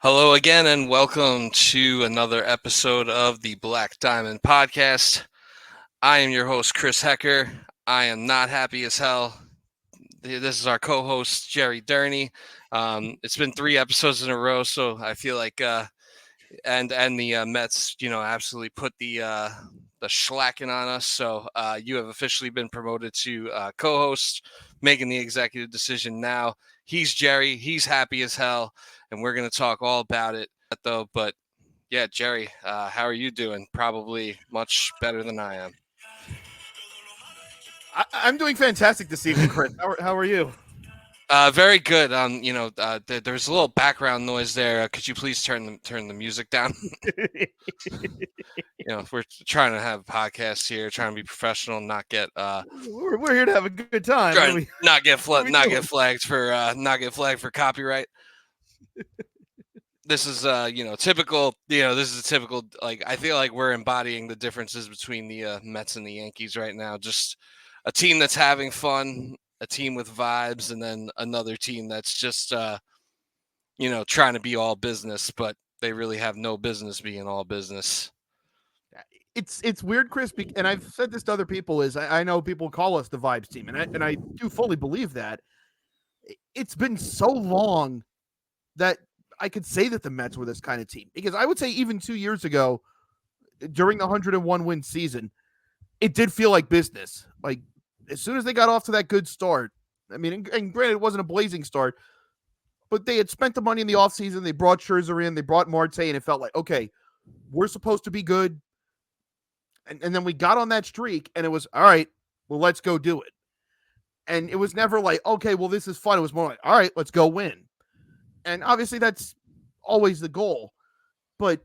Hello again, and welcome to another episode of the Black Diamond Podcast. I am your host, Chris Hecker. I am not happy as hell. This is our co-host, Jerry Durney. It's been 3 episodes in a row, so I feel like and the Mets, absolutely put the schlacking on us. So you have officially been promoted to co-host, making the executive decision now. He's Jerry. He's happy as hell, and we're going to talk all about it, though. But yeah, Jerry, how are you doing? Probably much better than I am. I'm doing fantastic this evening, Chris. How are you? Very good. There's a little background noise there. Could you please turn the music down? We're trying to have a podcast here, trying to be professional, not get we're here to have a good time. trying not get what get flagged for copyright. This is typical. This is a typical, like, I feel like we're embodying the differences between the Mets and the Yankees right now. Just a team that's having fun, a team with vibes, and then another team that's just trying to be all business, but they really have no business being all business. It's weird, Chris, and I've said this to other people. Is I know people call us the vibes team, and I do fully believe that. It's been so long that I could say that the Mets were this kind of team, because I would say even 2 years ago, during the 101 win season, it did feel like business. Like, as soon as they got off to that good start, I mean, and granted, it wasn't a blazing start, but they had spent the money in the offseason. They brought Scherzer in, they brought Marte, and it felt like, okay, we're supposed to be good. And then we got on that streak, and it was, all right, well, let's go do it. And it was never like, okay, well, this is fun. It was more like, all right, let's go win. And obviously that's always the goal. But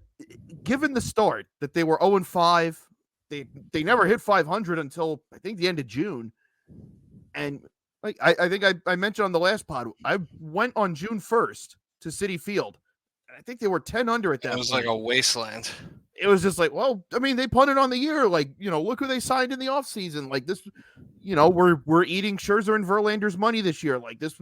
given the start that they were 0-5, they never hit 500 until I think the end of June. And like I think I mentioned on the last pod, I went on June 1st to Citi Field. I think they were 10 under at that point. It was like a wasteland. It was just like, well, I mean, they punted on the year. Like, look who they signed in the offseason. Like this, we're eating Scherzer and Verlander's money this year. Like this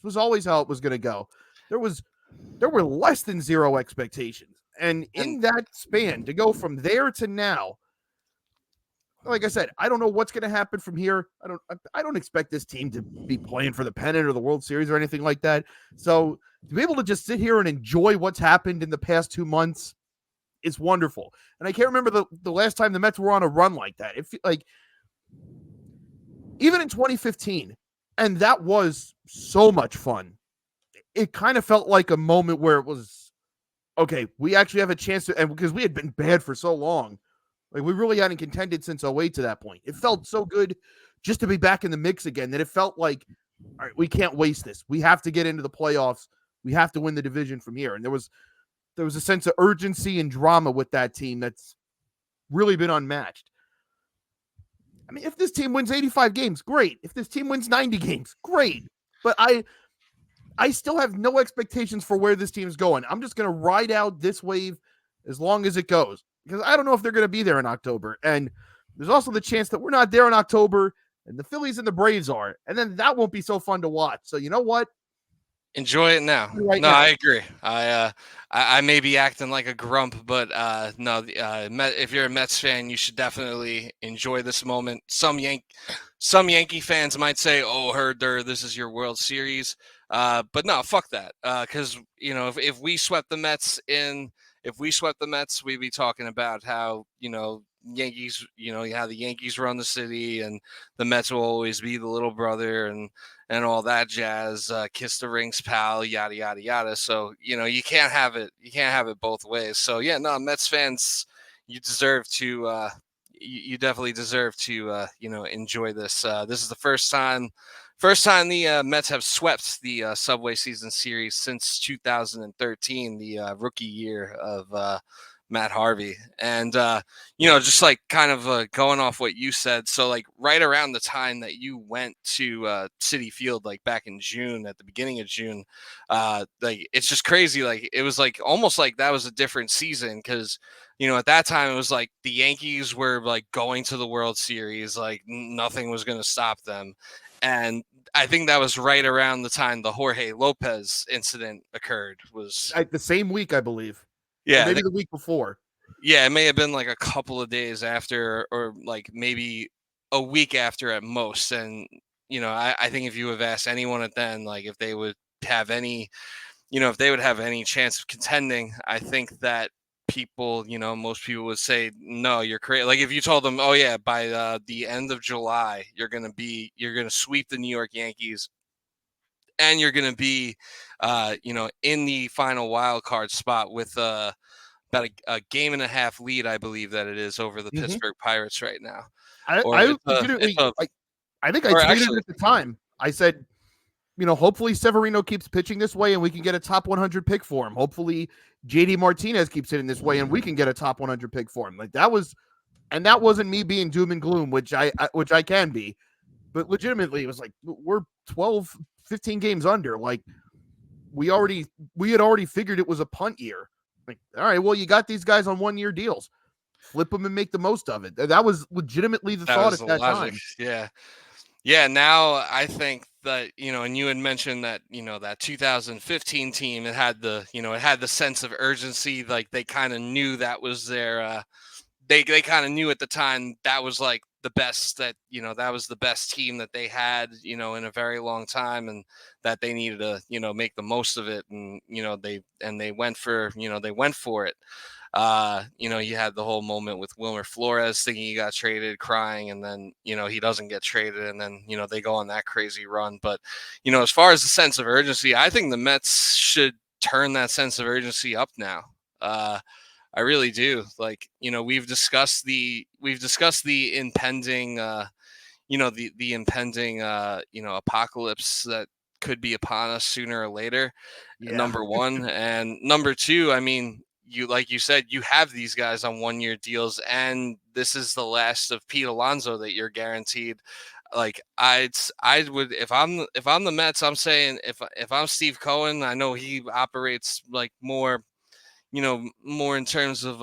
was always how it was going to go. There were less than zero expectations. And in that span, to go from there to now, like I said, I don't know what's going to happen from here. I don't expect this team to be playing for the pennant or the World Series or anything like that. So to be able to just sit here and enjoy what's happened in the past 2 months is wonderful. And I can't remember the last time the Mets were on a run like that. If like even in 2015, and that was so much fun. It kind of felt like a moment where it was, okay, we actually have a chance to, and because we had been bad for so long. Like, we really hadn't contended since 08 to that point. It felt so good just to be back in the mix again that it felt like, all right, we can't waste this. We have to get into the playoffs. We have to win the division from here. And there was a sense of urgency and drama with that team that's really been unmatched. I mean, if this team wins 85 games, great. If this team wins 90 games, great. But I still have no expectations for where this team is going. I'm just going to ride out this wave as long as it goes, because I don't know if they're going to be there in October. And there's also the chance that we're not there in October and the Phillies and the Braves are. And then that won't be so fun to watch. So you know what? Enjoy it now. Right now. I agree. I may be acting like a grump, but no. If you're a Mets fan, you should definitely enjoy this moment. Some Yankee fans might say, "Oh, herder, this is your World Series," but no, fuck that. Because if we swept the Mets, we'd be talking about how Yankees, how the Yankees run the city, and the Mets will always be the little brother, and all that jazz. Kiss the rings, pal, yada yada yada. So you can't have it. You can't have it both ways. So yeah, no, Mets fans, you deserve to. You definitely deserve to. Enjoy this. This is the first time the Mets have swept the Subway Season Series since 2013, the rookie year of Matt Harvey. And, just like kind of going off what you said. So like right around the time that you went to Citi Field, like back in June, at the beginning of June, like it's just crazy. Like it was like almost like that was a different season, because at that time it was like the Yankees were like going to the World Series, like nothing was going to stop them. And I think that was right around the time the Jorge Lopez incident occurred. Was The same week, I believe, or yeah, maybe the week before. yeah, it may have been like a couple of days after, or like maybe a week after at most. And I think if you have asked anyone at then, like if they would have any, if they would have any chance of contending, I think that people, most people would say, no, you're crazy. Like if you told them, oh yeah, by the end of July, you're gonna sweep the New York Yankees, and you're gonna be, in the final wild card spot with about a game and a half lead, I believe that it is, over the Mm-hmm. Pittsburgh Pirates right now. Or I legitimately, I think I or tweeted actually, at the time. I said, hopefully Severino keeps pitching this way and we can get a top 100 pick for him. Hopefully JD Martinez keeps hitting this way and we can get a top 100 pick for him. Like that wasn't me being doom and gloom, which I can be, but legitimately it was like, we're 12, 15 games under. Like we had already figured it was a punt year. Like, all right, well, you got these guys on 1-year deals. Flip them and make the most of it. That was legitimately the that thought was at the that logic. time. Yeah. Yeah, now I think that, and you had mentioned that, that 2015 team, it had the sense of urgency. Like they kind of knew that was their, they kind of knew at the time that was like the best, that was the best team that they had, in a very long time, and that they needed to, make the most of it. And, they went for it. You had the whole moment with Wilmer Flores thinking he got traded, crying, and then, he doesn't get traded, and then, they go on that crazy run. But, as far as the sense of urgency, I think the Mets should turn that sense of urgency up now. I really do. Like, we've discussed the impending, the impending, apocalypse that could be upon us sooner or later. Yeah. Number one, and number two, I mean, like you said, you have these guys on 1-year deals, and this is the last of Pete Alonso that you're guaranteed. Like I would, if I'm the Mets, I'm saying, if I'm Steve Cohen, I know he operates like more, more in terms of,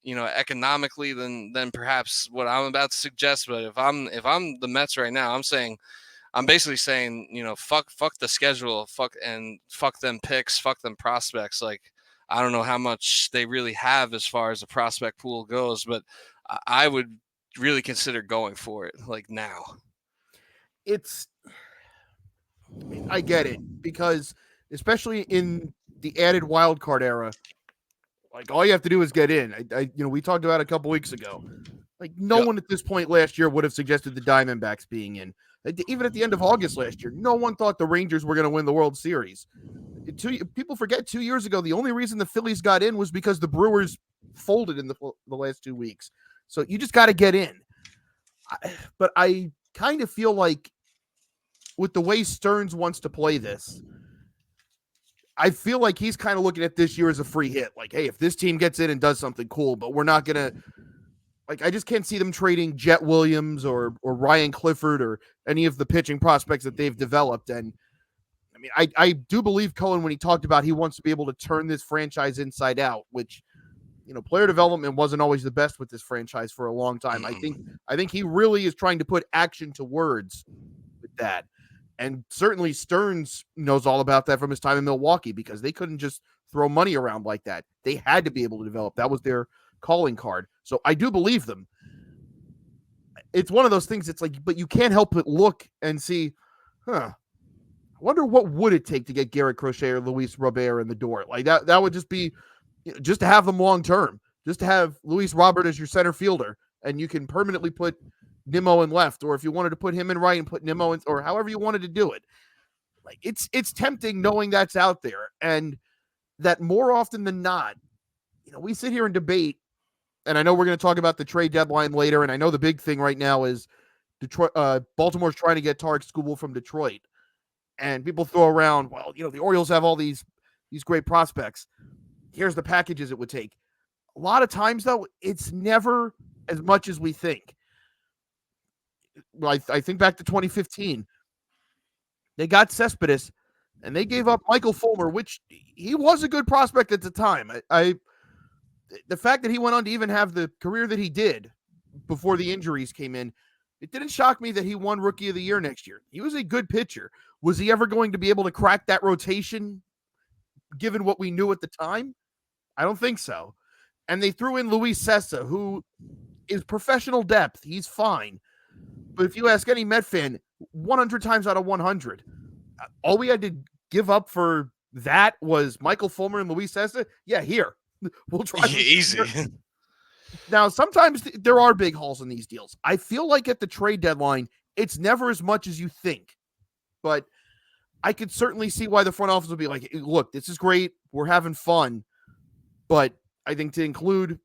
economically than perhaps what I'm about to suggest. But if I'm the Mets right now, I'm basically saying, fuck the schedule, fuck them picks, fuck them prospects. Like, I don't know how much they really have as far as the prospect pool goes, but I would really consider going for it, like, now. It's I get it, because especially in the added wild card era, like all you have to do is get in. We talked about it a couple weeks ago. Like no Yep. one at this point last year would have suggested the Diamondbacks being in. Even at the end of August last year, no one thought the Rangers were going to win the World Series. People forget 2 years ago, the only reason the Phillies got in was because the Brewers folded in the last 2 weeks. So you just got to get in. But I kind of feel like with the way Stearns wants to play this, I feel like he's kind of looking at this year as a free hit. Like, hey, if this team gets in and does something cool, but we're not going to, like, I just can't see them trading Jet Williams or Ryan Clifford or any of the pitching prospects that they've developed. And I mean, I do believe Cohen when he talked about he wants to be able to turn this franchise inside out, which, player development wasn't always the best with this franchise for a long time. I think he really is trying to put action to words with that. And certainly Stearns knows all about that from his time in Milwaukee, because they couldn't just throw money around like that. They had to be able to develop. That was their calling card. So I do believe them. It's one of those things. It's like, but you can't help but look and see, I wonder what would it take to get Garrett Crochet or Luis Robert in the door. Like that would just be, just to have them long term, just to have Luis Robert as your center fielder, and you can permanently put Nimmo in left, or if you wanted to put him in right and put Nimmo in, or however you wanted to do it. Like it's tempting knowing that's out there, and that more often than not, we sit here and debate, and I know we're going to talk about the trade deadline later, and I know the big thing right now is Detroit, Baltimore's trying to get Tarek Skubal from Detroit, and people throw around, well, the Orioles have all these great prospects. Here's the packages it would take. A lot of times, though, it's never as much as we think. I think back to 2015. They got Cespedes, and they gave up Michael Fulmer, which he was a good prospect at the time. The fact that he went on to even have the career that he did before the injuries came in, It didn't shock me that he won Rookie of the Year next year. He was a good pitcher. Was he ever going to be able to crack that rotation, given what we knew at the time? I don't think so. And they threw in Luis Sessa, who is professional depth. He's fine. But if you ask any Met fan, 100 times out of 100, all we had to give up for that was Michael Fulmer and Luis Sessa. Yeah, here. We'll try Yeah, easy. Now, sometimes there are big holes in these deals. I feel like at the trade deadline, it's never as much as you think. But I could certainly see why the front office would be like, look, this is great. We're having fun. But I think to include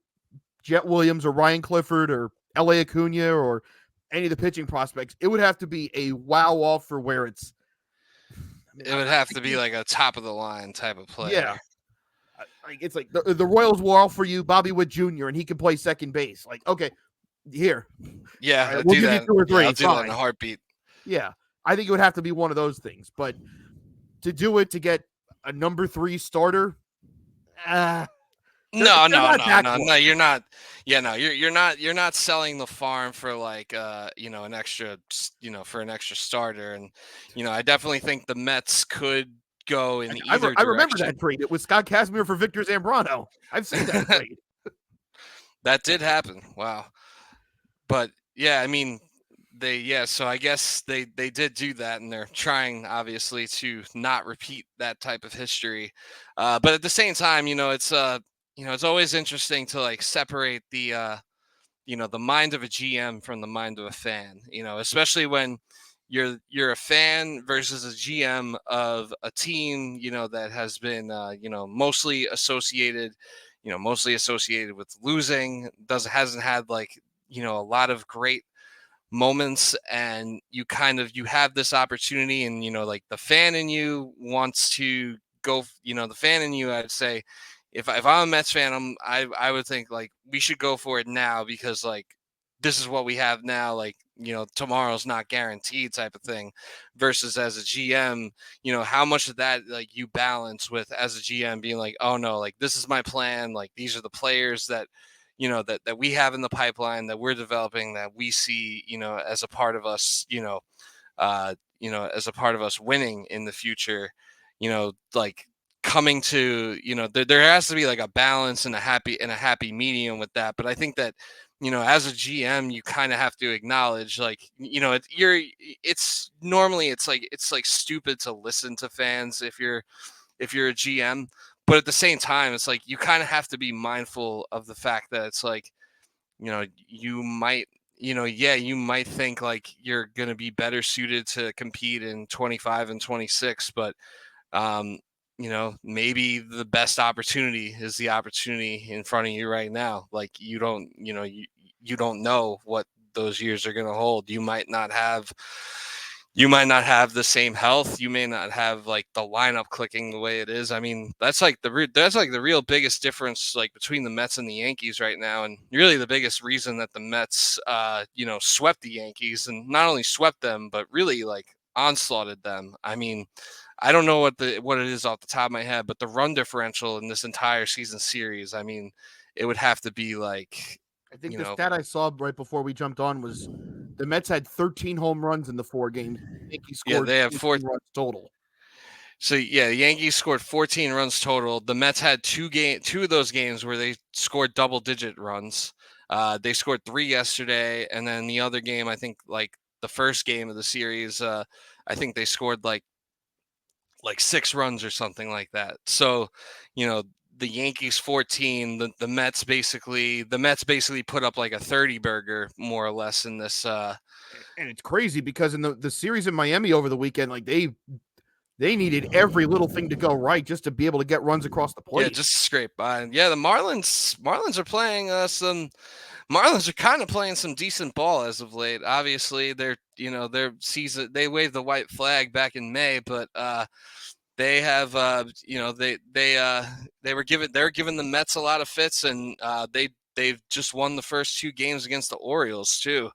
Jet Williams or Ryan Clifford or L.A. Acuna or any of the pitching prospects, it would have to be a wow off for where it's. It would have to be like a top of the line type of player. Yeah. It's like the Royals will offer you Bobby Witt Jr. and he can play second base. Like, okay, here. Yeah, we'll give you 2 or 3. Yeah, I'll do that in a heartbeat. Yeah, I think it would have to be one of those things. But to do it to get a number 3 starter, no, you're not. Yeah, no, you're not selling the farm for like an extra, for an extra starter. And I definitely think the Mets could go in either direction. I remember that trade. It was Scott Kazmir for Victor Zambrano. I've seen that trade. That did happen. Wow. But yeah, I mean, so I guess they did do that, and they're trying obviously to not repeat that type of history. But at the same time, it's always interesting to like separate the the mind of a GM from the mind of a fan, especially when you're a fan versus a GM of a team, that has been mostly associated with losing, hasn't had like a lot of great moments, and you have this opportunity, and like the fan in you wants to go, the fan in you, I'd say, if I'm a Mets fan, I would think like we should go for it now, because like this is what we have now, like tomorrow's not guaranteed type of thing, versus as a GM, how much of that like you balance with as a GM being like, oh no, like this is my plan, like these are the players that that we have in the pipeline, that we're developing, that we see as a part of us, as a part of us winning in the future, like coming to there has to be like a balance and a happy medium with that. But I think that as a GM, you kind of have to acknowledge, like it's like stupid to listen to fans if you're a GM, but at the same time, it's like you kind of have to be mindful of the fact that it's like you might you might think like you're going to be better suited to compete in 25 and 26, but maybe the best opportunity is the opportunity in front of you right now. Like you don't know what those years are going to hold. You might not have the same health. You may not have like the lineup clicking the way it is. I mean, that's like the real biggest difference like between the Mets and the Yankees right now, and really the biggest reason that the Mets swept the Yankees, and not only swept them but really like onslaughted them. I mean, I don't know what it is off the top of my head, but the run differential in this entire season series, I mean, it would have to be like, I think the stat I saw right before we jumped on was the Mets had 13 home runs in the 4 games. The Yankees scored they have 14 runs total. So yeah, the Yankees scored 14 runs total. The Mets had two of those games where they scored double-digit runs. They scored 3 yesterday, and then the other game, I think, like the first game of the series, I think they scored like 6 runs or something like that. So, the Yankees 14, the Mets basically put up like a 30 burger more or less in this. And it's crazy because in the series in Miami over the weekend, like they needed every little thing to go right just to be able to get runs across the plate. Yeah, just scrape by. Yeah, the Marlins are playing Marlins are kind of playing some decent ball as of late. Obviously, their season, they waved the white flag back in May, but they have they're giving the Mets a lot of fits, and they've just won the first 2 games against the Orioles too.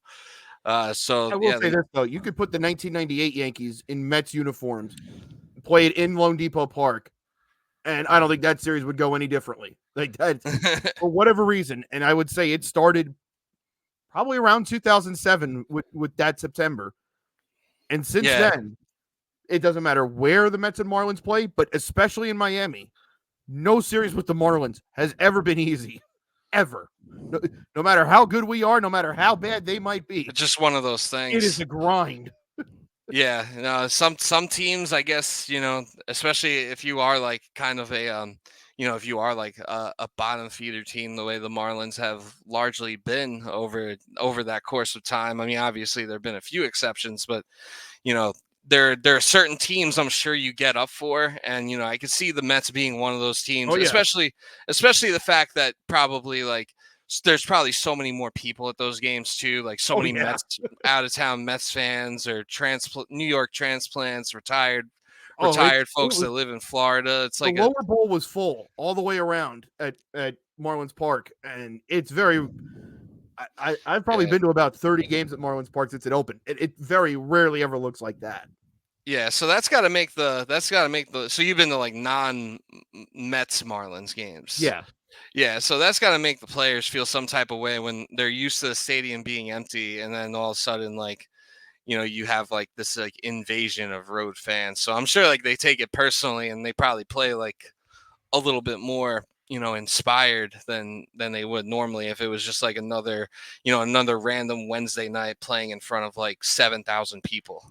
So I will say this though, you could put the 1998 Yankees in Mets uniforms, play it in Lone Depot Park, and I don't think that series would go any differently. Like that for whatever reason. And I would say it started probably around 2007 with that September. And since Yeah, then, it doesn't matter where the Mets and Marlins play, but especially in Miami, no series with the Marlins has ever been easy, ever. No matter how good we are, no matter how bad they might be, it's just one of those it is things. a grind. Yeah, no, some teams, I guess, especially if you are like kind of if you are like a bottom feeder team, the way the Marlins have largely been over that course of time. I mean, obviously there've been a few exceptions, but you know, there are certain teams I'm sure you get up for, and I could see the Mets being one of those teams, Oh yeah, especially the fact that probably like there's probably so many more people at those games too, like so oh many yeah. Mets out of town Mets fans or New York transplants, Oh, it folks was that live in Florida. It's the like a lower bowl was full all the way around at Marlins Park, and it's very. I've probably yeah. been to about 30 games at Marlins Park since it opened. It very rarely ever looks like that. Yeah, so that's got to make the so you've been to like non Mets Marlins games. Yeah, Yeah, so that's got to make the players feel some type of way when they're used to the stadium being empty, and then all of a sudden, like, you have like this like invasion of road fans. So I'm sure like they take it personally, and they probably play like a little bit more, inspired than they would normally if it was just like another random Wednesday night playing in front of like 7,000 people.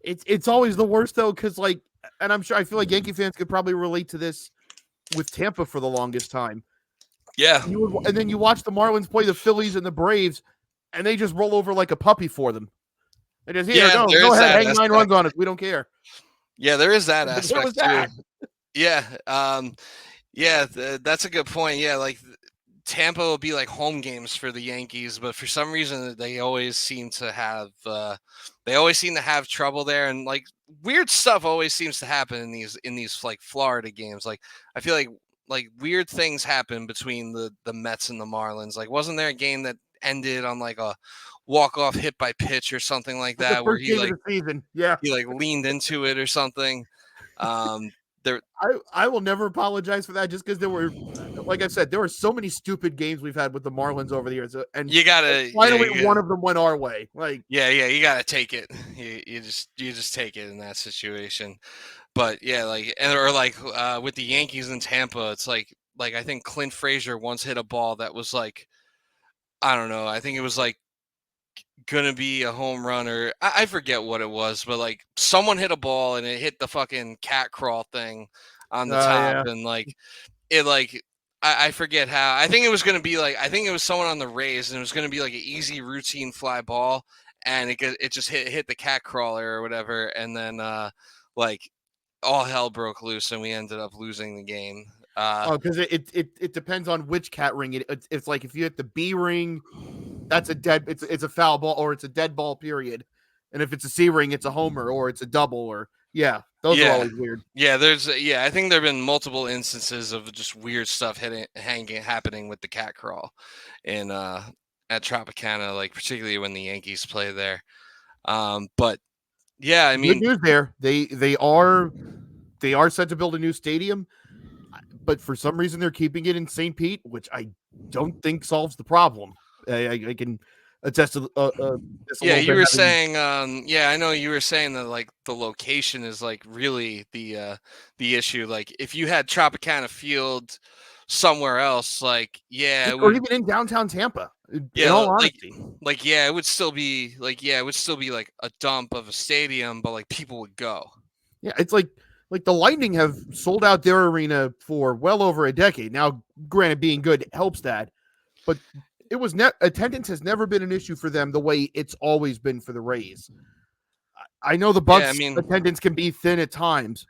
it's always the worst though, because like, and I feel like Yankee fans could probably relate to this with Tampa for the longest time. Yeah, And then you watch the Marlins play the Phillies and the Braves, and they just roll over like a puppy for them. It is here. yeah, No, there go is ahead, that hang 9 runs aspect. on us. We don't care. Yeah, there is that There was aspect too. that. Yeah, yeah, that's a good point. Yeah, like Tampa will be like home games for the Yankees, but for some reason they always seem to have trouble there, and like weird stuff always seems to happen in these like Florida games. Like I feel like weird things happen between the Mets and the Marlins. Like wasn't there a game that ended on like a walk off hit by pitch or something like Like the that where first game of the season. Yeah. he like leaned into it or something? Um, there I will never apologize for that just because there were, like I said, there were so many stupid games we've had with the Marlins over the years. And you gotta yeah finally, you one gotta of them went our way. Like, Yeah, you gotta take it. You just take it in that situation. But yeah, like or like with the Yankees in Tampa, it's like I think Clint Frazier once hit a ball that was like I don't know. I think it was like gonna be a home run or I forget what it was, but like someone hit a ball and it hit the fucking cat crawl thing on the top yeah. and like it like I forget how. I think it was going to be like I think it was someone on the Rays, and it was going to be like an easy routine fly ball, and it just hit the cat crawler or whatever, and then like all hell broke loose, and we ended up losing the game. Oh, because it depends on which cat ring it's like if you hit the B ring, that's a dead. It's a foul ball or it's a dead ball. Period. And if it's a C ring, it's a homer or it's a double or yeah. Those are Yeah, always weird. yeah. I think there've been multiple instances of just weird stuff happening with the cat crawl, in at Tropicana, like particularly when the Yankees play there. But yeah, I Good mean, news there. They are set to build a new stadium, but for some reason they're keeping it in St. Pete, which I don't think solves the problem. I can attest to this a yeah, little you bit were having. saying, yeah, I know you were saying that like the location is like really the issue. Like if you had Tropicana Field somewhere else, like yeah, it Or would, even in downtown Tampa. In yeah, all honesty, yeah, it would still be like a dump of a stadium, but like people would go. yeah, it's like the Lightning have sold out their arena for well over a decade now. Granted, being good helps that, but attendance has never been an issue for them the way it's always been for the Rays. I know the Yeah, I Bucks mean, attendance can be thin at times,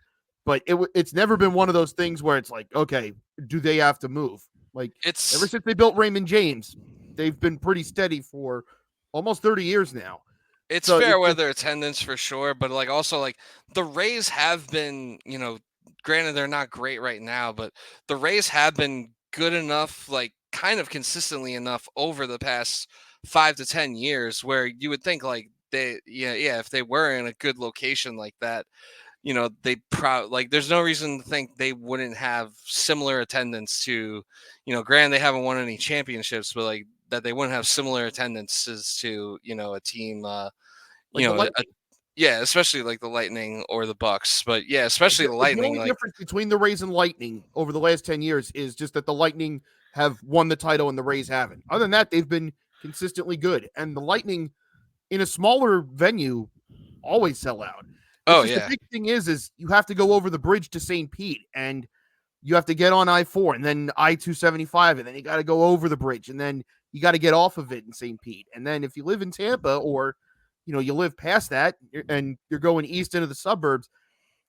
but it's never been one of those things where it's like, okay, do they have to move? Like ever it's since they built Raymond James, they've been pretty steady for almost 30 years now. it's So fair it's just weather attendance for sure, but like also like the Rays have been, granted they're not great right now, but the Rays have been good enough, like kind of consistently enough over the past 5 to 10 years, where you would think like yeah, if they were in a good location like that, they like there's no reason to think they wouldn't have similar attendance to, granted they haven't won any championships, but like that they wouldn't have similar attendances to, a team, Like you the know, Lightning. yeah, especially like the Lightning or the Bucks, but yeah, especially the The Lightning, only like, difference between the Rays and Lightning over the last 10 years is just that the Lightning have won the title and the Rays haven't. Other than that, they've been consistently good. And the Lightning in a smaller venue always sell out. It's oh just the yeah, big thing is you have to go over the bridge to St. Pete and you have to get on I-4 and then I-275 and then you got to go over the bridge and then you got to get off of it in St. Pete. And then if you live in Tampa or you live past that and you're going east into the suburbs,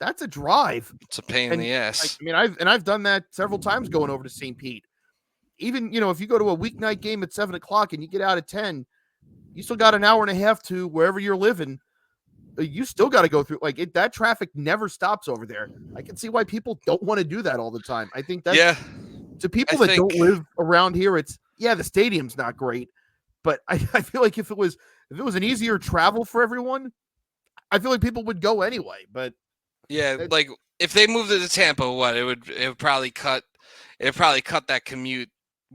that's a drive. it's a pain in And the I ass. mean, I've done that several times going over to St. Pete. Even if you go to a weeknight game at 7 o'clock and you get out at 10, you still got an hour and a half to wherever you're living. You still got to go through that traffic never stops over there. I can see why people don't want to do that all the time. I think that's Yeah, to I people that think don't live around here. It's the stadium's not great, but I feel like if it was an easier travel for everyone, I feel like people would go anyway. But yeah, it, like if they moved it to Tampa, what it would probably cut that commute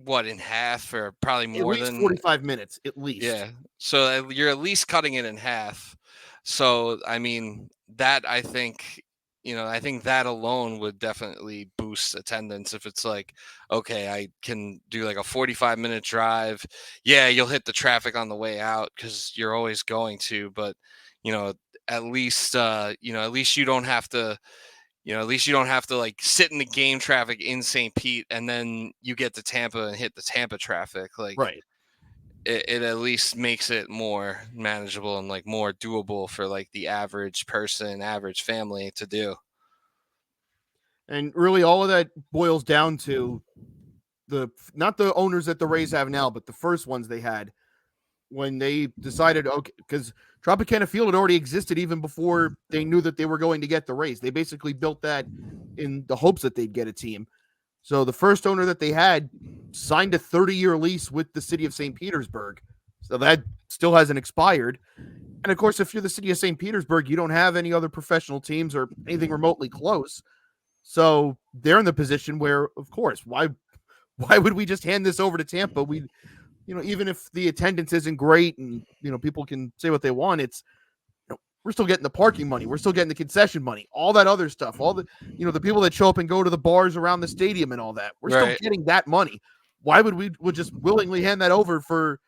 in half or probably at more least than 45 minutes, at least. yeah. So you're at least cutting it in half. So I mean that I think that alone would definitely boost attendance if it's like, okay, I can do like a 45-minute drive. Yeah, you'll hit the traffic on the way out because you're always going to, but you know, at least you don't have to at least you don't have to like sit in the game traffic in St. Pete and then you get to Tampa and hit the Tampa traffic. Like Right. it at least makes it more manageable and like more doable for like the average person, average family to do. And really, all of that boils down to not the owners that the Rays have now, but the first ones they had when they decided, okay, because Tropicana Field had already existed even before they knew that they were going to get the Rays. They basically built that in the hopes that they'd get a team. So the first owner that they had signed a 30-year lease with the city of St. Petersburg. So that still hasn't expired. And of course, if you're the city of St. Petersburg, you don't have any other professional teams or anything remotely close. So they're in the position where, of course, why would we just hand this over to Tampa? We, even if the attendance isn't great and people can say what they want, it's we're still getting the parking money, we're still getting the concession money, all that other stuff, all the the people that show up and go to the bars around the stadium and all that. We're still Right. getting that money. Why would we would just willingly hand that over for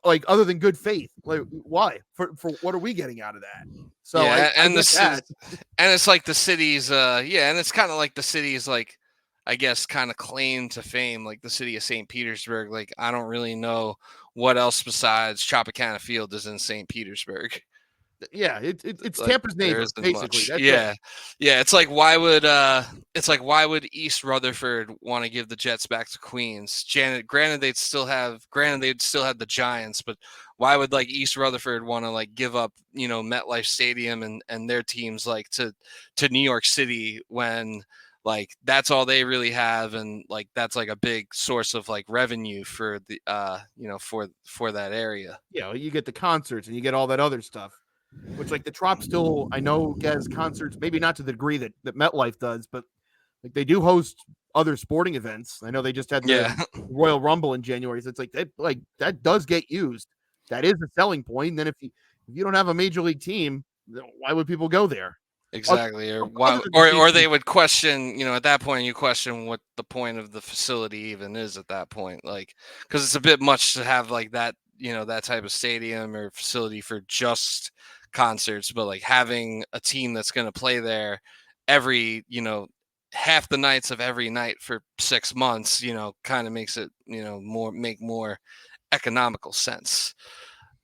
like other than good faith? Like why? For what are we getting out of that? So Yeah, I and get that. and it's like the city's and it's kind of like the city's like I guess kind of claim to fame, like the city of St. Petersburg. Like I don't really know what else besides Tropicana Field is in St. Petersburg. Yeah, it's Like Tampa's there neighbor, isn't basically. much. That's it. Yeah. Yeah, it's like why would East Rutherford want to give the Jets back to Queens? Granted they'd still have the Giants, but why would like East Rutherford want to like give up, MetLife Stadium and their teams like to New York City when like that's all they really have and like that's like a big source of like revenue for the for that area. You get the concerts and you get all that other stuff. Which like the Trop still I know gets concerts, maybe not to the degree that MetLife does, but like they do host other sporting events. I know they just had the Yeah. Royal Rumble in January. So it's like that does get used. That is a selling point. And then if you don't have a major league team, why would people go there? Other, Exactly, or other why, than the or season, they would question, at that point, you question what the point of the facility even is at that point, like, because it's a bit much to have like that, that type of stadium or facility for just concerts, but like having a team that's going to play there every, half the nights of every night for 6 months, kind of makes it, more economical sense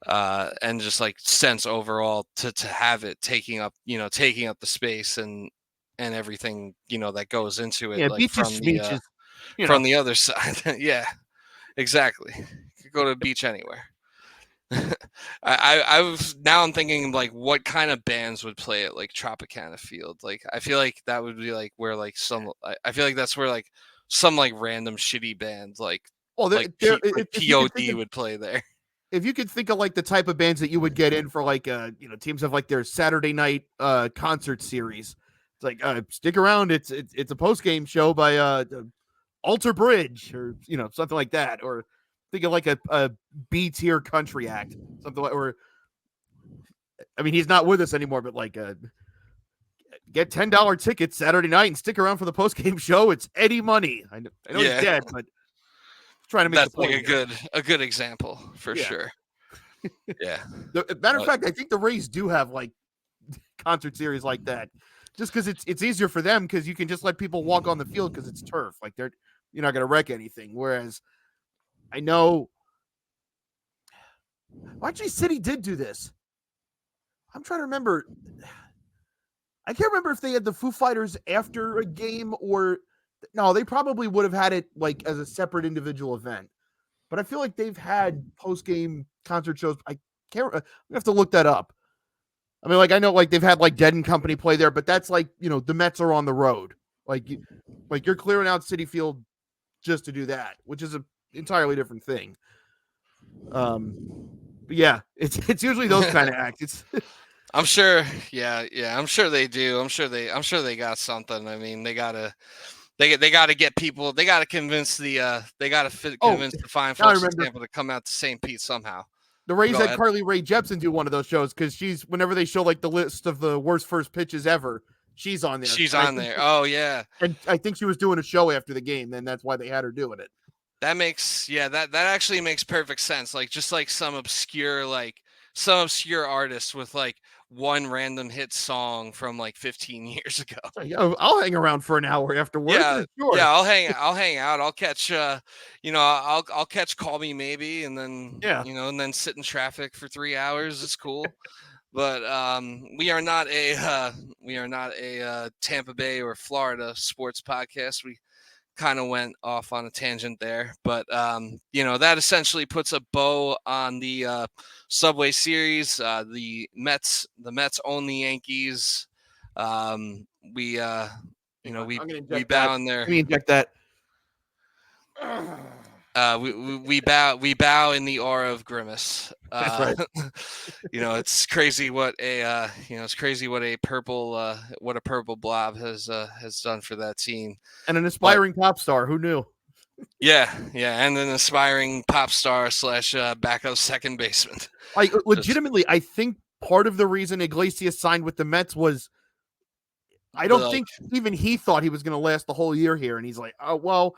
and just like sense overall to have it taking up the space and everything that goes into it yeah, like beaches, schmeeches, from the other side. Yeah, exactly. You could go to the beach anywhere. I was now I'm thinking like what kind of bands would play at like Tropicana Field. Like I feel like that would be like where like I feel like that's where like some like random shitty band well, like if you could think POD of would play there. if you could think of like the type of bands that you would get in for like teams have like their Saturday night concert series. It's like stick around, it's a post game show by Alter Bridge or something like that, or thinking like a B tier country act, something like, or I mean, he's not with us anymore, but like get $10 tickets Saturday night and stick around for the post game show. It's Eddie Money. I know he's Yeah, dead, but trying to make the that's like point here. a good example for Yeah. sure. Yeah. Matter of fact, I think the Rays do have like concert series like that, just because it's easier for them because you can just let people walk on the field because it's turf. Like you're not going to wreck anything. Whereas I know, well, actually, City did do this. I'm trying to remember. I can't remember if they had the Foo Fighters after a game or no. They probably would have had it like as a separate individual event. But I feel like they've had post game concert shows. I can't. I have to look that up. I mean, like I know, like they've had like Dead and Company play there, but that's like the Mets are on the road. Like you're clearing out Citi Field just to do that, which is an entirely different thing. But yeah, it's usually those kind of acts. It's I'm sure. Yeah, I'm sure they do. I'm sure they got something. I mean, they gotta get people. They gotta convince convince the fine now I folks in remember Tampa to come out to St. Pete somehow. the Rays Go had ahead. Carly Rae Jepsen do one of those shows because she's whenever they show like the list of the worst first pitches ever, she's on there. She's And on there. Oh yeah. And I think she was doing a show after the game, and that's why they had her doing it. That makes that actually makes perfect sense. Like just like some obscure artist with like one random hit song from like 15 years ago. So, yeah, I'll hang around for an hour afterwards. Yeah, Sure. yeah, I'll hang out. I'll catch I'll catch Call Me Maybe and then Yeah. and then sit in traffic for 3 hours. It's cool. But we are not a Tampa Bay or Florida sports podcast. We kind of went off on a tangent there, but that essentially puts a bow on the Subway Series. The Mets own the Yankees. We we bow in their Let me inject that. we bow in the aura of Grimace. That's right. It's crazy what a purple blob has done for that team. And an aspiring pop star. Who knew? Yeah, and an aspiring pop star / backup second baseman. Like legitimately, I think part of the reason Iglesias signed with the Mets was I don't think even he thought he was going to last the whole year here, and he's like, oh well,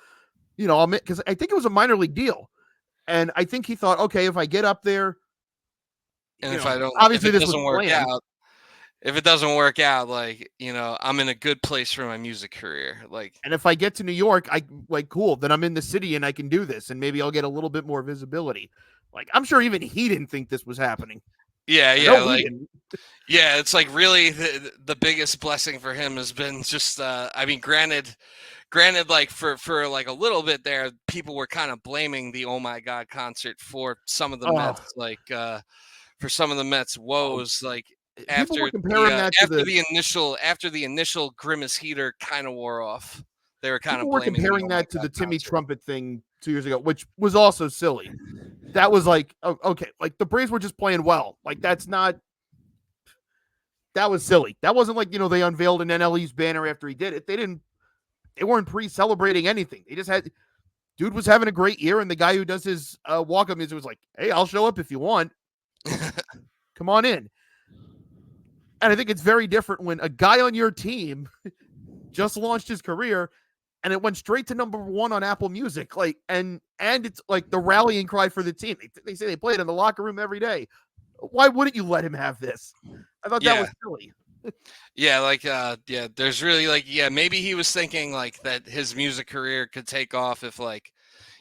because I think it was a minor league deal, and I think he thought, okay, if I get up there, and if I don't, obviously if it this doesn't was work planned. out, if it doesn't work out, like I'm in a good place for my music career. Like, and if I get to New York, cool, then I'm in the city and I can do this, and maybe I'll get a little bit more visibility. Like, I'm sure even he didn't think this was happening. Yeah, it's like really the biggest blessing for him has been just I mean, granted, like for like a little bit there, people were kind of blaming the Oh My God concert for some of the Mets, like for some of the Mets woes, like after the initial Grimace heater kind of wore off. They were kind of comparing that to the Timmy Trumpet thing 2 years ago, which was also silly. That was like, oh, okay, like the Braves were just playing well. Like that was silly. That wasn't like, they unveiled an NL East banner after he did it. They weren't pre-celebrating anything. They just dude was having a great year, and the guy who does his walk-up music was like, hey, I'll show up if you want. Come on in. And I think it's very different when a guy on your team just launched his career and it went straight to number 1 on Apple Music. Like, and it's like the rallying cry for the team. They say they play it in the locker room every day. Why wouldn't you let him have this? I thought that was silly. There's really maybe he was thinking like that his music career could take off if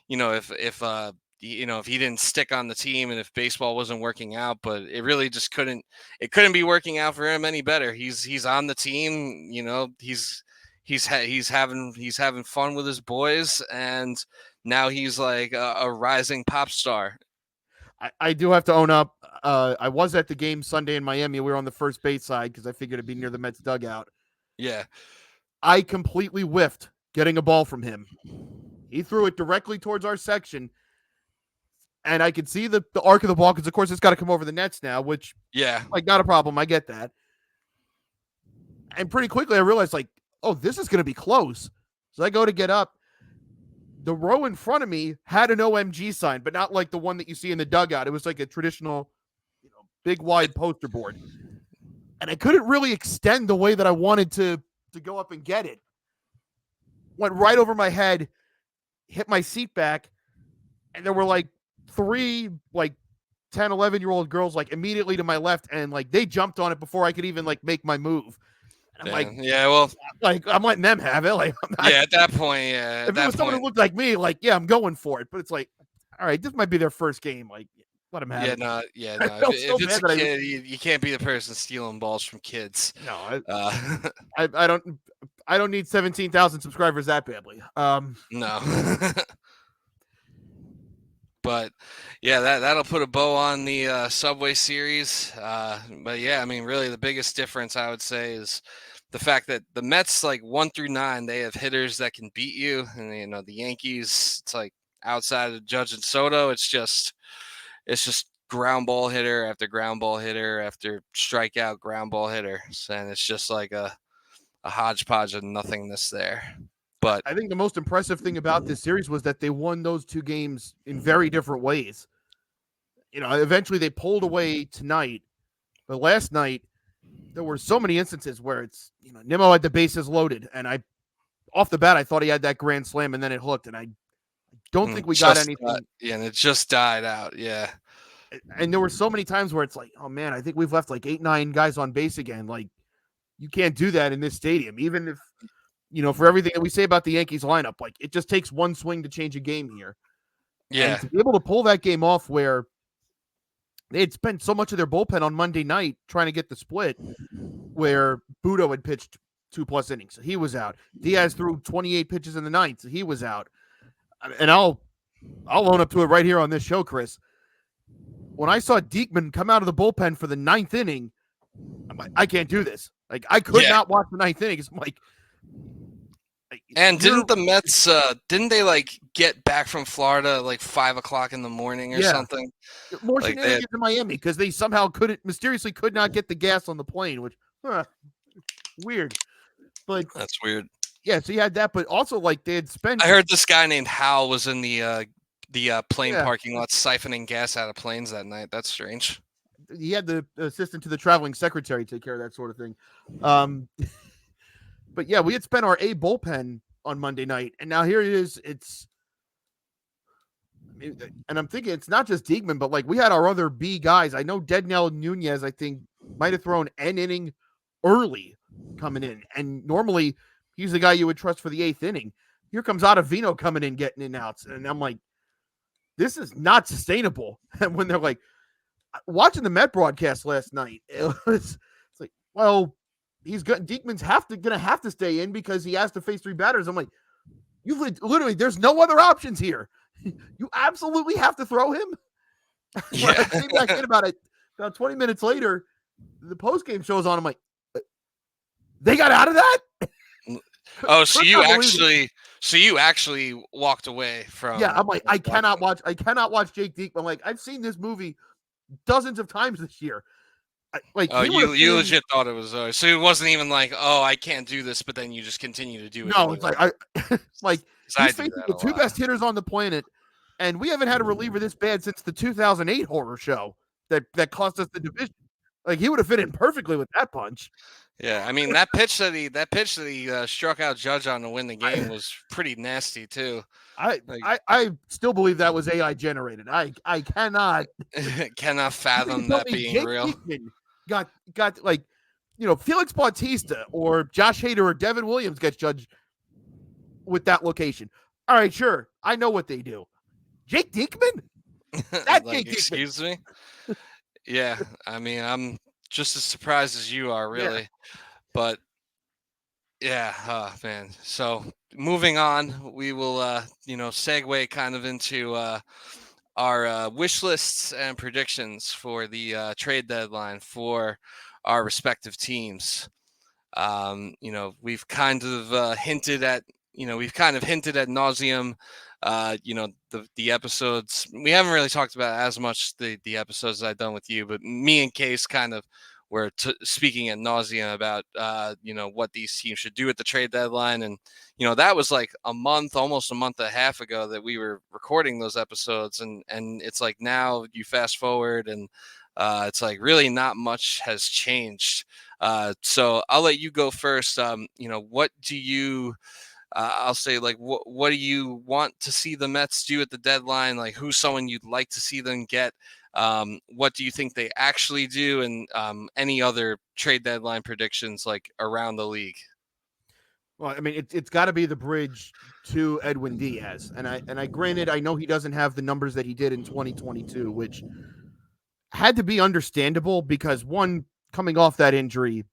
if he didn't stick on the team and if baseball wasn't working out, but it really just couldn't be working out for him any better. He's on the team, he's having fun with his boys, and now he's like a rising pop star. I do have to own up. I was at the game Sunday in Miami. We were on the first base side because I figured it'd be near the Mets dugout. Yeah. I completely whiffed getting a ball from him. He threw it directly towards our section, and I could see the arc of the ball because, of course, it's got to come over the nets now, which, not a problem. I get that. And pretty quickly I realized, oh, this is going to be close. So I go to get up. the row in front of me had an OMG sign, but not like the one that you see in the dugout. It was like a traditional, big wide poster board. And I couldn't really extend the way that I wanted to go up and get it. Went right over my head, hit my seat back, and there were like 3 like 10, 11-year-old girls like immediately to my left, and like they jumped on it before I could even like make my move. And I'm like, yeah, well, I'm letting them have it. Like, I'm not, yeah, at that point, yeah, if it was someone who looked like me, like, yeah, I'm going for it. But it's like, all right, this might be their first game. Like, let them have it. no. I felt so If it's bad a that kid, you can't be the person stealing balls from kids. no, Uh, I don't need 17,000 subscribers that badly. no. But yeah, that'll put a bow on the Subway Series. But yeah, I mean, really, the biggest difference I would say is the fact that the Mets, like 1 through 9, they have hitters that can beat you, and the Yankees, it's like outside of Judge and Soto, it's just ground ball hitter after ground ball hitter after strikeout ground ball hitter, and it's just like a hodgepodge of nothingness there. But I think the most impressive thing about this series was that they won those 2 games in very different ways. Eventually they pulled away tonight, but last night there were so many instances where it's, Nimmo had the bases loaded, and off the bat I thought he had that grand slam, and then it hooked, and I don't think we got anything. Yeah, and it just died out. Yeah. And there were so many times where it's like, oh man, I think we've left like 8, 9 guys on base again. Like, you can't do that in this stadium, even if, for everything that we say about the Yankees lineup, like it just takes one swing to change a game here. Yeah. And to be able to pull that game off where they had spent so much of their bullpen on Monday night trying to get the split, where Budo had pitched 2+ innings, so he was out. Diaz threw 28 pitches in the ninth, so he was out. And I'll own up to it right here on this show, Chris. When I saw Diekman come out of the bullpen for the 9th inning, I'm like, I can't do this. Like, I could not watch the 9th inning. I'm like, and didn't the Mets, didn't they like get back from Florida like 5 o'clock in the morning or something? More shenanigans in Miami because they somehow mysteriously could not get the gas on the plane, which, weird. But that's weird. Yeah, so you had that, but also like they had spent. I heard this guy named Hal was in the plane parking lot siphoning gas out of planes that night. That's strange. He had the assistant to the traveling secretary take care of that sort of thing. But yeah, we had spent our A bullpen on Monday night, and now here it is. And I'm thinking it's not just Diekman, but like we had our other B guys. I know Dednell Nunez, I think, might have thrown an inning early coming in, and normally he's the guy you would trust for the 8th inning. Here comes Ottavino coming in, getting in outs, and I'm like, this is not sustainable. And when they're like, watching the Met broadcast last night, it's like, well, Diekman's gonna have to stay in because he has to face 3 batters. I'm like, you literally, there's no other options here. You absolutely have to throw him. Yeah. I came back in about 20 minutes later. The post game shows on. I'm like, they got out of that. Oh, so you actually walked away from? Yeah, I'm like, I cannot watch Jake Diekman. I'm like, I've seen this movie dozens of times this year. You legit thought it was so it wasn't even like, oh, I can't do this, but then you just continue to do it. No, anyway. It's like he's facing the 2 best hitters on the planet, and we haven't had a reliever this bad since the 2008 horror show that cost us the division. Like, he would have fit in perfectly with that punch. Yeah, I mean that pitch that he struck out Judge on to win the game was pretty nasty too. I still believe that was AI generated. I cannot fathom that being Jake real. Diekman got like, Felix Bautista or Josh Hader or Devin Williams gets judged with that location. All right, sure, I know what they do. Jake Diekman? That like, Jake excuse Diekman. Me? Yeah, I mean, I'm just as surprised as you are, really. Yeah. But yeah, man. So moving on, we will, segue kind of into our wish lists and predictions for the trade deadline for our respective teams. We've kind of hinted at nauseum, the episodes. We haven't really talked about as much the episodes I've done with you, but me and Case kind of we're speaking ad nauseum about what these teams should do at the trade deadline, and that was like almost a month and a half ago that we were recording those episodes, and it's like now you fast forward and it's like really not much has changed. So I'll let you go first. What do you I'll say, like, what do you want to see the Mets do at the deadline? Like, who's someone you'd like to see them get? What do you think they actually do? And any other trade deadline predictions, like, around the league? Well, I mean, it's got to be the bridge to Edwin Diaz, and I granted, I know he doesn't have the numbers that he did in 2022, which had to be understandable because one, coming off that injury,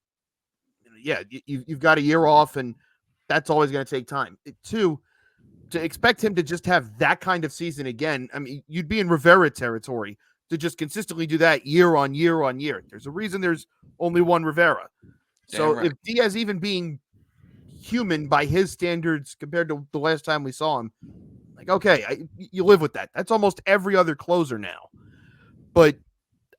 yeah, you've got a year off, and that's always going to take time. Two, to expect him to just have that kind of season again, I mean, you'd be in Rivera territory to just consistently do that year on year on year. There's a reason there's only one Rivera. So Right. if Diaz even being human by his standards compared to the last time we saw him, like, okay, you live with that. That's almost every other closer now. But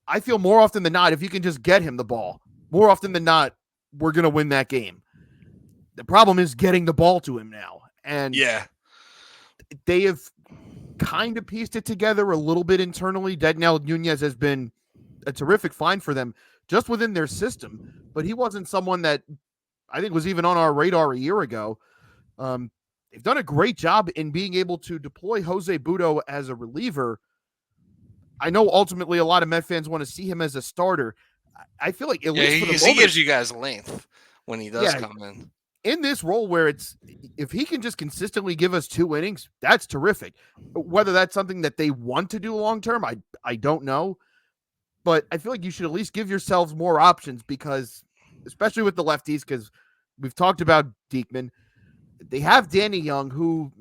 I feel more often than not, if you can just get him the ball, more often than not, we're going to win that game. The problem is getting the ball to him now. And Yeah. they have kind of pieced it together a little bit internally. Dednell Nunez has been a terrific find for them just within their system, but he wasn't someone that I think was even on our radar a year ago. They've done a great job in being able to deploy Jose Budo as a reliever. I know ultimately a lot of Met fans want to see him as a starter. I feel like, at Yeah, least for the he moment, gives you guys length when he does yeah, come in. in this role where it's, if he can just consistently give us 2 innings, that's terrific. Whether that's something that they want to do long term, I don't know. But I feel like you should at least give yourselves more options because, especially with the lefties, because we've talked about Diekman, they have Danny Young, who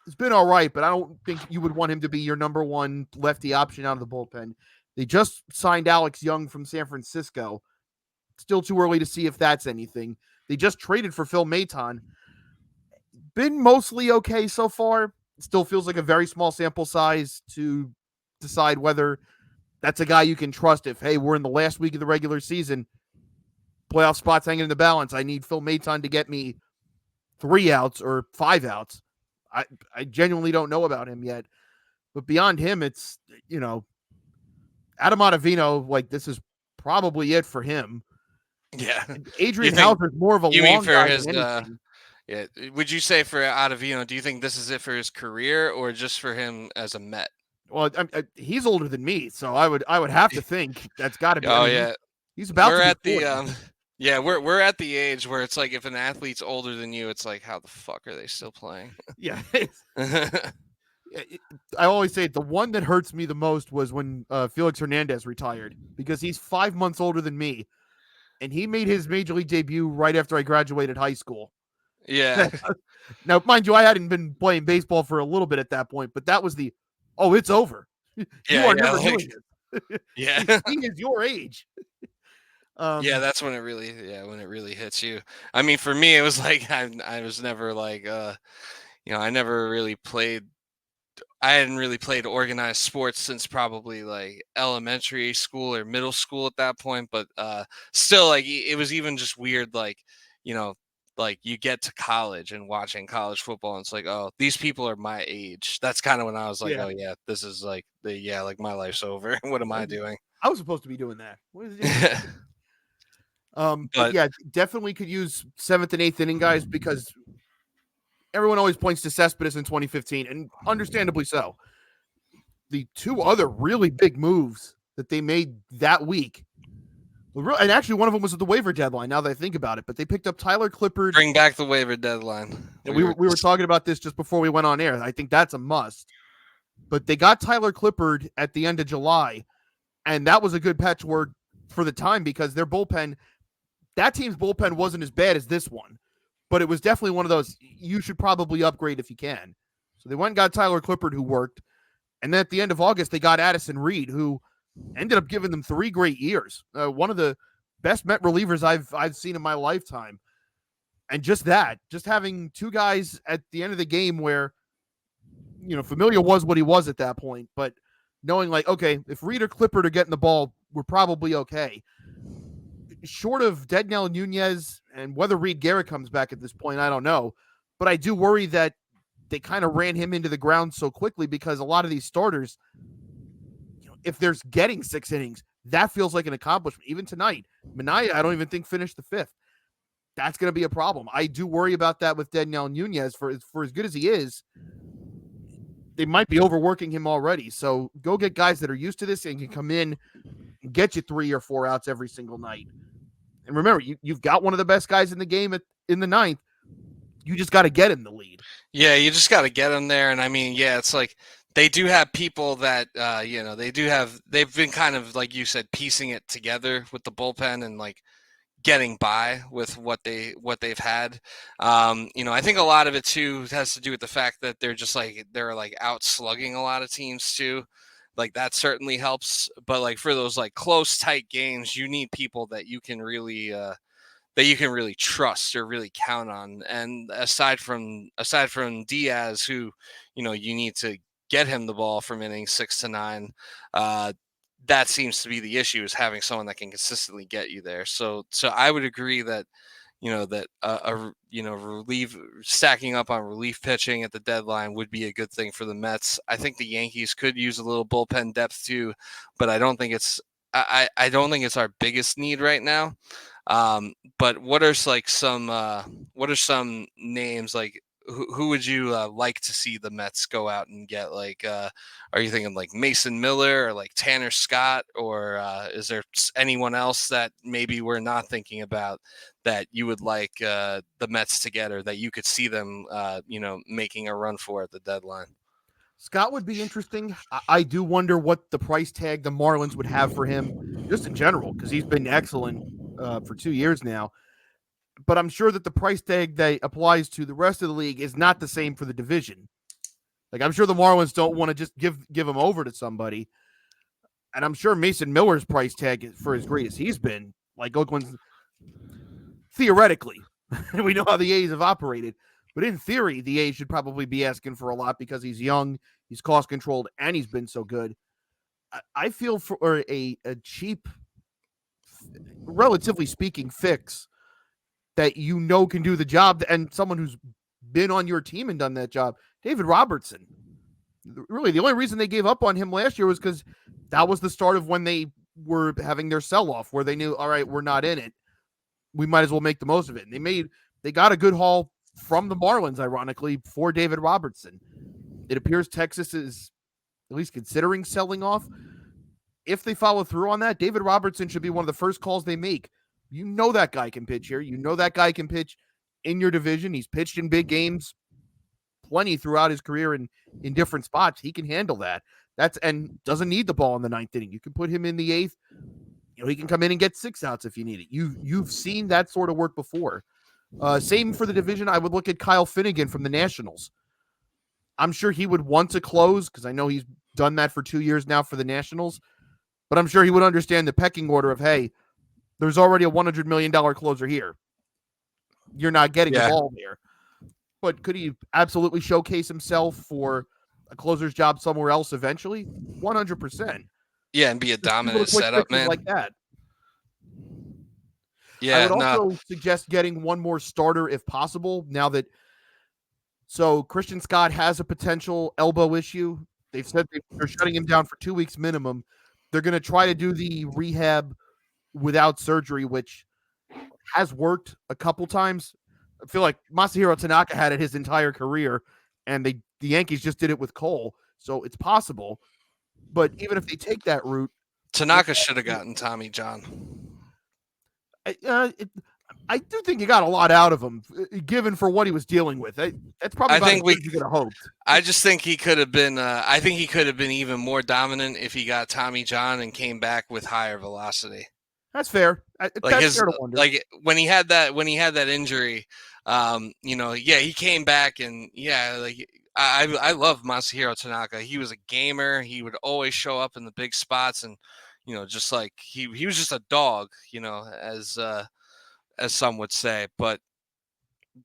has been all right, but I don't think you would want him to be your number one lefty option out of the bullpen. They just signed Alex Young from San Francisco. Still too early to see if that's anything. They just traded for Phil Maton. Been mostly okay so far. Still feels like a very small sample size to decide whether that's a guy you can trust. If, hey, we're in the last week of the regular season, playoff spots hanging in the balance, I need Phil Maton to get me 3 outs or 5 outs. I genuinely don't know about him yet. But beyond him, it's, Adam Ottavino, like, this is probably it for him. Yeah. Adrian Hauser is more of a You mean long for guy his than anything. yeah, would you say for Ottavino, do you think this is it for his career or just for him as a Met? Well, he's older than me, so I would have to think that's got to be. I Oh mean, yeah. he's about We're to be at the 40. yeah, we're at the age where it's like if an athlete's older than you, it's like how the fuck are they still playing? Yeah. I always say the one that hurts me the most was when Felix Hernandez retired because he's 5 months older than me, and he made his major league debut right after I graduated high school. Yeah. Now, mind you, I hadn't been playing baseball for a little bit at that point, but that was it's over. You Yeah, are yeah, never like doing this. yeah. He is your age. Yeah, that's when when it really hits you. I mean, for me it was like I was never like I never really played I hadn't really played organized sports since probably like elementary school or middle school at that point, but still like it was even just weird you know like you get to college and watching college football and it's like, oh, these people are my age. That's kind of when I was like, Yeah. oh yeah, this is like like my life's over. What am I doing? I was supposed to be doing that. But But yeah, definitely could use 7th and 8th inning guys because everyone always points to Cespedes in 2015, and understandably so. The 2 other really big moves that they made that week, and actually one of them was at the waiver deadline. Now that I think about it, but they picked up Tyler Clippard. bring back the waiver deadline. We were talking about this just before we went on air. I think that's a must. But they got Tyler Clippard at the end of July, and that was a good patchwork for the time because their bullpen, that team's bullpen wasn't as bad as this one, but it was definitely one of those you should probably upgrade if you can. So they went and got Tyler Clippard, who worked. And then at the end of August, they got Addison Reed, who ended up giving them 3 great years. One of the best Met relievers I've seen in my lifetime. And just having 2 guys at the end of the game where, Familia was what he was at that point, but knowing like, okay, if Reed or Clippard are getting the ball, we're probably okay. short of Deadnell Nunez and whether Reed Garrett comes back at this point, I don't know. But I do worry that they kind of ran him into the ground so quickly because a lot of these starters, if there's getting 6 innings, that feels like an accomplishment. Even tonight, Minaya, I don't even think finished the fifth. That's going to be a problem. I do worry about that with Deadnell Nunez. For as good as he is, they might be overworking him already. So go get guys that are used to this and can come in and get you 3 or 4 outs every single night. And remember, you've got one of the best guys in the game in the ninth. You just got to get him the lead. Yeah, you just got to get him there. And I mean, yeah, it's like they do have people that, they've been kind of, like you said, piecing it together with the bullpen and like getting by with what they've had. I think a lot of it too has to do with the fact that they're out slugging a lot of teams too. Like that certainly helps. But like for those like close, tight games, you need people that you can really trust or really count on. And aside from Diaz, who, you need to get him the ball from inning 6 to 9, that seems to be the issue, is having someone that can consistently get you there. So I would agree that, relief stacking up on relief pitching at the deadline would be a good thing for the Mets. I think the Yankees could use a little bullpen depth too, but I don't think it's our biggest need right now. But what are some names, like who would you like to see the Mets go out and get? Like, are you thinking like Mason Miller or like Tanner Scott, or is there anyone else that maybe we're not thinking about that you would like the Mets to get, or that you could see them, making a run for at the deadline? Scott would be interesting. I do wonder what the price tag the Marlins would have for him, just in general, because he's been excellent for 2 years now. But I'm sure that the price tag that applies to the rest of the league is not the same for the division. Like, I'm sure the Marlins don't want to just give him over to somebody. And I'm sure Mason Miller's price tag, for as great as he's been, like Oakland's, theoretically, we know how the A's have operated. But in theory, the A's should probably be asking for a lot because he's young, he's cost controlled, and he's been so good. I feel for a cheap, relatively speaking, fix that can do the job, and someone who's been on your team and done that job, David Robertson. Really, the only reason they gave up on him last year was because that was the start of when they were having their sell-off, where they knew, all right, we're not in it. We might as well make the most of it. And they got a good haul from the Marlins, ironically, for David Robertson. It appears Texas is at least considering selling off. If they follow through on that, David Robertson should be one of the first calls they make. You know that guy can pitch here. You know that guy can pitch in your division. He's pitched in big games plenty throughout his career in different spots. He can handle that. And doesn't need the ball in the ninth inning. You can put him in the eighth. He can come in and get 6 outs if you need it. You've seen that sort of work before. Same for the division. I would look at Kyle Finnegan from the Nationals. I'm sure he would want to close because I know he's done that for 2 years now for the Nationals. But I'm sure he would understand the pecking order of, hey, there's already a $100 million closer here. You're not getting the ball there. But could he absolutely showcase himself for a closer's job somewhere else eventually? 100%. Yeah, and be a dominant setup, man. Like that. Yeah, I would also suggest getting one more starter if possible. So Christian Scott has a potential elbow issue. They've said they're shutting him down for 2 weeks minimum. They're going to try to do the rehab without surgery, which has worked a couple times. I feel like Masahiro Tanaka had it his entire career, and the Yankees just did it with Cole. So it's possible. But even if they take that route, Tanaka should have gotten Tommy John. I do think you got a lot out of him, given for what he was dealing with. That's probably about as good as you could have hoped. I just think he could have been. I think he could have been even more dominant if he got Tommy John and came back with higher velocity. That's fair. That's fair to wonder. Like when he had that injury, he came back and I love Masahiro Tanaka. He was a gamer. He would always show up in the big spots, and just like he was just a dog, as some would say. But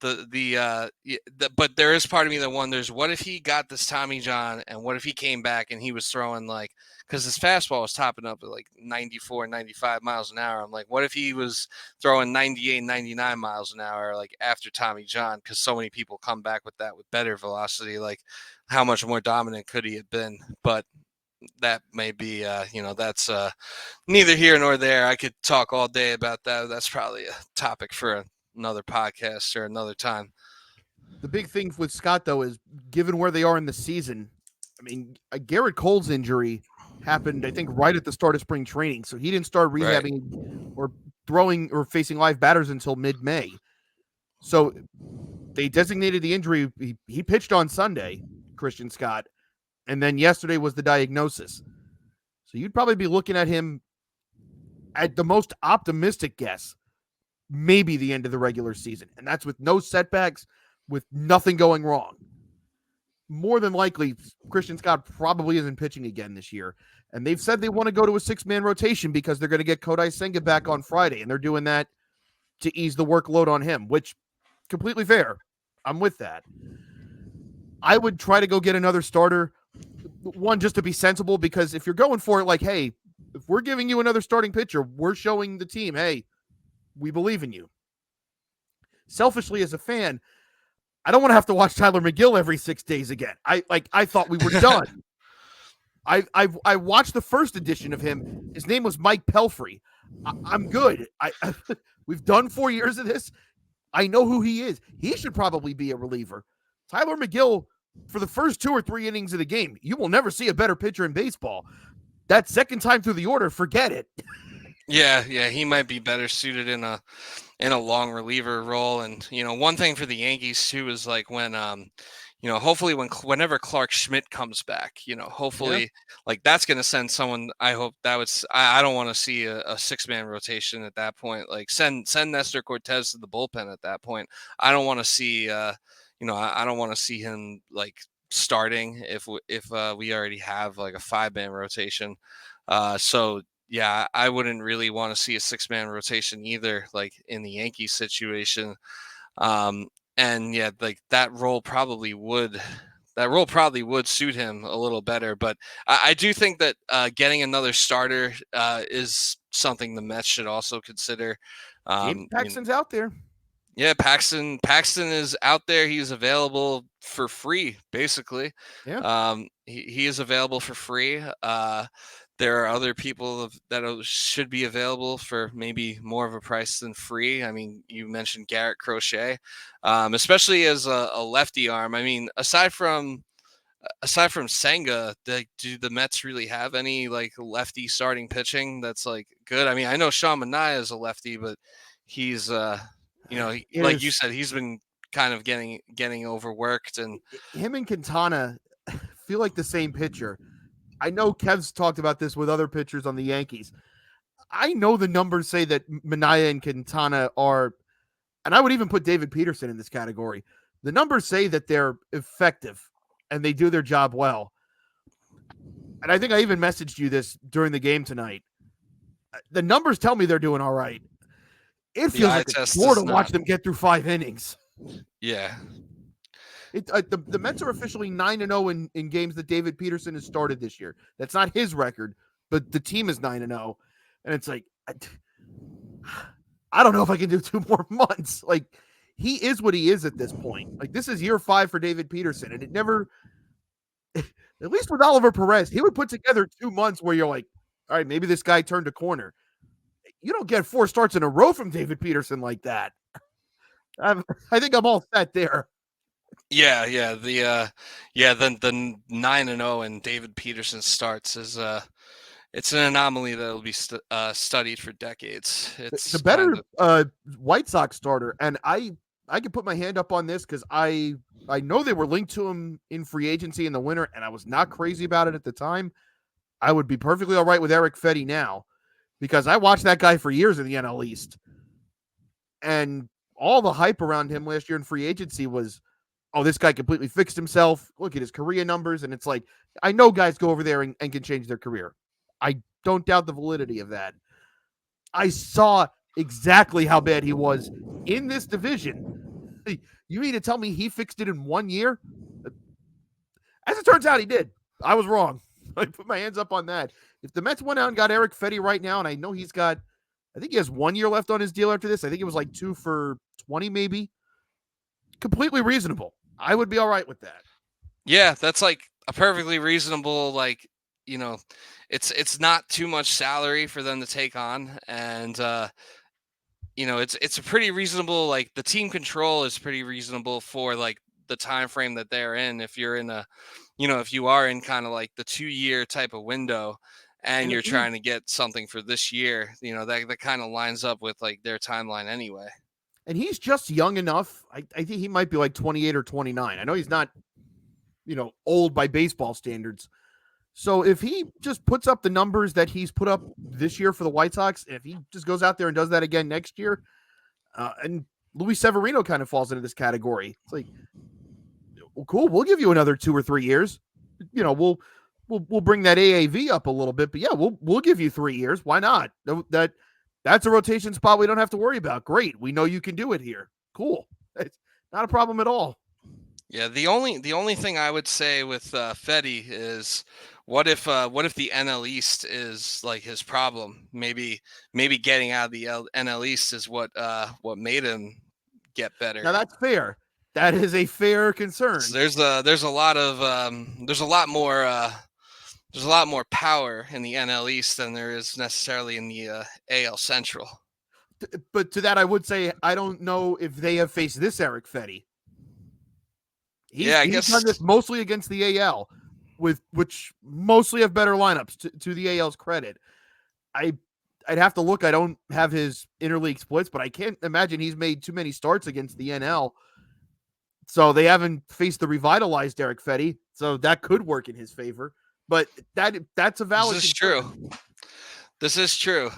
but there is part of me that wonders, what if he got this Tommy John, and what if he came back and he was throwing like, because his fastball was topping up at like 94, 95 miles an hour. I'm like, what if he was throwing 98, 99 miles an hour like after Tommy John, because so many people come back with that with better velocity, like how much more dominant could he have been? But that may be that's neither here nor there. I could talk all day about that. That's probably a topic for another podcast or another time. The big thing with Scott, though, is given where they are in the season. I mean, Garrett Cole's injury happened, I think, right at the start of spring training, so he didn't start Right. rehabbing or throwing or facing live batters until mid-May. So they designated the injury. He pitched on Sunday, Christian Scott, and then yesterday was the diagnosis. So you'd probably be looking at him at the most optimistic guess, maybe the end of the regular season. And that's with no setbacks, with nothing going wrong. More than likely, Christian Scott probably isn't pitching again this year. And they've said they want to go to a 6-man rotation because they're going to get Kodai Senga back on Friday. And they're doing that to ease the workload on him, which completely fair. I'm with that. I would try to go get another starter. One, just to be sensible, because if you're going for it like, hey, if we're giving you another starting pitcher, we're showing the team, hey, we believe in you. Selfishly, as a fan, I don't want to have to watch Tyler McGill every 6 days again. I thought we were done. I watched the first edition of him. His name was Mike Pelfrey. I'm good. We've done 4 years of this. I know who he is. He should probably be a reliever. Tyler McGill, for the first 2 or 3 innings of the game, you will never see a better pitcher in baseball. That second time through the order, forget it. Yeah, he might be better suited in a long reliever role. And one thing for the Yankees too is like when hopefully whenever Clark Schmidt comes back, hopefully like that's going to send someone. I hope that was. I don't want to see a 6-man rotation at that point. Like send Nestor Cortez to the bullpen at that point. I don't want to see. I don't want to see him like starting if we already have like a 5-man rotation. So yeah, I wouldn't really want to see a 6-man rotation either, like in the Yankees situation. And yeah, like that role probably would suit him a little better. But I do think that getting another starter is something the Mets should also consider. James Paxton's out there. Yeah, Paxton is out there. He's available for free, basically. Yeah. He is available for free. There are other people that should be available for maybe more of a price than free. I mean, you mentioned Garrett Crochet, especially as a lefty arm. I mean, aside from Senga, do the Mets really have any like lefty starting pitching that's like good? I mean, I know Sean Manaea is a lefty, but he's like you said, he's been kind of getting overworked, and him and Quintana feel like the same pitcher. I know Kev's talked about this with other pitchers on the Yankees. I know the numbers say that Manaea and Quintana are, and I would even put David Peterson in this category. The numbers say that they're effective and they do their job well. And I think I even messaged you this during the game tonight. The numbers tell me they're doing all right. It feels like a chore to watch them get through 5 innings. Yeah. The Mets are officially 9-0 in games that David Peterson has started this year. That's not his record, but the team is 9-0. And it's like, I don't know if I can do 2 more months. Like, he is what he is at this point. Like, this is year 5 for David Peterson. And it never, at least with Oliver Perez, he would put together 2 months where you're like, all right, maybe this guy turned a corner. You don't get 4 starts in a row from David Peterson like that. I think I'm all set there. Yeah. The 9-0 and David Peterson starts is it's an anomaly that will be studied for decades. It's the better White Sox starter, and I can put my hand up on this because I know they were linked to him in free agency in the winter, and I was not crazy about it at the time. I would be perfectly all right with Eric Fetty now because I watched that guy for years in the NL East, and all the hype around him last year in free agency was, oh, this guy completely fixed himself. Look at his career numbers. And it's like, I know guys go over there and can change their career. I don't doubt the validity of that. I saw exactly how bad he was in this division You mean to tell me he fixed it in 1 year? As it turns out, he did. I was wrong. I put my hands up on that. If the Mets went out and got Eric Fetty right now, and I know I think he has 1 year left on his deal after this. I think it was like 2 for 20, maybe. Completely reasonable. I would be all right with that. Yeah, that's like a perfectly reasonable, like, you know, it's not too much salary for them to take on, and it's a pretty reasonable, like, the team control is pretty reasonable for like the time frame that they're in. If you're in if you are in kind of like the 2 year type of window, and And you're he trying to get something for this year, that kind of lines up with like their timeline anyway. and he's just young enough. I think he might be like 28 or 29. I know he's not, old by baseball standards. So if he just puts up the numbers that he's put up this year for the White Sox, if he just goes out there and does that again next year, and Luis Severino kind of falls into this category. It's like, well, cool. We'll give you another 2 or 3 years. We'll bring that AAV up a little bit, but yeah, we'll give you 3 years. Why not? That's a rotation spot we don't have to worry about. Great. We know you can do it here. Cool. It's not a problem at all. Yeah, the only thing I would say with Fetty is, what if the NL East is like his problem? Maybe getting out of the NL East is what made him get better. Now that's fair. That is a fair 'Cause concern. there's a lot of there's a lot more power in the NL East than there is necessarily in the AL Central. But to that, I would say I don't know if they have faced this Eric Fetty. Yeah, I He's done guess. this mostly against the AL, with which mostly have better lineups. To the AL's credit, I I'd have to look. I don't have his interleague splits, but I can't imagine he's made too many starts against the NL. So they haven't faced the revitalized Eric Fetty, so that could work in his favor. But that's a This valid is concern. true. This is true.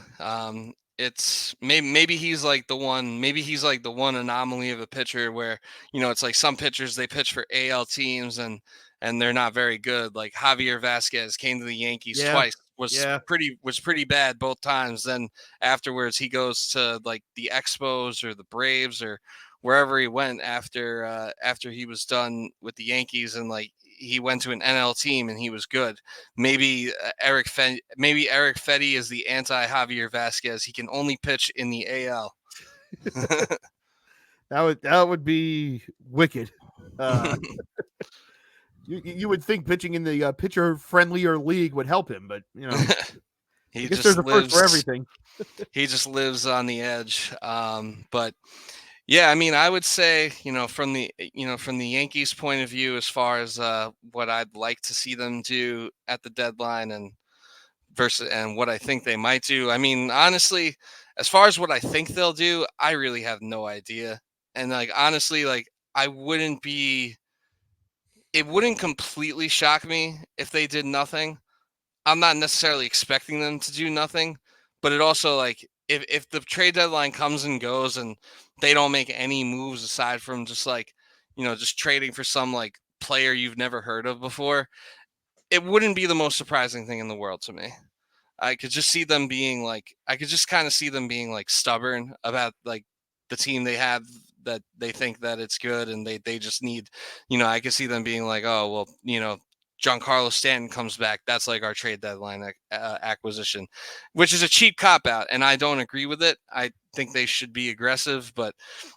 It's maybe he's like the one. Maybe he's like the one anomaly of a pitcher where it's like some pitchers they pitch for AL teams and they're not very good. Like Javier Vasquez came to the Yankees Yeah, twice, was yeah. pretty bad both times. Then afterwards he goes to like the Expos or the Braves or wherever he went after he was done with the Yankees, and like he went to an NL team and he was good. Maybe Eric Fetty is the anti Javier Vasquez. He can only pitch in the AL. That would be wicked. Uh, you would think pitching in the pitcher friendlier league would help him, but I he guess there's just a first for lives everything. he just lives on the edge. But yeah, I mean, I would say, from the Yankees point of view, as far as what I'd like to see them do at the deadline and what I think they might do. I mean, honestly, as far as what I think they'll do, I really have no idea. And like honestly, like I wouldn't be it wouldn't completely shock me if they did nothing. I'm not necessarily expecting them to do nothing, but it also, like, if the trade deadline comes and goes and they don't make any moves aside from just like, just trading for some like player you've never heard of before, it wouldn't be the most surprising thing in the world to me. I could just kind of see them being like stubborn about like the team they have, that they think that it's good and they just need, I could see them being like, oh well, Giancarlo Stanton comes back. That's like our trade deadline acquisition, which is a cheap cop out, and I don't agree with it. I think they should be aggressive, but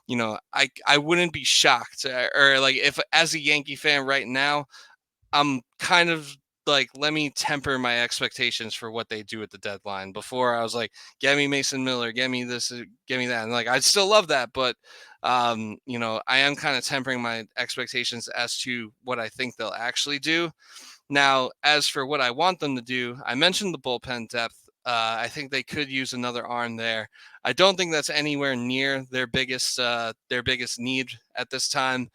I wouldn't be shocked, or like if as a Yankee fan right now, I'm kind of like, let me temper my expectations for what they do at the deadline. Before I was like, get me Mason Miller, get me this, get me that. And like, I'd still love that. But, I am kind of tempering my expectations as to what I think they'll actually do. Now, as for what I want them to do, I mentioned the bullpen depth. I think they could use another arm there. I don't think that's anywhere near their biggest need at this time.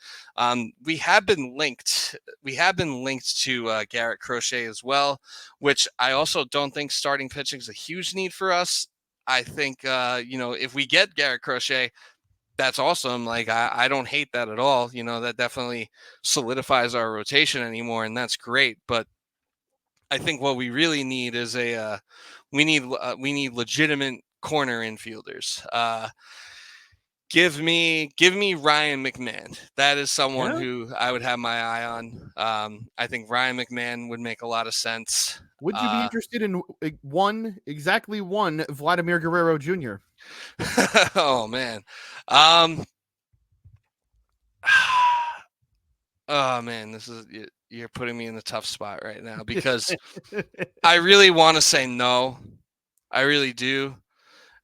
We have been linked. We have been linked to Garrett Crochet as well, which I also don't think starting pitching is a huge need for us. I think if we get Garrett Crochet, that's awesome. Like I don't hate that at all. That definitely solidifies our rotation anymore, and that's great. But I think what we really need is we need legitimate corner infielders. Give me Ryan McMahon. That is someone Yeah. who I would have my eye on. I think Ryan McMahon would make a lot of sense. Would you be interested in exactly one Vladimir Guerrero Jr.? Oh man. Um, oh man, you're putting me in a tough spot right now because I really want to say no. I really do.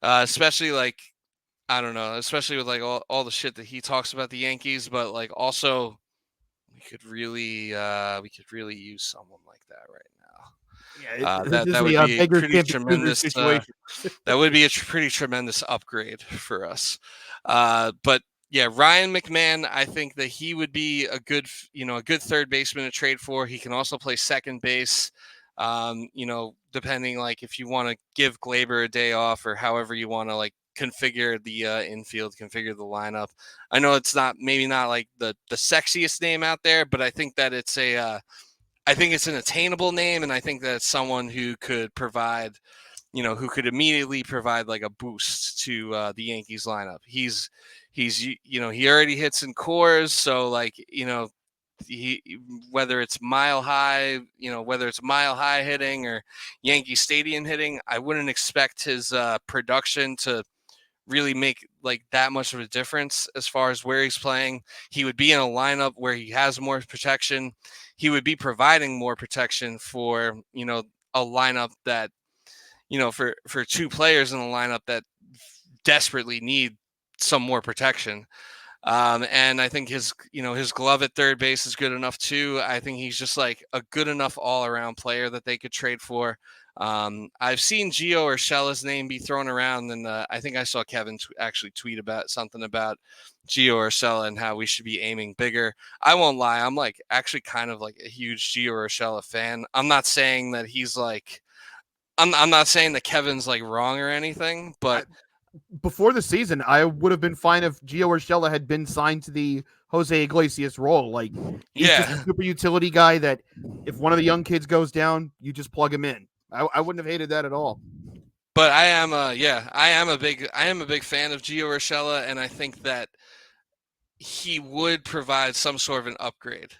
Especially like I don't know, especially with like all the shit that he talks about the Yankees, but like also we could really use someone like that right Yeah, now. this is That would a be a beggars pretty can't be choosers tremendous. situation. That would be a pretty tremendous upgrade for us. But yeah, Ryan McMahon, I think that he would be a good third baseman to trade for. He can also play second base. Depending like if you want to give Glaber a day off or however you want to like configure the infield, configure the lineup. I know it's maybe not like the sexiest name out there, but I think that it's I think it's an attainable name, and I think that it's someone who could provide who could immediately provide like a boost to the Yankees lineup. He's he already hits in cores, so like he whether it's mile high hitting or Yankee Stadium hitting, I wouldn't expect his production to really make like that much of a difference as far as where he's playing. He would be in a lineup where he has more protection. He would be providing more protection for a lineup that for two players in the lineup that desperately need some more protection. And I think his glove at third base is good enough too. I think he's just like a good enough all around player that they could trade for. I've seen Gio Urshela's name be thrown around, and I think I saw Kevin actually tweet about something about Gio Urshela and how we should be aiming bigger. I won't lie, I'm like actually kind of like a huge Gio Urshela fan. I'm not saying that he's like I'm not saying that Kevin's like wrong or anything, but Before the season, I would have been fine if Gio Urshela had been signed to the Jose Iglesias role. Like, he's just a yeah. super utility guy that if one of the young kids goes down, you just plug him in. I wouldn't have hated that at all. But I am a big fan of Gio Urshela, and I think that he would provide some sort of an upgrade.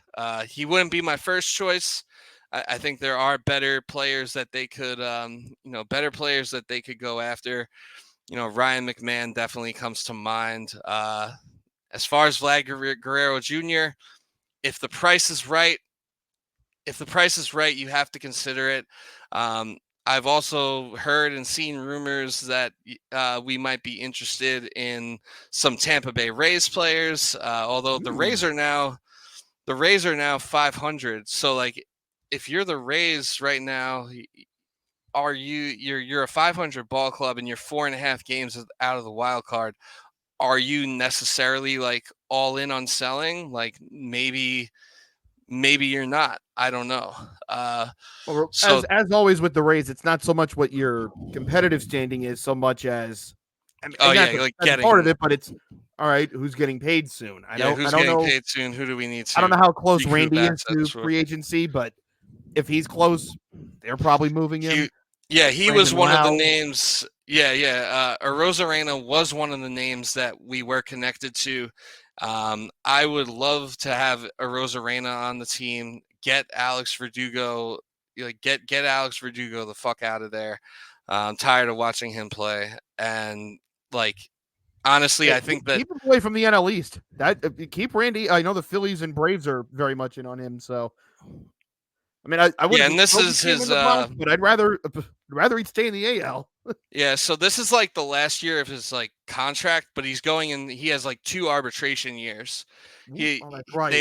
He wouldn't be my first choice. I think there are better players that they could, better players that they could go after. Ryan McMahon definitely comes to mind. As far as Vlad Guerrero Jr., if the price is right, you have to consider it. I've also heard and seen rumors that we might be interested in some Tampa Bay Rays players. Although the Rays are now 500. So like, if you're the Rays right now, you're a 500 ball club and you're 4.5 games out of the wild card? Are you necessarily like all in on selling? Like maybe you're not. I don't know. Well, So as always with the Rays, it's not so much what your competitive standing is, so much as, oh and yeah, like that's a part of getting it. But it's all right. Who's getting paid soon? I yeah, don't. I who's don't getting know. paid soon? Who do we need I don't to know how close recoup Randy is to assets for? free agency, but if he's close, they're probably moving him. He yeah, he was Brandon one of the Lau. names. Yeah. Rosarena was one of the names that we were connected to. I would love to have a Rosarena on the team. Get Alex Verdugo, like get Alex Verdugo the fuck out of there. I'm tired of watching him play, and like honestly, Yeah, I think that keep him away from the NL East. That keep Randy. I know the Phillies and Braves are very much in on him. So I mean, I yeah, wouldn't be and this thrilled to is see him in his the Bronx, but I'd rather he'd stay in the AL. yeah, so this is like the last year of his like contract, but he's going in. He has like 2 arbitration years. Oh, He that's right.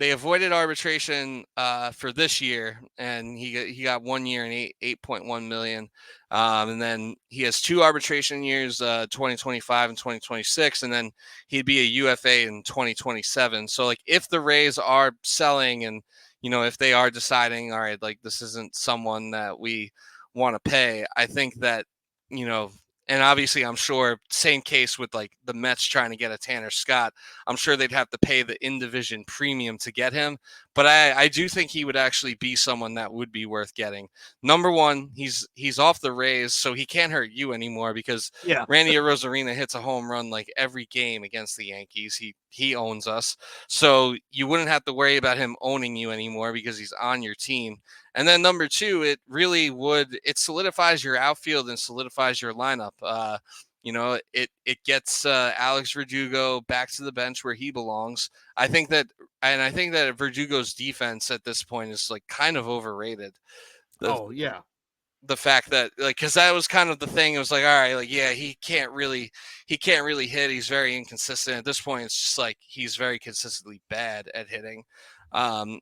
they avoided arbitration for this year, and he got 1 year and 8.1 million, and then he has 2 arbitration years, 2025 and 2026, and then he'd be a UFA in 2027. So like if the Rays are selling and if they are deciding, all right, like this isn't someone that we want to pay, I think that you know and obviously, I'm sure same case with like the Mets trying to get a Tanner Scott. I'm sure they'd have to pay the in division premium to get him, but I do think he would actually be someone that would be worth getting. Number one, he's off the Rays, so he can't hurt you anymore because Yeah. Randy Arozarena hits a home run like every game against the Yankees. He owns us, so you wouldn't have to worry about him owning you anymore because he's on your team. And then number two, it solidifies your outfield and solidifies your lineup. It gets Alex Verdugo back to the bench where he belongs. I think that Verdugo's defense at this point is like kind of overrated. The Oh yeah. the fact that like because that was kind of the thing. It was like, all right, like yeah, he can't really hit. He's very inconsistent. At this point, it's just like he's very consistently bad at hitting. And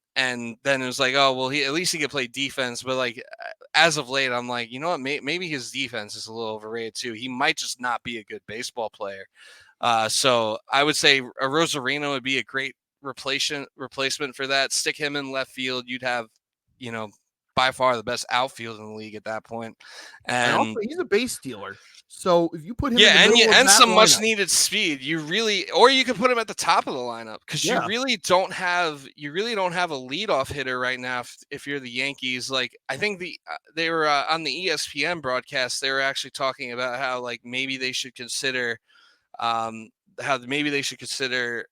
then it was like, oh well, he at least he could play defense. But like as of late, I'm like, you know what, maybe his defense is a little overrated too. He might just not be a good baseball player. So I would say a Rosarino would be a great replacement for that. Stick him in left field. You'd have, you know, by far the best outfield in the league at that point. And also, And he's a base stealer. So if you put him in the yeah, middle of and that some much lineup, needed speed. Or you could put him at the top of the lineup because yeah, you really don't have a leadoff hitter right now. If you're the Yankees, like I think they were on the ESPN broadcast, they were actually talking about how like maybe they should consider um, how maybe they should consider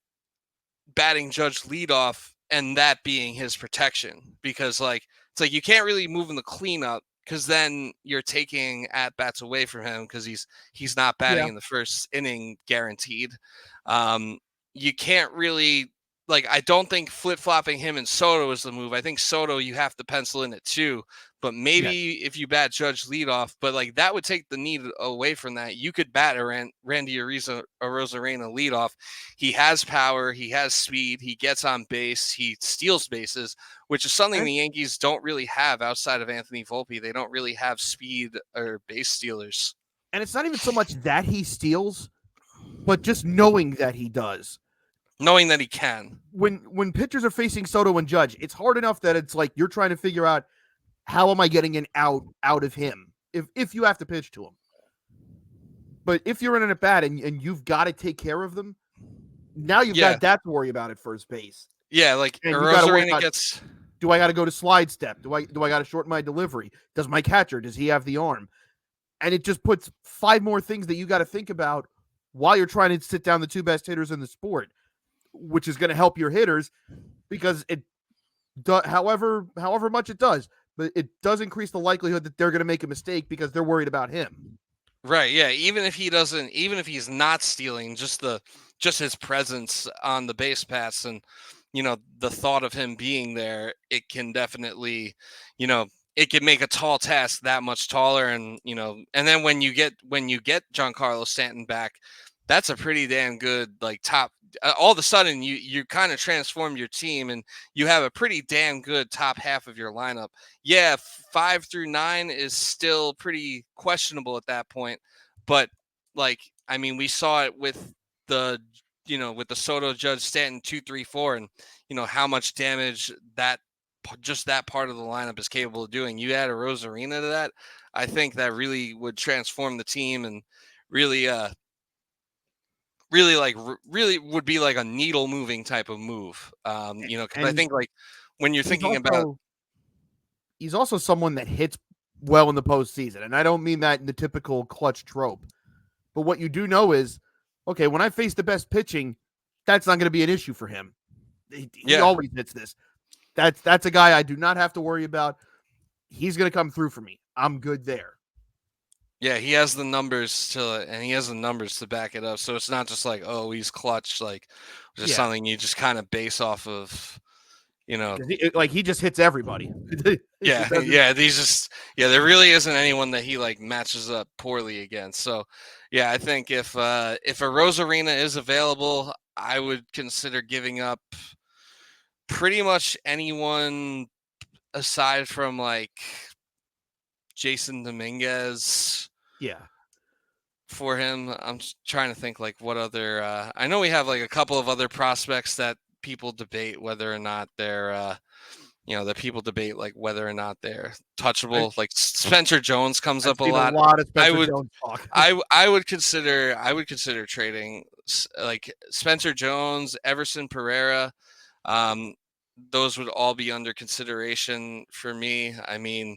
batting Judge leadoff and that being his protection because like it's like you can't really move in the cleanup because then you're taking at bats away from him because he's not batting yeah. in the first inning guaranteed. Um, you can't really like I don't think flip flopping him and Soto is the move. I think Soto you have to pencil in it too. But Yes. maybe if you bat Judge leadoff, but like that would take the need away from that. You could bat Randy Arozarena leadoff. He has power, he has speed, he gets on base, he steals bases, which is something And, the Yankees don't really have outside of Anthony Volpe. They don't really have speed or base stealers. and it's not even so much that he steals, but just knowing that he does. Knowing that he can. When pitchers are facing Soto and Judge, it's hard enough that it's like you're trying to figure out how am I getting an out of him if you have to pitch to him. But if you're in an at bat and you've got to take care of them, now you've Yeah. got that to worry about at first base. Yeah, like And you got to worry Arozarena about, gets do I got to go to slide step? Do I got to shorten my delivery? Does my catcher, does he have the arm? And it just puts 5 more things that you got to think about while you're trying to sit down the 2 best hitters in the sport, which is going to help your hitters because however much it does, but it does increase the likelihood that they're going to make a mistake because they're worried about him. right, yeah. Even if he's not stealing, just his presence on the base paths and the thought of him being there, it can definitely, it can make a tall task that much taller. And and then when you get Giancarlo Stanton back, that's a pretty damn good like top. All of a sudden, you kind of transform your team, and you have a pretty damn good top half of your lineup. Yeah, 5 through 9 is still pretty questionable at that point, but like I mean, we saw it with the with the Soto Judge Stanton 2, 3, 4, and how much damage just that part of the lineup is capable of doing. You add a Rosarina to that, I think that really would transform the team and really really would be like a needle moving type of move. Because I And think like when you're he's thinking about also he's also someone that hits well in the postseason, and I don't mean that in the typical clutch trope. But what you do know is, okay, when I face the best pitching, that's not going to be an issue for him. He yeah always hits this. That's a guy I do not have to worry about. He's going to come through for me. I'm good there. yeah he has the numbers to back it up. So it's not just like, oh, he's clutch, like just Yeah, something you just kind of base off of. because he just hits everybody. Yeah, yeah. There really isn't anyone that he like matches up poorly against. So, yeah, I think if a Rosarina is available, I would consider giving up pretty much anyone aside from like Jason Dominguez Yeah. for him. I'm just trying to think like what other. I know we have like a couple of other prospects that people debate whether or not that people debate like whether or not they're touchable. I, Like Spencer Jones comes I've up a seen a lot. lot of I Spencer would Jones talk. I would consider trading like Spencer Jones, Everson Pereira. Um, those would all be under consideration for me. I mean,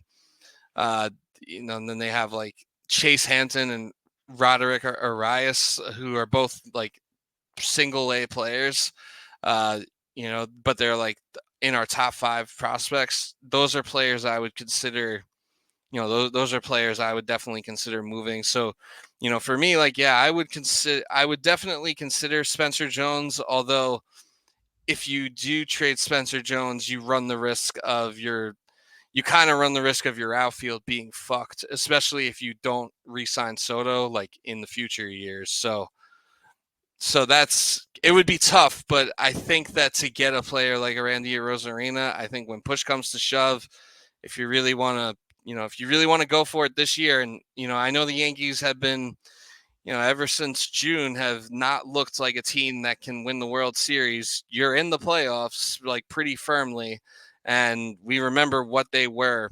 uh, and then they have like Chase Hampton and Roderick Arias, who are both like single A players. Uh, but they're like in our top 5 prospects. Those are players I would consider. Those are players I would definitely consider moving. So, for me, like, yeah, I would definitely consider Spencer Jones. Although, if you do trade Spencer Jones, you kind of run the risk of your outfield being fucked, especially if you don't re-sign Soto like in the future years. So it would be tough, but I think that to get a player like a Randy Rosarina, I think when push comes to shove, if you really want to go for it this year, and I know the Yankees have been, ever since June have not looked like a team that can win the World Series. You're in the playoffs like pretty firmly, and we remember what they were,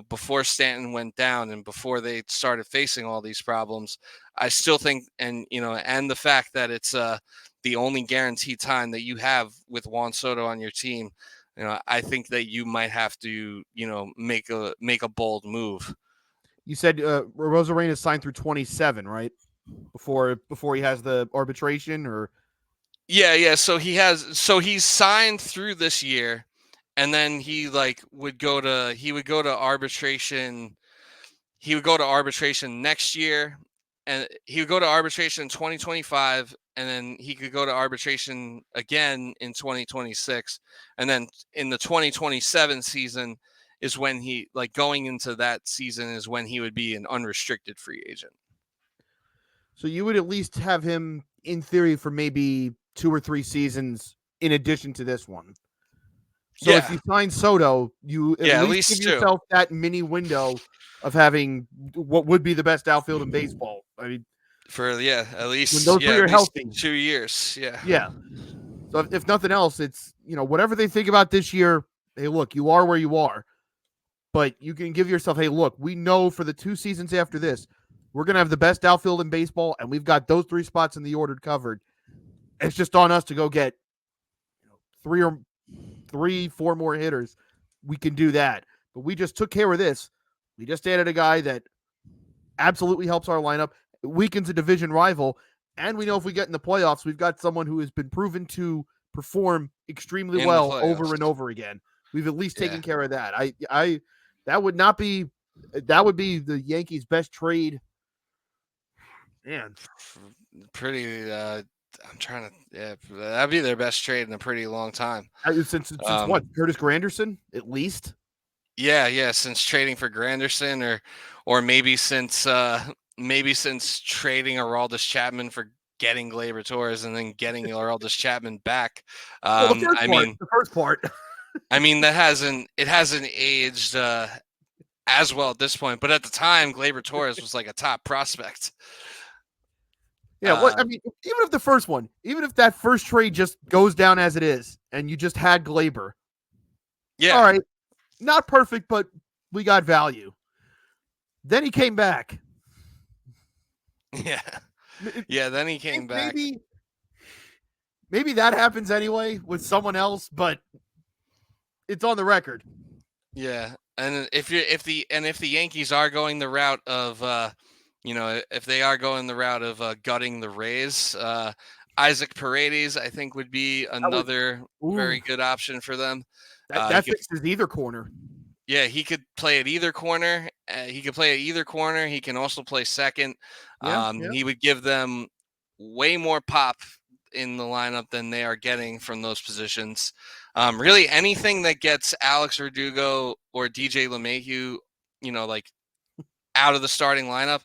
before Stanton went down and before they started facing all these problems. I still think, and the fact that it's the only guaranteed time that you have with Juan Soto on your team, I think that you might have to, make a bold move. You said Rosarena signed through 27, right? Before he has the arbitration, or Yeah. So he's signed through this year, and then he would go to arbitration. He would go to arbitration next year, and he would go to arbitration in 2025, and then he could go to arbitration again in 2026, and then in the 2027 season is when going into that season is when he would be an unrestricted free agent. so you would at least have him in theory for maybe 2 or 3 seasons in addition to this one. So if Yeah, you sign Soto, you at yeah, at least give least two. yourself that mini window of having what would be the best outfield in baseball. I mean, For at when least those three at are least healthy, 2 years. Yeah. yeah. So if nothing else, it's whatever they think about this year. Hey, look, you are where you are, but you can give yourself, hey, look, we know for the 2 seasons after this, we're gonna have the best outfield in baseball, and we've got those 3 spots in the order covered. It's just on us to go get three or three, 4 more hitters. We can do that. But we just took care of this. We just added a guy that absolutely helps our lineup, weakens a division rival, and we know if we get in the playoffs, we've got someone who has been proven to perform extremely In the well over and playoffs. over again. We've at least Yeah. taken care of that. I that would not be that would be the Yankees' best trade. Man, Pretty. I'm trying to. Yeah, that'd be their best trade in a pretty long time. since what? Curtis Granderson, at least. Yeah. Since trading for Granderson, or maybe since trading Aroldis Chapman for getting Gleyber Torres and then getting Aroldis Chapman back. Well, the Um, first I part, mean, the first part. that hasn't aged as well at this point. But at the time, Gleyber Torres was like a top prospect. Yeah, what I Uh, mean, even if the first one, even if that first trade just goes down as it is, and you just had Glaber, all yeah, right, not perfect, but we got value. Then he came back. yeah, yeah. Then he Think came back. maybe that happens anyway with someone else, but it's on the record. Yeah, and if the Yankees are going the route of if they are going the route of gutting the Rays, Isaac Paredes I think would be That was another ooh, very good option for them. that He that could fixes either corner. Yeah, he could play at either corner. He could play at either corner. He can also play second. Yeah, yeah. He would give them way more pop in the lineup than they are getting from those positions. Really, anything that gets Alex Verdugo or DJ LeMahieu, like out of the starting lineup,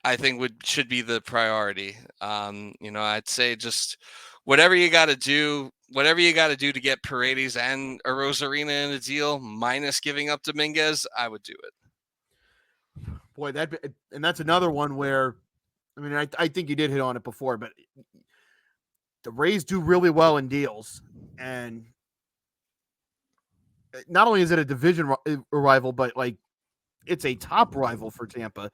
I think should be the priority. I'd say just whatever you got to do to get Paredes and a Rosarina in a deal, minus giving up Dominguez, I would do it. Boy, and that's another one where I mean, I think you did hit on it before, but the Rays do really well in deals, and not only is it a division rival, but like it's a top rival for Tampa.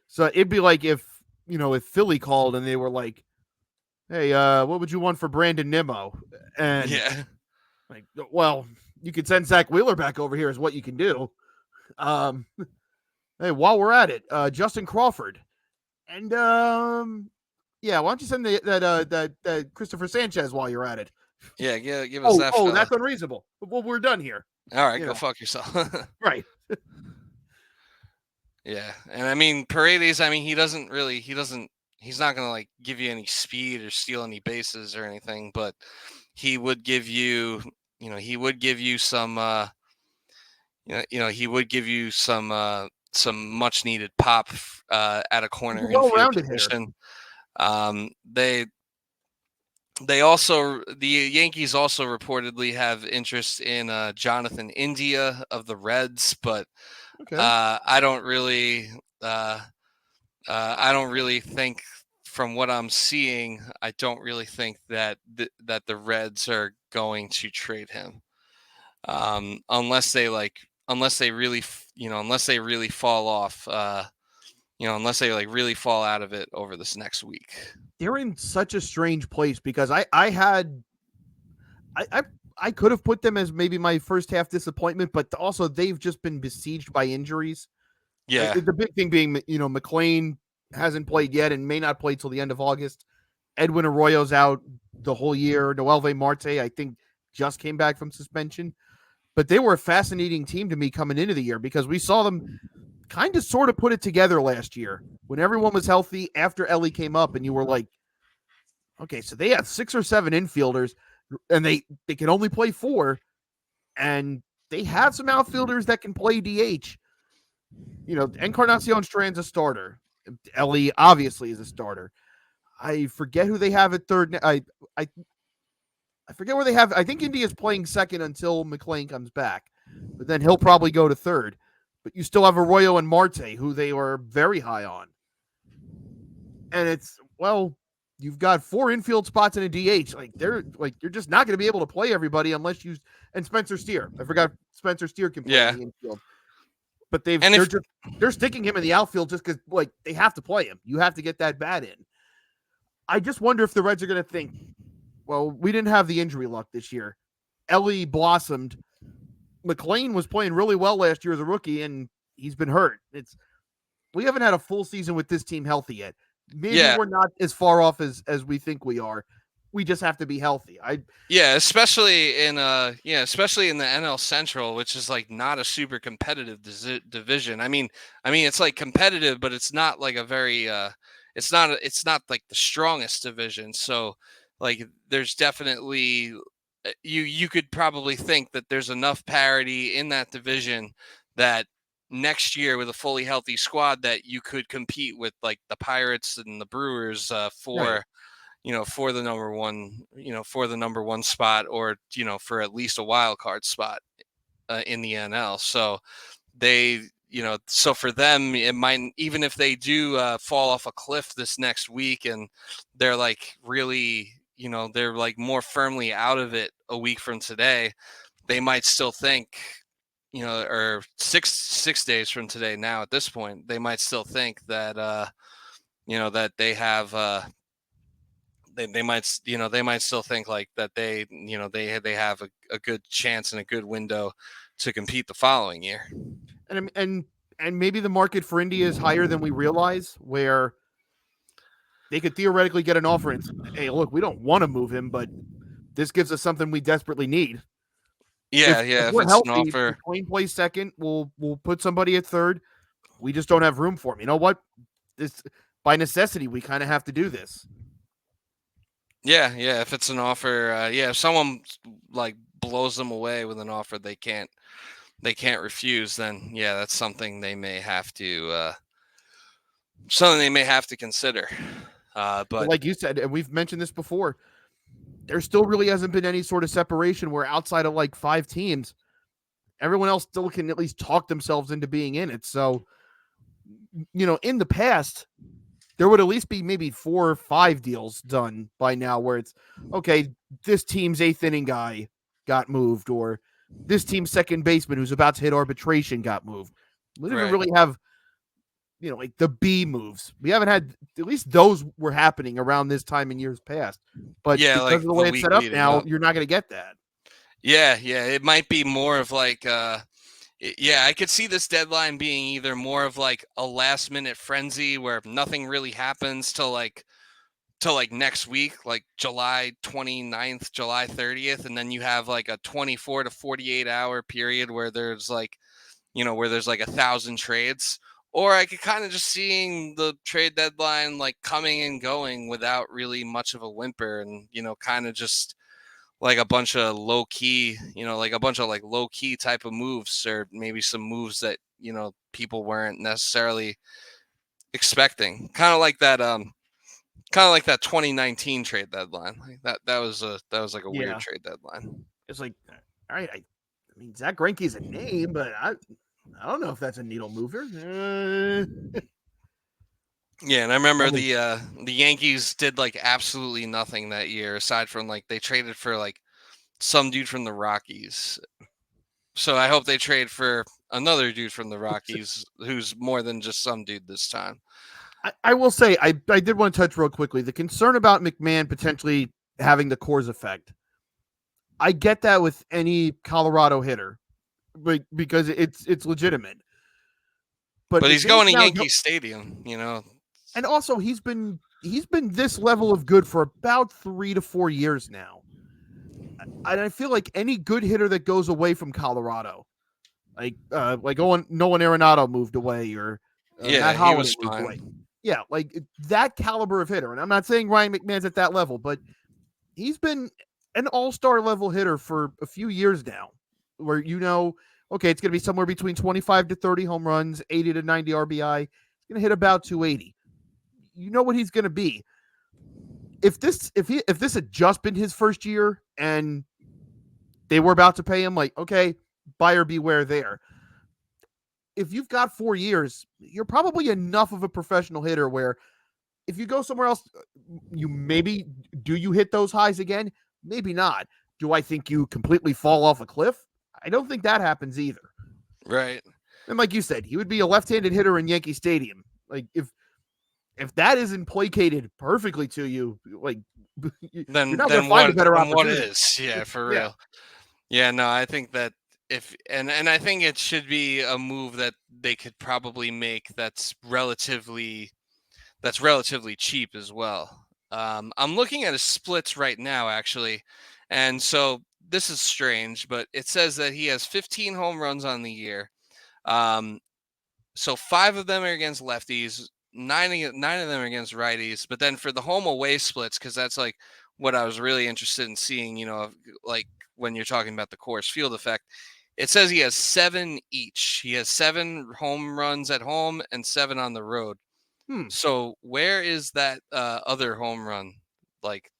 So it'd be like if if Philly called and they were like, "Hey, what would you want for Brandon Nimmo?" And Yeah. like, well, you could send Zach Wheeler back over here is what you can do. Um, hey, while we're at it, Justin Crawford, and yeah, why don't you send that Christopher Sanchez while you're at it? Yeah, give us Oh, that oh, fella. that's unreasonable. Well, we're done here. All right, You go know, fuck yourself. Yeah, and I mean Paredes. I mean he's not gonna like give you any speed or steal any bases or anything, but he would give you he would give you some he would give you some much needed pop at a He's a corner infield well-rounded hitter. position. Um, they the Yankees also reportedly have interest in Jonathan India of the Reds, but Okay. I don't really I don't really think from what I'm seeing, I don't really think that that the Reds are going to trade him unless they unless they really unless they really fall off unless they like really fall out of it over this next week. They're in such a strange place because I had I I could have put them as maybe my first half disappointment, but also they've just been besieged by injuries. Yeah. The big thing being, McLean hasn't played yet and may not play till the end of August. Edwin Arroyo's out the whole year. Noelve Marte, I think, just came back from suspension. But they were a fascinating team to me coming into the year because we saw them kind of sort of put it together last year when everyone was healthy after Ellie came up, and you were like, okay, so they had 6 or 7 infielders, and they can only play 4, and they have some outfielders that can play DH. Encarnacion Strand's a starter. Ellie obviously is a starter. I forget who they have at third. I forget where they have. I think India's playing second until McLean comes back, but then he'll probably go to third. But you still have Arroyo and Marte, who they were very high on. And it's, well, you've got 4 infield spots in a DH. You're just not going to be able to play everybody unless you and Spencer Steer. I forgot Spencer Steer can play in Yeah. the infield, but And if they're sticking him in the outfield just because they have to play him. You have to get that bat in. I just wonder if the Reds are going to think, well, we didn't have the injury luck this year. Ellie blossomed. McLean was playing really well last year as a rookie, and he's been hurt. We haven't had a full season with this team healthy yet. Maybe yeah, we're not as far off as we think we are. We just have to be healthy. especially in the NL Central, which is like not a super competitive division. I mean it's like competitive, but it's not like a very it's not like the strongest division. So like there's definitely you could probably think that there's enough parity in that division that next year with a fully healthy squad that you could compete with like the Pirates and the Brewers Right. for the number one, for the number one spot, or for at least a wild card spot in the NL. So they, so for them, it might, even if they do fall off a cliff this next week and they're like really, they're like more firmly out of it a week from today, they might still think, or six days from today now at this point, they might still think that, that they have, they might they might still think like that they have a good chance and a good window to compete the following year. And maybe the market for India is higher than we realize, where they could theoretically get an offer and say, hey, look, we don't want to move him, but this gives us something we desperately need. If Yeah, if we're it's an healthy, offer. McLean plays second. We'll put somebody at third. We just don't have room for him. You know what? This by necessity, we kind of have to do this. Yeah, if it's an offer, if someone like blows them away with an offer they can't refuse, then yeah, that's something they may have to consider. But But like you said, and we've mentioned this before, there still really hasn't been any sort of separation where outside of like 5 teams, everyone else still can at least talk themselves into being in it. So, in the past, there would at least be maybe 4 or 5 deals done by now where it's okay, this team's 8th inning guy got moved, or this team's second baseman who's about to hit arbitration got moved. We didn't even Right. really have, like the B moves. We haven't had, at least those were happening around this time in years past. But Yeah, because like of the the way it's week set up leading now, up. you're not going to get that. Yeah, it might be more of like yeah, I could see this deadline being either more of like a last minute frenzy where nothing really happens till like next week, like July 29th, July 30th, and then you have like a 24 to 48 hour period where there's like, where there's like 1,000 trades. Or I could kind of just seeing the trade deadline like coming and going without really much of a whimper, and kind of just like a bunch of low key, like a bunch of like low key type of moves, or maybe some moves that people weren't necessarily expecting. Kind of like that 2019 trade deadline. Like that was like a weird Yeah. trade deadline. It's like, all right, I mean, Zach Greinke's a name, but I don't know if that's a needle mover. Yeah, and I remember Probably. the Yankees did like absolutely nothing that year aside from like they traded for like some dude from the Rockies. So I hope they trade for another dude from the Rockies who's more than just some dude this time. I will say, I did want to touch real quickly the concern about McMahon potentially having the Coors effect. I get that with any Colorado hitter, but because it's legitimate. But But he's McMahon's going to now, Yankee Stadium, and also he's been this level of good for about 3 to 4 years now. And I feel like any good hitter that goes away from Colorado, like Nolan Arenado moved away, or Yeah, Matt he was Holliday moved away. fine. Yeah, like that caliber of hitter. And I'm not saying Ryan McMahon's at that level, but he's been an all-star level hitter for a few years now, where okay, it's going to be somewhere between 25 to 30 home runs, 80 to 90 RBI. He's going to hit about 280. You know what he's going to be. If this had just been his first year and they were about to pay him, like, okay, buyer beware there. If you've got 4 years, you're probably enough of a professional hitter where if you go somewhere else, do you hit those highs again? Maybe not. Do I think you completely fall off a cliff? I don't think that happens either. Right. And like you said, he would be a left-handed hitter in Yankee Stadium. Like if that isn't placated perfectly to you, like you're Then not going to then find a what better then what opportunity. is? Yeah, for Yeah. real. Yeah, no, I think that if and I think it should be a move that they could probably make that's relatively cheap as well. I'm looking at his splits right now, actually, and so this is strange, but it says that he has 15 home runs on the year. Um, so 5 of them are against lefties, nine of them are against righties. But then for the home away splits, because that's like what I was really interested in seeing, like when you're talking about the Coors Field effect, it says he has 7 each. He has 7 home runs at home and 7 on the road. Hmm. So where is that other home run? Like,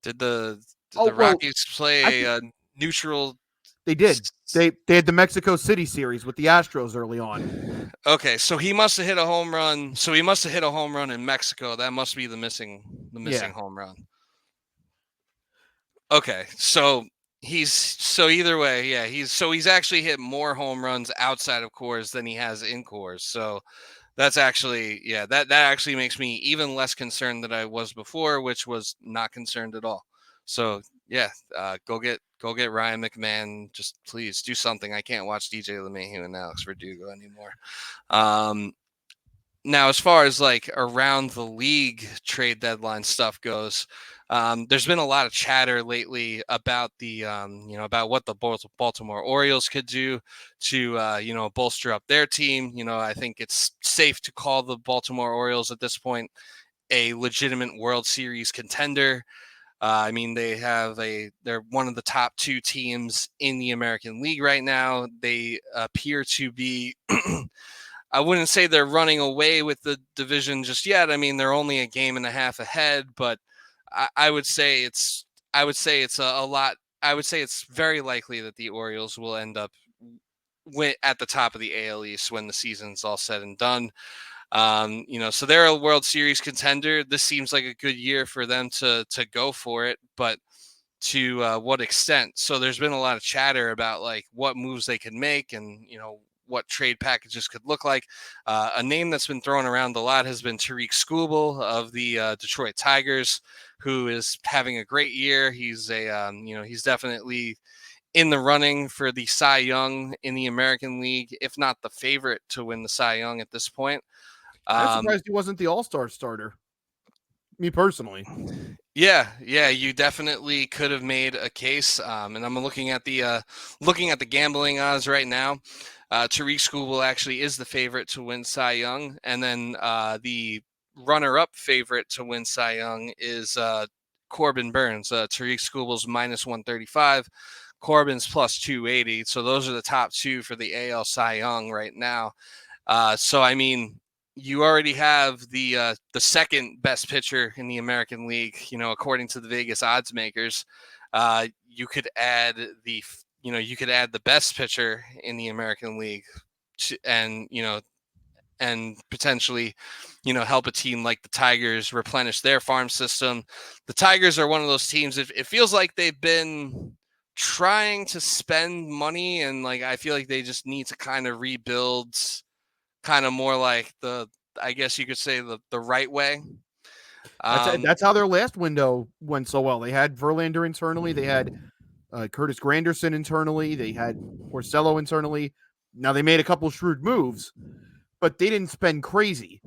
did the did Oh the well, Rockies I play think a neutral? they did. They had the Mexico City series with the Astros early on. Okay, so he must have hit a home run. So he must have hit a home run in Mexico. That must be the Yeah. missing home run. Okay, so either way, yeah, he's actually hit more home runs outside of Coors than he has in Coors. So that's actually, yeah, that actually makes me even less concerned than I was before, which was not concerned at all. So yeah, go get Ryan McMahon. Just please do something. I can't watch DJ LeMahieu and Alex Verdugo anymore. Um, Now, as far as like around the league trade deadline stuff goes, there's been a lot of chatter lately about about what the Baltimore Orioles could do to bolster up their team. I think it's safe to call the Baltimore Orioles at this point a legitimate World Series contender. I mean, they're one of the top 2 teams in the American League right now. They appear to be I wouldn't say they're running away with the division just yet. I mean, they're only a game and a half ahead, but I would say it's a lot. I would say it's very likely that the Orioles will end up at the top of the AL East when the season's all said and done. So they're a World Series contender. This seems like a good year for them to go for it, but to what extent. So there's been a lot of chatter about like what moves they could make and, what trade packages could look like. A name that's been thrown around a lot has been Tariq Skubal of the Detroit Tigers, who is having a great year. He's definitely in the running for the Cy Young in the American League, if not the favorite to win the Cy Young at this point. I'm Um, surprised he wasn't the All-Star starter. Me personally. yeah, you definitely could have made a case. And I'm looking at the gambling odds right now. Tariq Skubal actually is the favorite to win Cy Young, and then the runner-up favorite to win Cy Young is Corbin Burns. Tariq Skubal's minus 135, Corbin's plus 280. So those are the top two for the AL Cy Young right now. So I mean, you already have the second best pitcher in the American League. According to the Vegas odds makers, you could add the best pitcher in the American League, and potentially, help a team like the Tigers replenish their farm system. The Tigers are one of those teams. It feels like they've been trying to spend money, and like I feel like they just need to kind of rebuild, kind of more like I guess you could say the right way. That's how their last window went so well. They had Verlander internally. They had Curtis Granderson internally. They had Porcello internally. Now they made a couple shrewd moves, but they didn't spend crazy.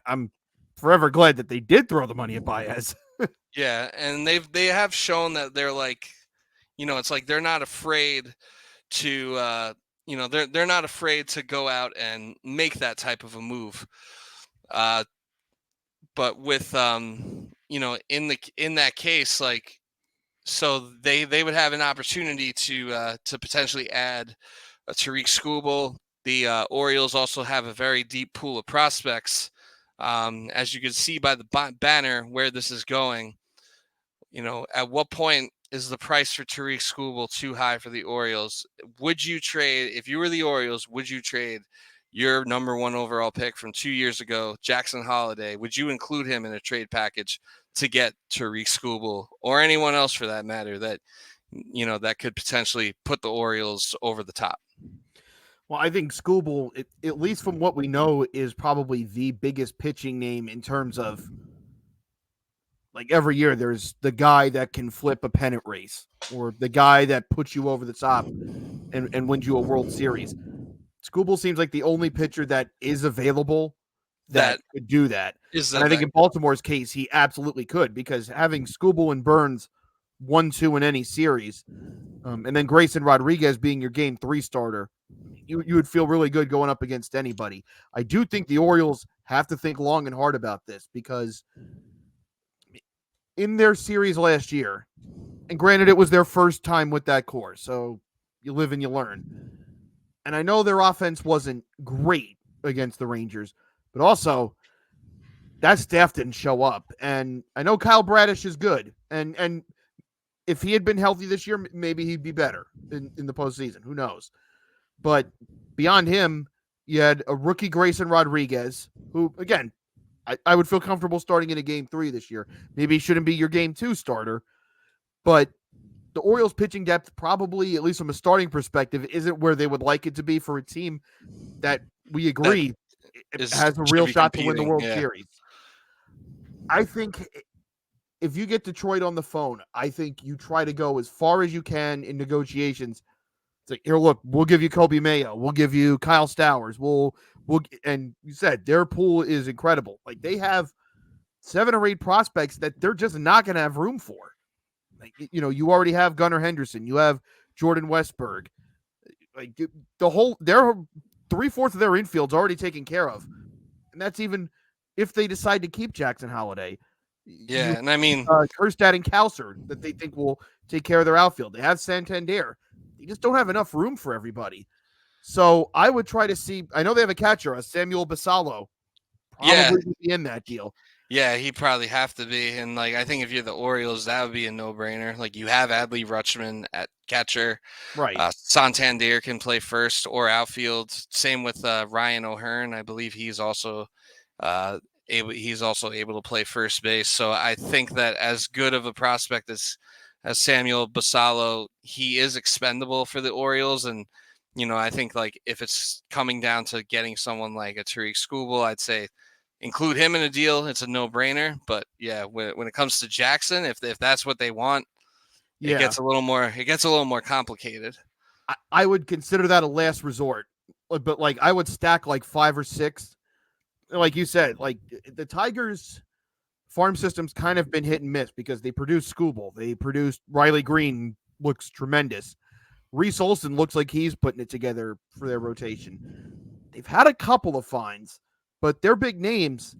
I'm forever glad that they did throw the money at Baez. Yeah, and they have shown that they're like, it's like they're not afraid to they're not afraid to go out and make that type of a move. But with in that case, like, so they would have an opportunity to potentially add a Tariq Skubal. The Orioles also have a very deep pool of prospects. As you can see by the banner where this is going, at what point is the price for Tariq Skubal too high for the Orioles? Would you trade, if you were the Orioles, would you trade your number one overall pick from 2 years ago, Jackson Holiday? Would you include him in a trade package to get Tariq Skubal, or anyone else for that matter, that that could potentially put the Orioles over the top? Well, I think Skubal, at least from what we know, is probably the biggest pitching name in terms of, like, every year there's the guy that can flip a pennant race or the guy that puts you over the top and wins you a World Series. Skubal seems like the only pitcher that is available that That could do that. is And I think in Baltimore's case, he absolutely could, because having Skubal and Burns 1-2 in any series, and then Grayson Rodriguez being your game 3 starter, you would feel really good going up against anybody. I do think the Orioles have to think long and hard about this, because in their series last year, and granted it was their first time with that core, so you live and you learn. And I know their offense wasn't great against the Rangers, but also that staff didn't show up. And I know Kyle Bradish is good, and if he had been healthy this year, maybe he'd be better in the postseason. Who knows? But beyond him, you had a rookie Grayson Rodriguez, who, again, I would feel comfortable starting in a game 3 this year. Maybe he shouldn't be your game 2 starter, but the Orioles pitching depth, probably, at least from a starting perspective, isn't where they would like it to be for a team that we agree has a real shot to win the World Series. I think if you get Detroit on the phone, I think you try to go as far as you can in negotiations. It's like, here, look, we'll give you Kobe Mayo, we'll give you Kyle Stowers, and you said their pool is incredible. Like, they have 7 or 8 prospects that they're just not going to have room for. Like, you already have Gunnar Henderson, you have Jordan Westberg. Like, their 3/4 of their infield's already taken care of, and that's even if they decide to keep Jackson Holiday. Yeah, and I mean, Kjerstad and Kouser that they think will take care of their outfield. They have Santander. They just don't have enough room for everybody. So I would try to see. I know they have a catcher, a Samuel Basallo, probably be in that deal. Yeah, he probably have to be. And like, I think if you're the Orioles, that would be a no-brainer. Like, you have Adley Rutschman at catcher. Right. Santander can play first or outfield. Same with Ryan O'Hearn. I believe he's also able to play first base. So I think that as good of a prospect as Samuel Basallo, he is expendable for the Orioles. And, I think like if it's coming down to getting someone like a Tariq Skubal, I'd say include him in a deal. It's a no-brainer. But yeah, when it comes to Jackson, if that's what they want, it Yeah, gets a little more complicated. I would consider that a last resort, but like I would stack like 5 or 6. Like you said, like the Tigers farm system's kind of been hit and miss because they produced Skubal, they produced Riley Green, looks tremendous. Reese Olson looks like he's putting it together for their rotation. They've had a couple of finds, but they're big names.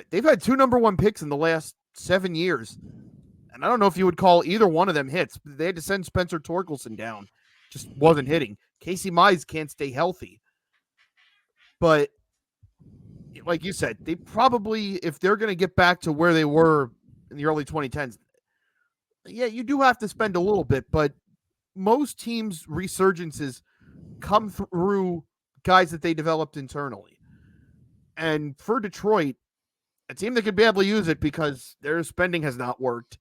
They've had 2 number 1 picks in the last 7 years. And I don't know if you would call either one of them hits. They had to send Spencer Torkelson down. Just wasn't hitting. Casey Mize can't stay healthy. But like you said, they probably, if they're going to get back to where they were in the early 2010s, yeah, you do have to spend a little bit. But most teams' resurgences come through guys that they developed internally. And for Detroit, a team that could badly use it because their spending has not worked.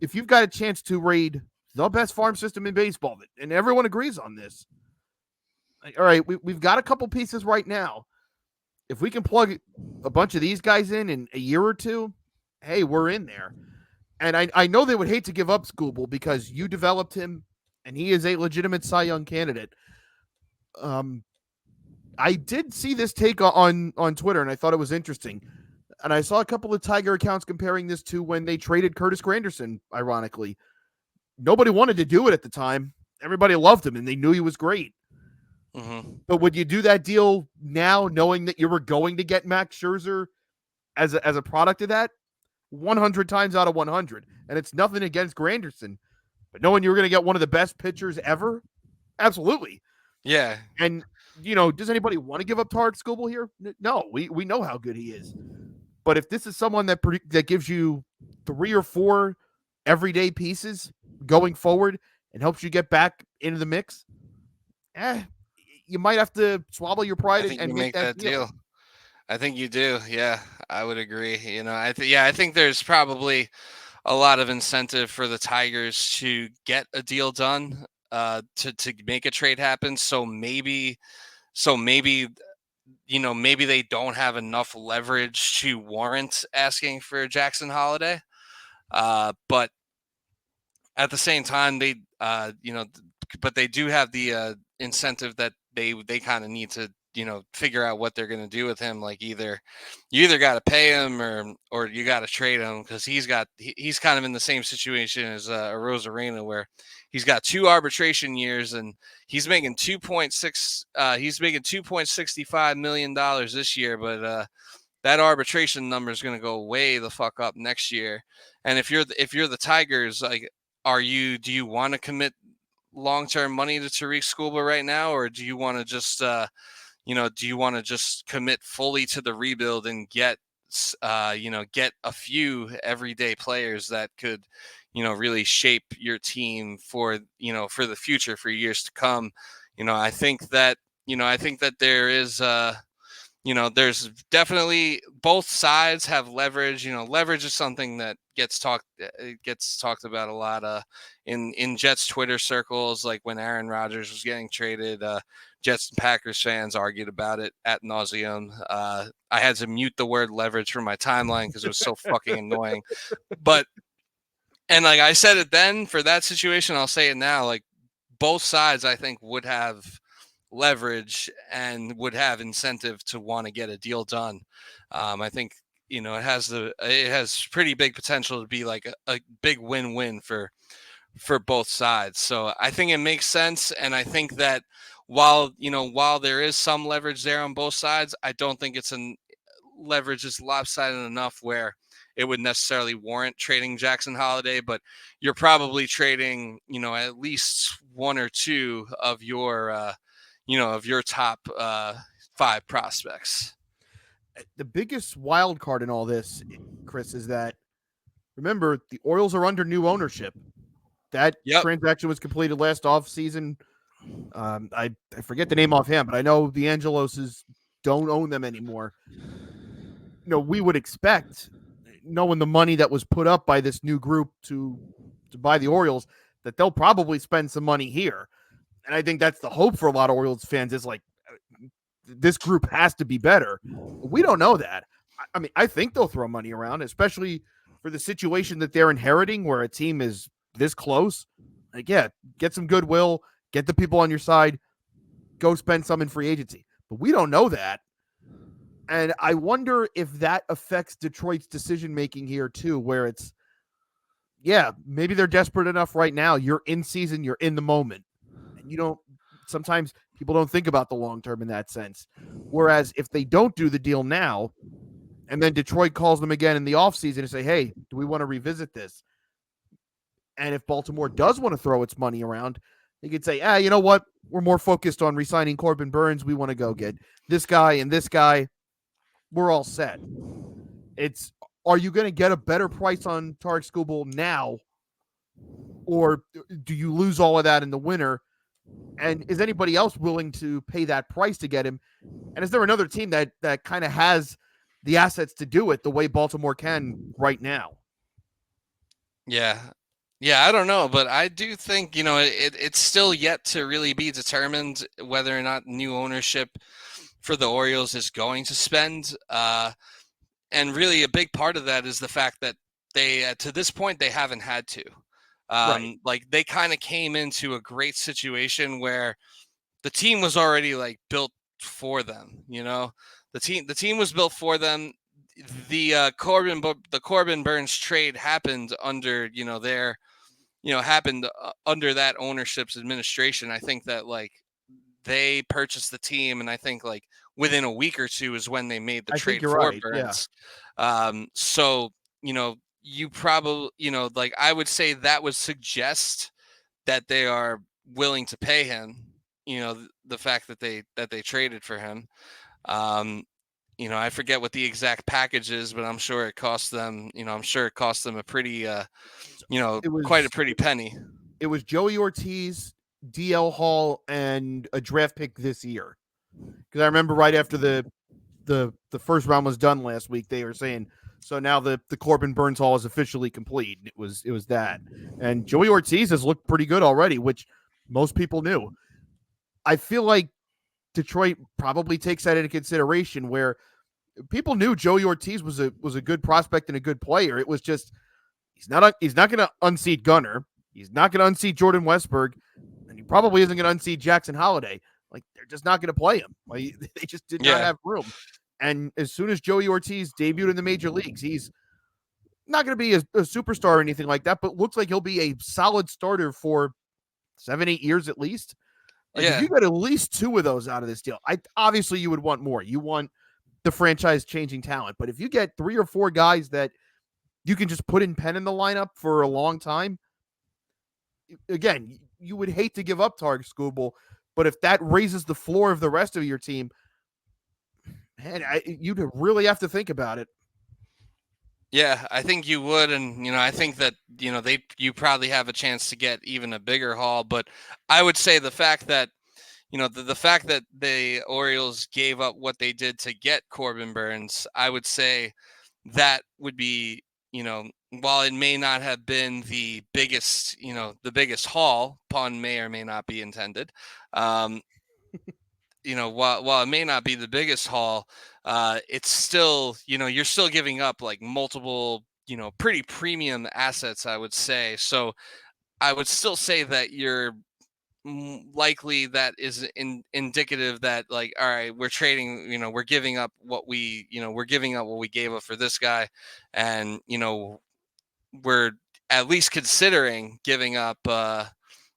If you've got a chance to raid the best farm system in baseball, and everyone agrees on this, all right, we've got a couple pieces right now. If we can plug a bunch of these guys in a year or two, hey, we're in there. And I know they would hate to give up Skubal because you developed him, and he is a legitimate Cy Young candidate. I did see this take on Twitter, and I thought it was interesting. And I saw a couple of Tiger accounts comparing this to when they traded Curtis Granderson, ironically. Nobody wanted to do it at the time. Everybody loved him, and they knew he was great. Mm-hmm. But would you do that deal now, knowing that you were going to get Max Scherzer as a product of that? 100 times out of 100. And it's nothing against Granderson. But knowing you were going to get one of the best pitchers ever? Absolutely. Yeah. And, does anybody want to give up Tarek Skubal here? No, we know how good he is. But if this is someone that gives you 3 or 4 everyday pieces going forward and helps you get back into the mix, you might have to swallow your pride I think and you make make that that deal. deal. I think you do. Yeah, I would agree. I think there's probably a lot of incentive for the Tigers to get a deal done, to make a trade happen. So maybe maybe they don't have enough leverage to warrant asking for Jackson Holiday. But at the same time, but they do have the incentive that they kind of need to figure out what they're going to do with him. Like you either got to pay him or you got to trade him, because he's kind of in the same situation as Rosarena, where he's got 2 arbitration years and he's making 2.65 million dollars this year, but that arbitration number is going to go way the fuck up next year. And if you're the Tigers, like, do you want to commit long-term money to Tariq Skubal right now, or do you want to just commit fully to the rebuild and get a few everyday players that could really shape your team for the future, for years to come? I think that there is there's definitely, both sides have leverage. Leverage is something that gets talked about a lot in Jets Twitter circles. Like when Aaron Rodgers was getting traded, Jets and Packers fans argued about it ad nauseum. I had to mute the word leverage from my timeline because it was so fucking annoying. But and like I said it then for that situation, I'll say it now. Like both sides, I think, would have leverage and would have incentive to want to get a deal done. I think it has pretty big potential to be like a big win-win for both sides. So I think it makes sense, and I think that while there is some leverage there on both sides, I don't think leverage is lopsided enough where it would necessarily warrant trading Jackson Holiday. But you're probably trading at least 1 or 2 of your top 5 prospects. The biggest wild card in all this, Chris, is that, remember, the Orioles are under new ownership. That transaction was completed last offseason. I forget the name offhand, but I know the Angeloses don't own them anymore. We would expect, knowing the money that was put up by this new group to to buy the Orioles, that they'll probably spend some money here. And I think that's the hope for a lot of Orioles fans is like, this group has to be better. We don't know that. I mean, I think they'll throw money around, especially for the situation that they're inheriting where a team is this close. Like, yeah, get some goodwill, get the people on your side, go spend some in free agency. But we don't know that. And I wonder if that affects Detroit's decision making here too, where it's, yeah, maybe they're desperate enough right now. You're in season, you're in the moment. And you don't, sometimes people don't think about the long term in that sense. Whereas if they don't do the deal now, and then Detroit calls them again in the offseason and say, hey, do we want to revisit this? And if Baltimore does want to throw its money around, they could say, you know what? We're more focused on re-signing Corbin Burns. We want to go get this guy and this guy. We're all set. It's, are you going to get a better price on Tarek Skubal now, or do you lose all of that in the winter? And is anybody else willing to pay that price to get him? And is there another team that kind of has the assets to do it the way Baltimore can right now? Yeah. Yeah, I don't know, but I do think, it's still yet to really be determined whether or not new ownership for the Orioles is going to spend. And really a big part of that is the fact that they, to this point, they haven't had to. Right. Like they kind of came into a great situation where the team was already like built for them. The team was built for them. The Corbin Burns trade happened under under that ownership's administration. I think that like they purchased the team, and I think like within a week or two is when they made the I think trade you're for right. Yeah. Burns. So you probably like I would say that would suggest that they are willing to pay him. The fact that they traded for him. Um, I forget what the exact package is, but I'm sure it cost them. I'm sure it cost them a pretty, It quite a was pretty penny. it was Joey Ortiz, DL Hall, and a draft pick this year. Because I remember right after the first round was done last week, they were saying, so now the Corbin Burns haul is officially complete. It was that. And Joey Ortiz has looked pretty good already, which most people knew. I feel like Detroit probably takes that into consideration where people knew Joey Ortiz was a good prospect and a good player. It was just he's not going to unseat Gunnar. He's not going to unseat Jordan Westberg, and he probably isn't going to unseat Jackson Holiday. Like, they're just not going to play him. Like, they just did not Yeah, have room. And as soon as Joey Ortiz debuted in the major leagues, he's not going to be a superstar or anything like that, but looks like he'll be a solid starter for 7-8 years at least. Like, if yeah, you got at least two of those out of this deal, obviously you would want more. You want the franchise changing talent, but if you get 3 or 4 guys that you can just put in pen in the lineup for a long time, again, you would hate to give up Tarek Skubal, but if that raises the floor of the rest of your team, man, you'd really have to think about it. yeah. I think you would, and I think that you probably have a chance to get even a bigger haul. But I would say the fact that the fact that the Orioles gave up what they did to get Corbin Burns, I would say that would be, while it may not have been the biggest, the biggest haul, pun may or may not be intended. While it may not be the biggest haul, it's still, you're still giving up like multiple, pretty premium assets, I would say. So I would still say that you're likely that is indicative that like, all right, we're trading, we're giving up what we're giving up what we gave up for this guy, and we're at least considering giving up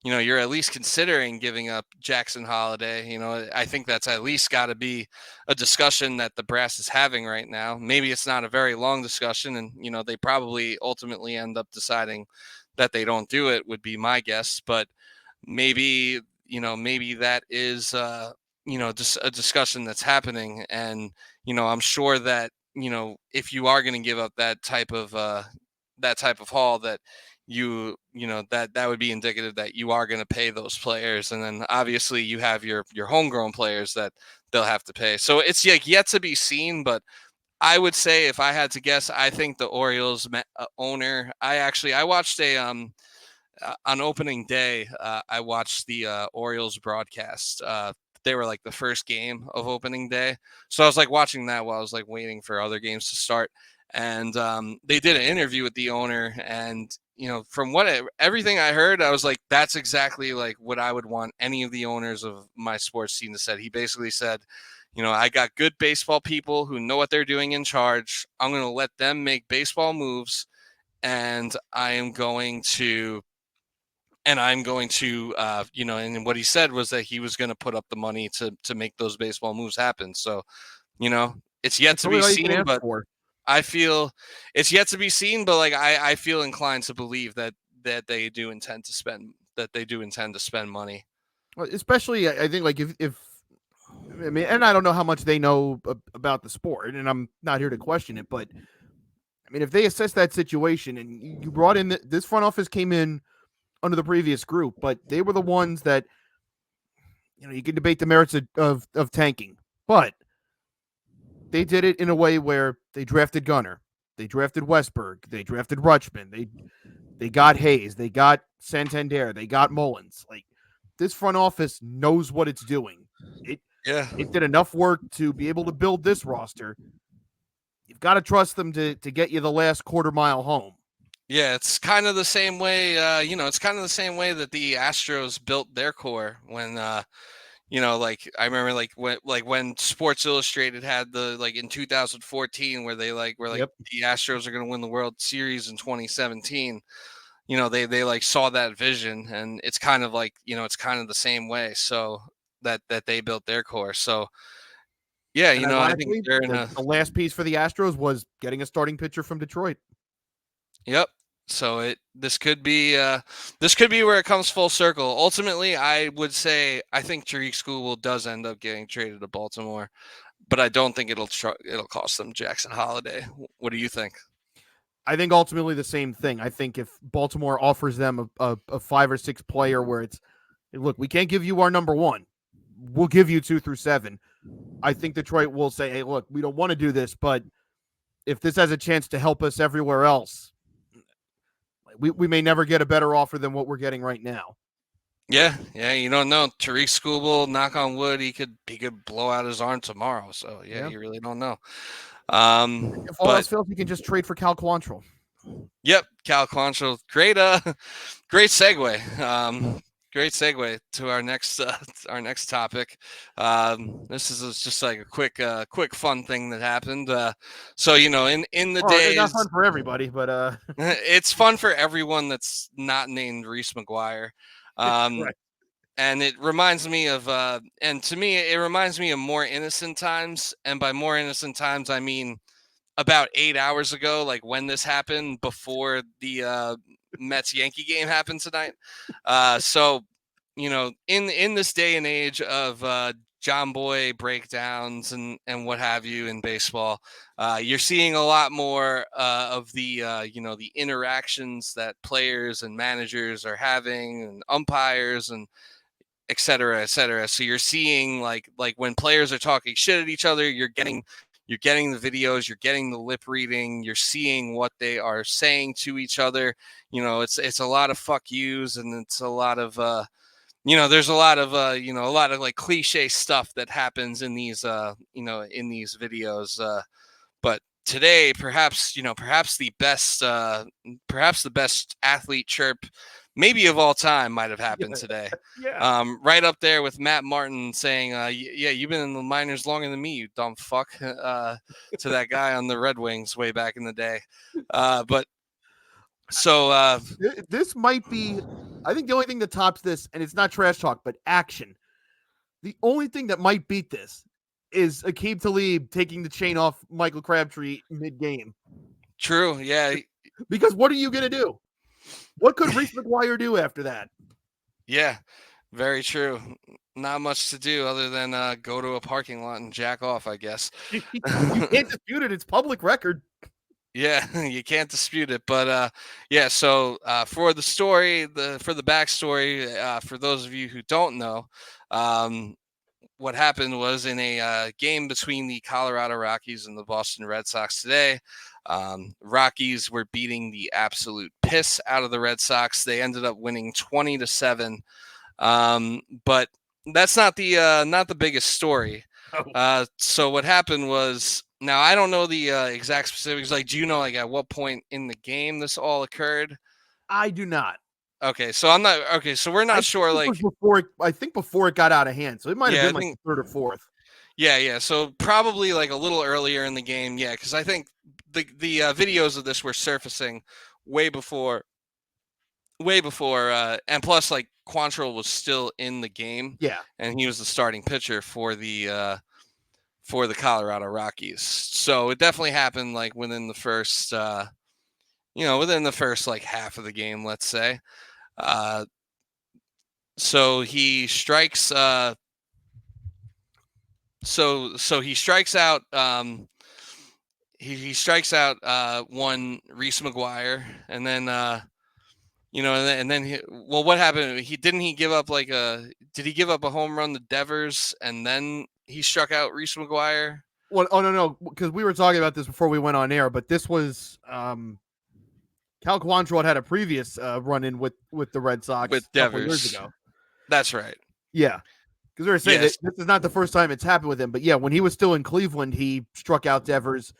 you're at least considering giving up Jackson Holiday. I think that's at least got to be a discussion that the brass is having right now. Maybe it's not a very long discussion, and they probably ultimately end up deciding that they don't do it, would be my guess. But maybe maybe that is just a discussion that's happening. And I'm sure that if you are going to give up that type of haul, that that would be indicative that you are going to pay those players. And then obviously you have your homegrown players that they'll have to pay. So it's like yet to be seen. But I would say, if I had to guess, I think the Orioles owner, I watched on opening day, I watched the Orioles broadcast. They were like the first game of opening day, so I was like watching that while I was like waiting for other games to start. And they did an interview with the owner, and from everything I heard, I was like, that's exactly like what I would want any of the owners of my sports team to said. He basically said, I got good baseball people who know what they're doing in charge. I'm going to let them make baseball moves, and I'm going to and what he said was that he was going to put up the money to make those baseball moves happen. So, it's yet That's to really be all you can seen, ask but for. I feel it's yet to be seen, but like I feel inclined to believe that they do intend to spend money. Especially, I think, like if I mean, and I don't know how much they know about the sport, and I'm not here to question it, but I mean, if they assess that situation, and you brought in this front office came in under the previous group, but they were the ones that you can debate the merits of tanking, but they did it in a way where they drafted Gunner, they drafted Westberg, they drafted Rutschman, they got Hayes, they got Santander, they got Mullins. Like, this front office knows what it's doing. It Yeah. it did enough work to be able to build this roster. You've got to trust them to get you the last quarter mile home. Yeah, it's kind of the same way. It's kind of the same way that the Astros built their core when like I remember like when Sports Illustrated had the like in 2014 where they like were like Yep. the Astros are going to win the World Series in 2017. They like saw that vision, and it's kind of like it's kind of the same way. So that they built their core. So yeah, And I think ironically, they're in the, a the last piece for the Astros was getting a starting pitcher from Detroit. yep. So this could be where it comes full circle. Ultimately, I would say I think Tariq School does end up getting traded to Baltimore, but I don't think it'll cost them Jackson Holiday. What do you think? I think ultimately the same thing. I think if Baltimore offers them a 5 or 6 player where it's, hey, look, we can't give you our number one, we'll give you 2 through 7. I think Detroit will say, hey, look, we don't want to do this, but if this has a chance to help us everywhere else, we may never get a better offer than what we're getting right now. Yeah, you don't know. Tariq School, knock on wood, he could blow out his arm tomorrow. So yeah, Yeah. you really don't know. If all But else fails, you can just trade for Cal Quantrill. yep, Cal Quantrill, great great segue. Great segue to our next topic. This is just like a quick fun thing that happened. So in the Well, it's not days, fun for everybody, but it's fun for everyone that's not named Reese McGuire. Um, correct. and it reminds me of and to me it reminds me of more innocent times, and by more innocent times I mean about 8 hours ago, like when this happened before the Mets Yankee game happened tonight. So in this day and age of John Boy breakdowns and what have you in baseball, you're seeing a lot more of the interactions that players and managers are having, and umpires, and et cetera, et cetera. So you're seeing like when players are talking shit at each other, you're getting the videos, you're getting the lip reading, you're seeing what they are saying to each other. It's a lot of fuck yous, and it's a lot of there's a lot of like cliche stuff that happens in these videos. But today, perhaps the best athlete chirp maybe of all time might have happened today. Yeah. Right up there with Matt Martin saying, "Yeah, you've been in the minors longer than me, you dumb fuck," to that guy on the Red Wings way back in the day. But so This might be, I think the only thing that tops this, and it's not trash talk, but action. The only thing that might beat this is Aqib Talib taking the chain off Michael Crabtree mid game. true, yeah, Because what are you going to do? What could Reese McGuire do after that? yeah, very true. Not much to do other than go to a parking lot and jack off, I guess. You can't dispute it. It's public record. Yeah, you can't dispute it. But yeah, so for the story, for the backstory, for those of you who don't know, um, what happened was in a game between the Colorado Rockies and the Boston Red Sox today. Rockies were beating the absolute piss out of the Red Sox. They ended up winning 20-7. But that's not the biggest story. So what happened was, now I don't know the exact specifics. Like, do you know like at what point in the game this all occurred? I do not. Okay, so I'm not okay. So we're not sure. Like, I think before it got out of hand, so it might have yeah, been like the third or fourth. yeah. So probably like a little earlier in the game. Yeah, because I think the videos of this were surfacing way before, and plus like Quantrill was still in the game. Yeah, and he was the starting pitcher for the Colorado Rockies. So it definitely happened like within the first, within the first like half of the game, let's say. So he strikes. So he strikes out. He strikes out one Reese McGuire, and then and then well, what happened? He give up like a? Did he give up a home run to Devers, and then he struck out Reese McGuire? Well, oh no, because we were talking about this before we went on air, but this was Cal Quantrill had a previous run-in with the Red Sox With a couple of Devers. years ago. That's right. Yeah, because we were saying that this is not the first time it's happened with him, but yeah, when he was still in Cleveland, he struck out Devers,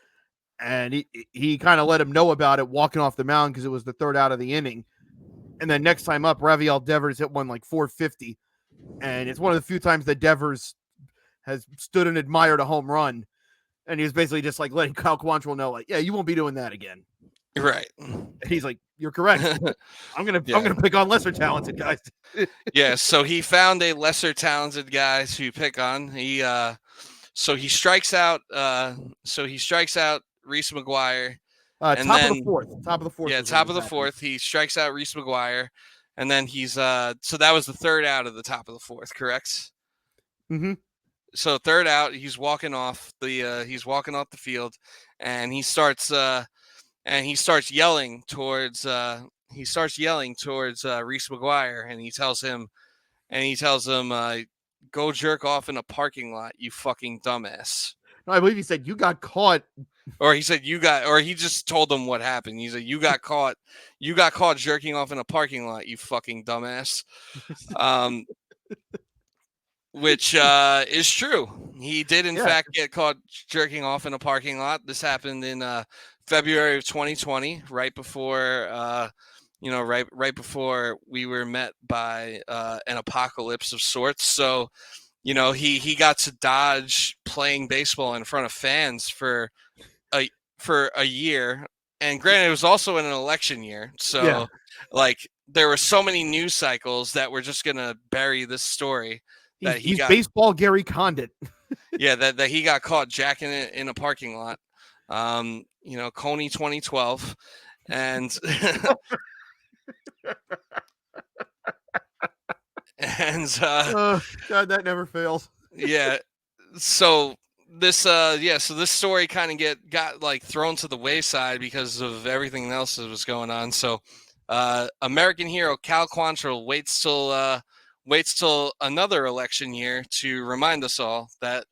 and he kind of let him know about it walking off the mound because it was the third out of the inning. And then next time up, Rafael Devers hit one like 450, and it's one of the few times that Devers has stood and admired a home run. And he was basically just like letting Kyle Quantrill know, like, yeah, you won't be doing that again. Right. And he's like, you're correct. I'm gonna pick on lesser talented guys. Yeah. So he found a lesser talented guy to pick on. So he strikes out. Reese McGuire. And top then, of the fourth. Top of the fourth. Yeah, top of the fourth. He strikes out Reese McGuire, and then he's so that was the third out of the top of the fourth, correct? Mm-hmm. So third out, he's walking off the field, and he starts yelling towards Reese McGuire, and he tells him go jerk off in a parking lot, you fucking dumbass. No, I believe he said you got caught. Or he said or he just told them what happened. He said you got caught jerking off in a parking lot, you fucking dumbass. Which is true. He did, in fact, get caught jerking off in a parking lot. This happened in February of 2020, right before, right before we were met by an apocalypse of sorts. So, he got to dodge playing baseball in front of fans for a year. And granted, it was also in an election year. So, like, there were so many news cycles that were just going to bury this story. He's baseball Gary Condit. Yeah, that he got caught jacking it in a parking lot. Coney 2012. And and God, that never fails. Yeah. So this this story kind of got like thrown to the wayside because of everything else that was going on. So American hero Cal Quantrill waits till another election year to remind us all that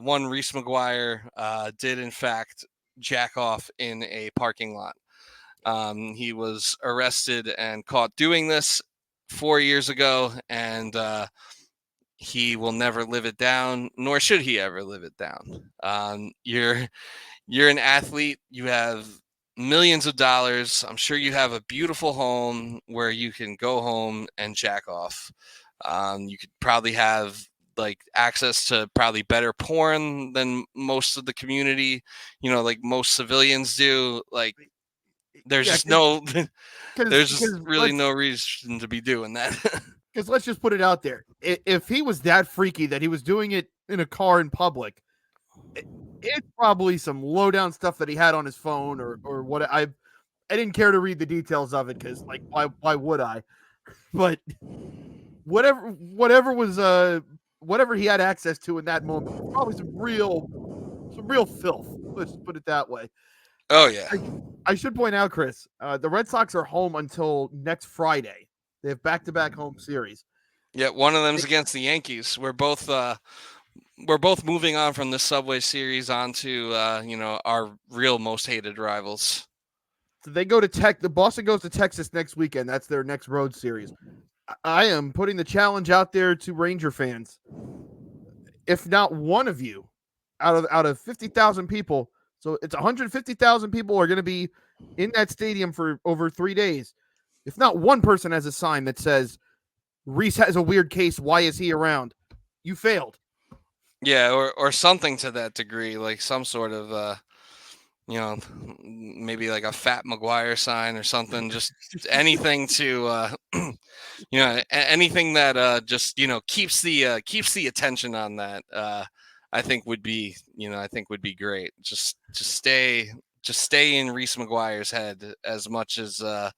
one Reese McGuire did in fact jack off in a parking lot. He was arrested and caught doing this 4 years ago, and he will never live it down, nor should he ever live it down. You're an athlete. You have millions of dollars. I'm sure you have a beautiful home where you can go home and jack off. You could probably have like access to probably better porn than most of the community, like most civilians do. Like there's just really no reason to be doing that. Because let's just put it out there. If he was that freaky that he was doing it in a car in public, it's probably some low down stuff that he had on his phone or what. I didn't care to read the details of it because like why would I? But whatever he had access to in that moment, probably some real filth. Let's put it that way. Oh yeah. I should point out, Chris, the Red Sox are home until next Friday. They have back-to-back home series. Yeah, one of them's against the Yankees. We're both moving on from the Subway Series onto our real most hated rivals. So they go to Tech. The Boston goes to Texas next weekend. That's their next road series. I am putting the challenge out there to Ranger fans. If not one of you, out of 50,000 people, so it's 150,000 people are going to be in that stadium for over 3 days. If not one person has a sign that says Reese has a weird case, why is he around? You failed. Yeah, or something to that degree, like some sort of you know, maybe like a Fat McGuire sign or something. Just anything to anything that just keeps the attention on that. I think would be great. Just stay in Reese McGuire's head as much as I,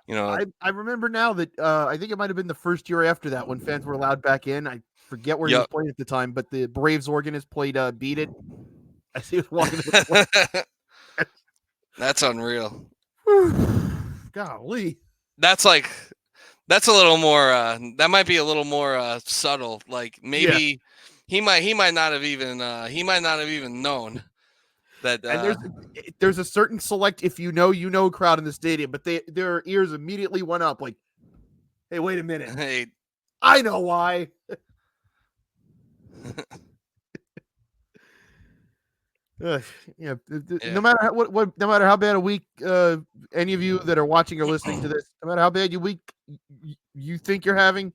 you know. I remember now that I think it might have been the first year after that when fans were allowed back in. I forget where he was Yep. playing at the time, but the Braves organist played "Beat It" as he was walking to the That's unreal. plate. Golly. That's like that's a little more that might be a little more subtle. Like Yeah. maybe he might not have even known that And there's a certain select if you know crowd in the stadium, but their ears immediately went up like, hey, wait a minute. hey. I know why. Yeah, Yeah. no matter no matter how bad a week any of you that are watching or listening to this, no matter how bad your week you think you're having,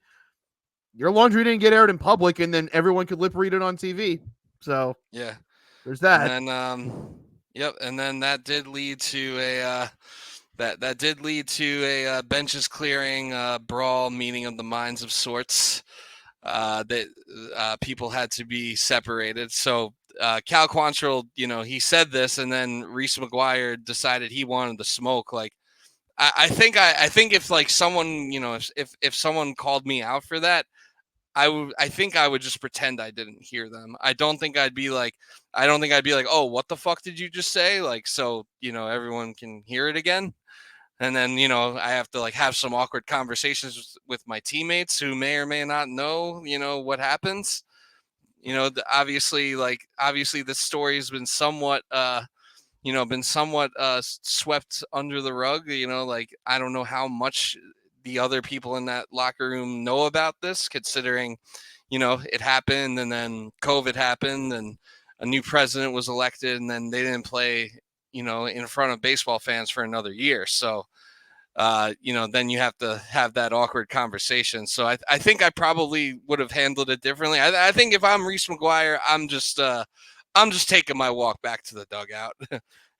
your laundry didn't get aired in public, and then everyone could lip read it on TV. So Yeah. there's And that. then yep, and then that did lead to a benches clearing brawl meeting of the minds of sorts. That people had to be separated. So Cal Quantrill, he said this, and then Reese McGuire decided he wanted to smoke. Like I think if like someone, if someone called me out for that, I think I would just pretend I didn't hear them. I don't think I'd be like, oh, what the fuck did you just say? Like, so everyone can hear it again. And then I have to like have some awkward conversations with my teammates who may or may not know what happens. Obviously this story has been somewhat swept under the rug. Like I don't know how much the other people in that locker room know about this, considering it happened, and then COVID happened, and a new president was elected, and then they didn't play in front of baseball fans for another year. So then you have to have that awkward conversation. So I think I probably would have handled it differently. I think if I'm Reese McGuire, I'm just taking my walk back to the dugout,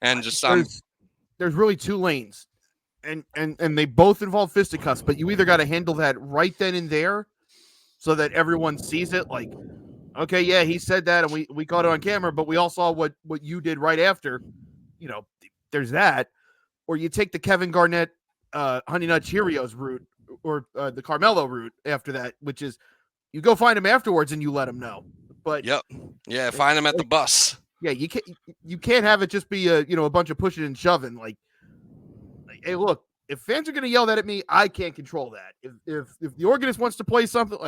and just There's really two lanes, and they both involve fisticuffs, but you either got to handle that right then and there, so that everyone sees it. Like, okay, yeah, he said that, and we caught it on camera, but we all saw what you did right after. There's that. Or you take the Kevin Garnett, Honey Nut Cheerios route, or the Carmelo route after that, which is you go find him afterwards and you let him know. But yep, yeah, find him at the bus. Yeah, you can't have it just be a bunch of pushing and shoving. Like, hey, look, if fans are going to yell that at me, I can't control that. If the organist wants to play something,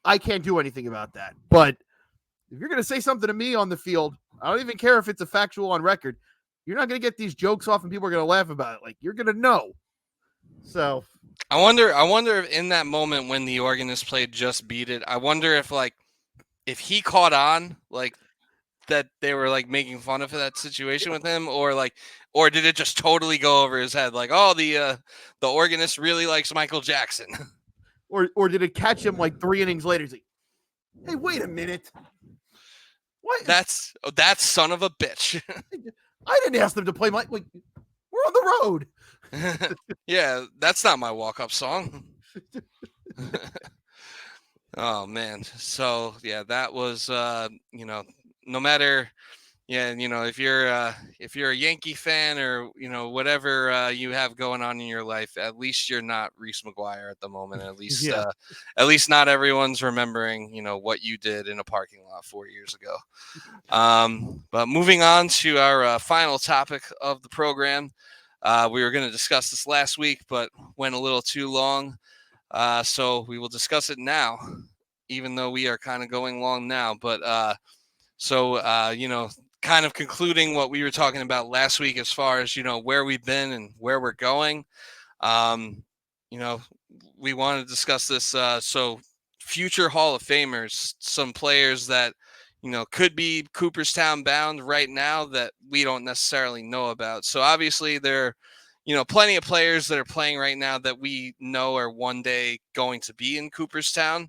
I can't do anything about that. But if you're going to say something to me on the field, I don't even care if it's a factual on record. You're not going to get these jokes off and people are going to laugh about it. Like, you're going to know. So I wonder if in that moment when the organist played "Just Beat It," I wonder if he caught on, like, that they were like making fun of that situation with him, or did it just totally go over his head? Like, oh, the organist really likes Michael Jackson. or did it catch him like 3 innings later? He's like, hey, wait a minute. What? That's son of a bitch. I didn't ask them to play my. Like, we're on the road. Yeah, that's not my walk-up song. Oh man. So yeah, that was no matter, yeah, if you're a Yankee fan, or whatever you have going on in your life, at least you're not Reese McGuire at the moment. Yeah. At least not everyone's remembering what you did in a parking lot 4 years ago. But moving on to our final topic of the program, we were going to discuss this last week, but went a little too long. So we will discuss it now, even though we are kind of going long now. But kind of concluding what we were talking about last week as far as, where we've been and where we're going. Um, you know, we want to discuss this. So, future Hall of Famers, some players that, could be Cooperstown bound right now that we don't necessarily know about. So, obviously, there are, plenty of players that are playing right now that we know are one day going to be in Cooperstown.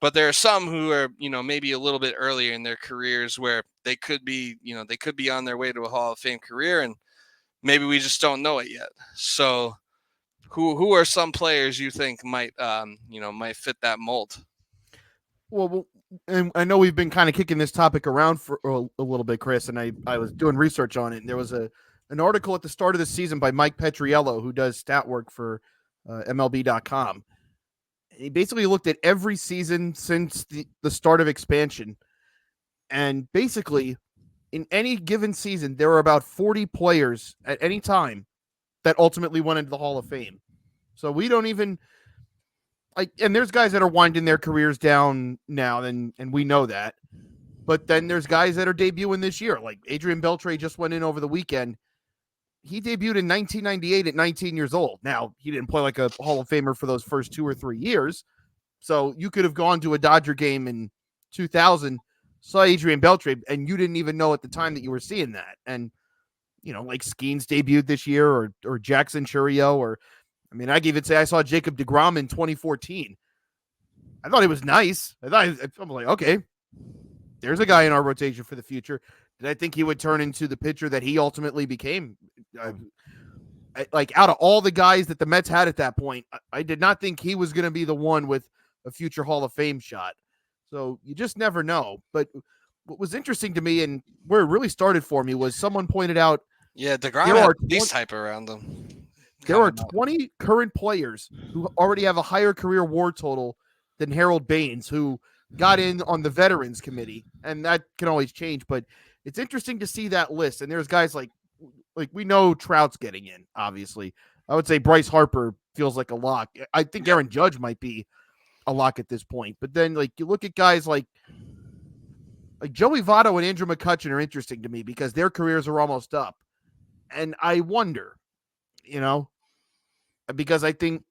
But there are some who are, maybe a little bit earlier in their careers where they could be on their way to a Hall of Fame career, and maybe we just don't know it yet. So, who are some players you think might fit that mold? Well, and I know we've been kind of kicking this topic around for a little bit, Chris, and I was doing research on it, and there was an article at the start of the season by Mike Petriello, who does stat work for MLB.com. He basically looked at every season since the start of expansion, and basically, in any given season, there are about 40 players at any time that ultimately went into the Hall of Fame. So we don't even and there's guys that are winding their careers down now, and we know that. But then there's guys that are debuting this year, like Adrian Beltre just went in over the weekend. He debuted in 1998 at 19 years old. Now, he didn't play like a Hall of Famer for those first 2 or 3 years. So you could have gone to a Dodger game in 2000, saw Adrian Beltre, and you didn't even know at the time that you were seeing that. And, like Skeens debuted this year, or Jackson Churio, or I could even say I saw Jacob deGrom in 2014. I thought he was nice. I'm like, okay, there's a guy in our rotation for the future. Did I think he would turn into the pitcher that he ultimately became? Out of all the guys that the Mets had at that point, I did not think he was going to be the one with a future Hall of Fame shot. So you just never know. But what was interesting to me, and where it really started for me, was someone pointed out, yeah, DeGrom had these type around them. There are 20 current players who already have a higher career WAR total than Harold Baines, who got in on the Veterans Committee, and that can always change. But it's interesting to see that list. And there's guys like we know Trout's getting in. Obviously, I would say Bryce Harper feels like a lock. I think Aaron Judge might be a lock at this point. But then, you look at guys like Joey Votto and Andrew McCutchen are interesting to me because their careers are almost up, and I wonder, because I think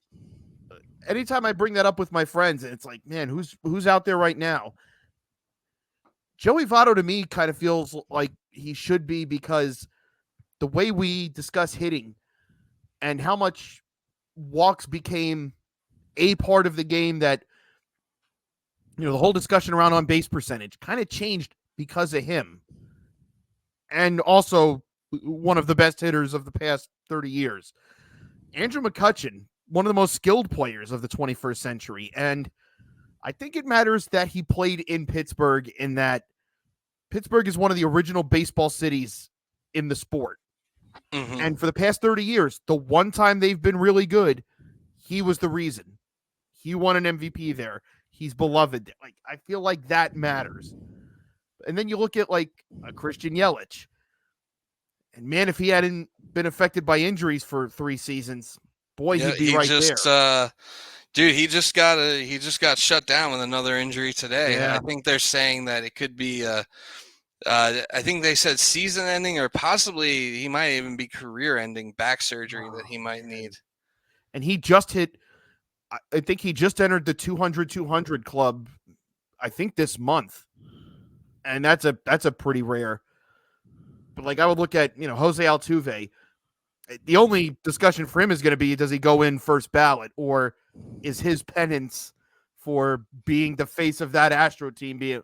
anytime I bring that up with my friends, and it's like, man, who's out there right now? Joey Votto to me kind of feels like he should be, because the way we discuss hitting and how much walks became a part of the game, that the whole discussion around on base percentage kind of changed because of him. And also one of the best hitters of the past 30 years. Andrew McCutchen, one of the most skilled players of the 21st century. And I think it matters that he played in Pittsburgh, in that Pittsburgh is one of the original baseball cities in the sport. Mm-hmm. And for the past 30 years, the one time they've been really good, he was the reason. He won an MVP there. He's beloved. I feel like that matters. And then you look at a Christian Yelich. And man, if he hadn't been affected by injuries for 3 seasons, boy, he'd be right there. Dude, he just got shut down with another injury today. Yeah. I think they're saying that it could be I think they said season-ending, or possibly he might even be career-ending back surgery that he might need. And he just hit. I think he just entered the 200-200 club, I think this month, and that's a pretty rare. But I would look at Jose Altuve. The only discussion for him is going to be, does he go in first ballot, or is his penance for being the face of that Astro team being,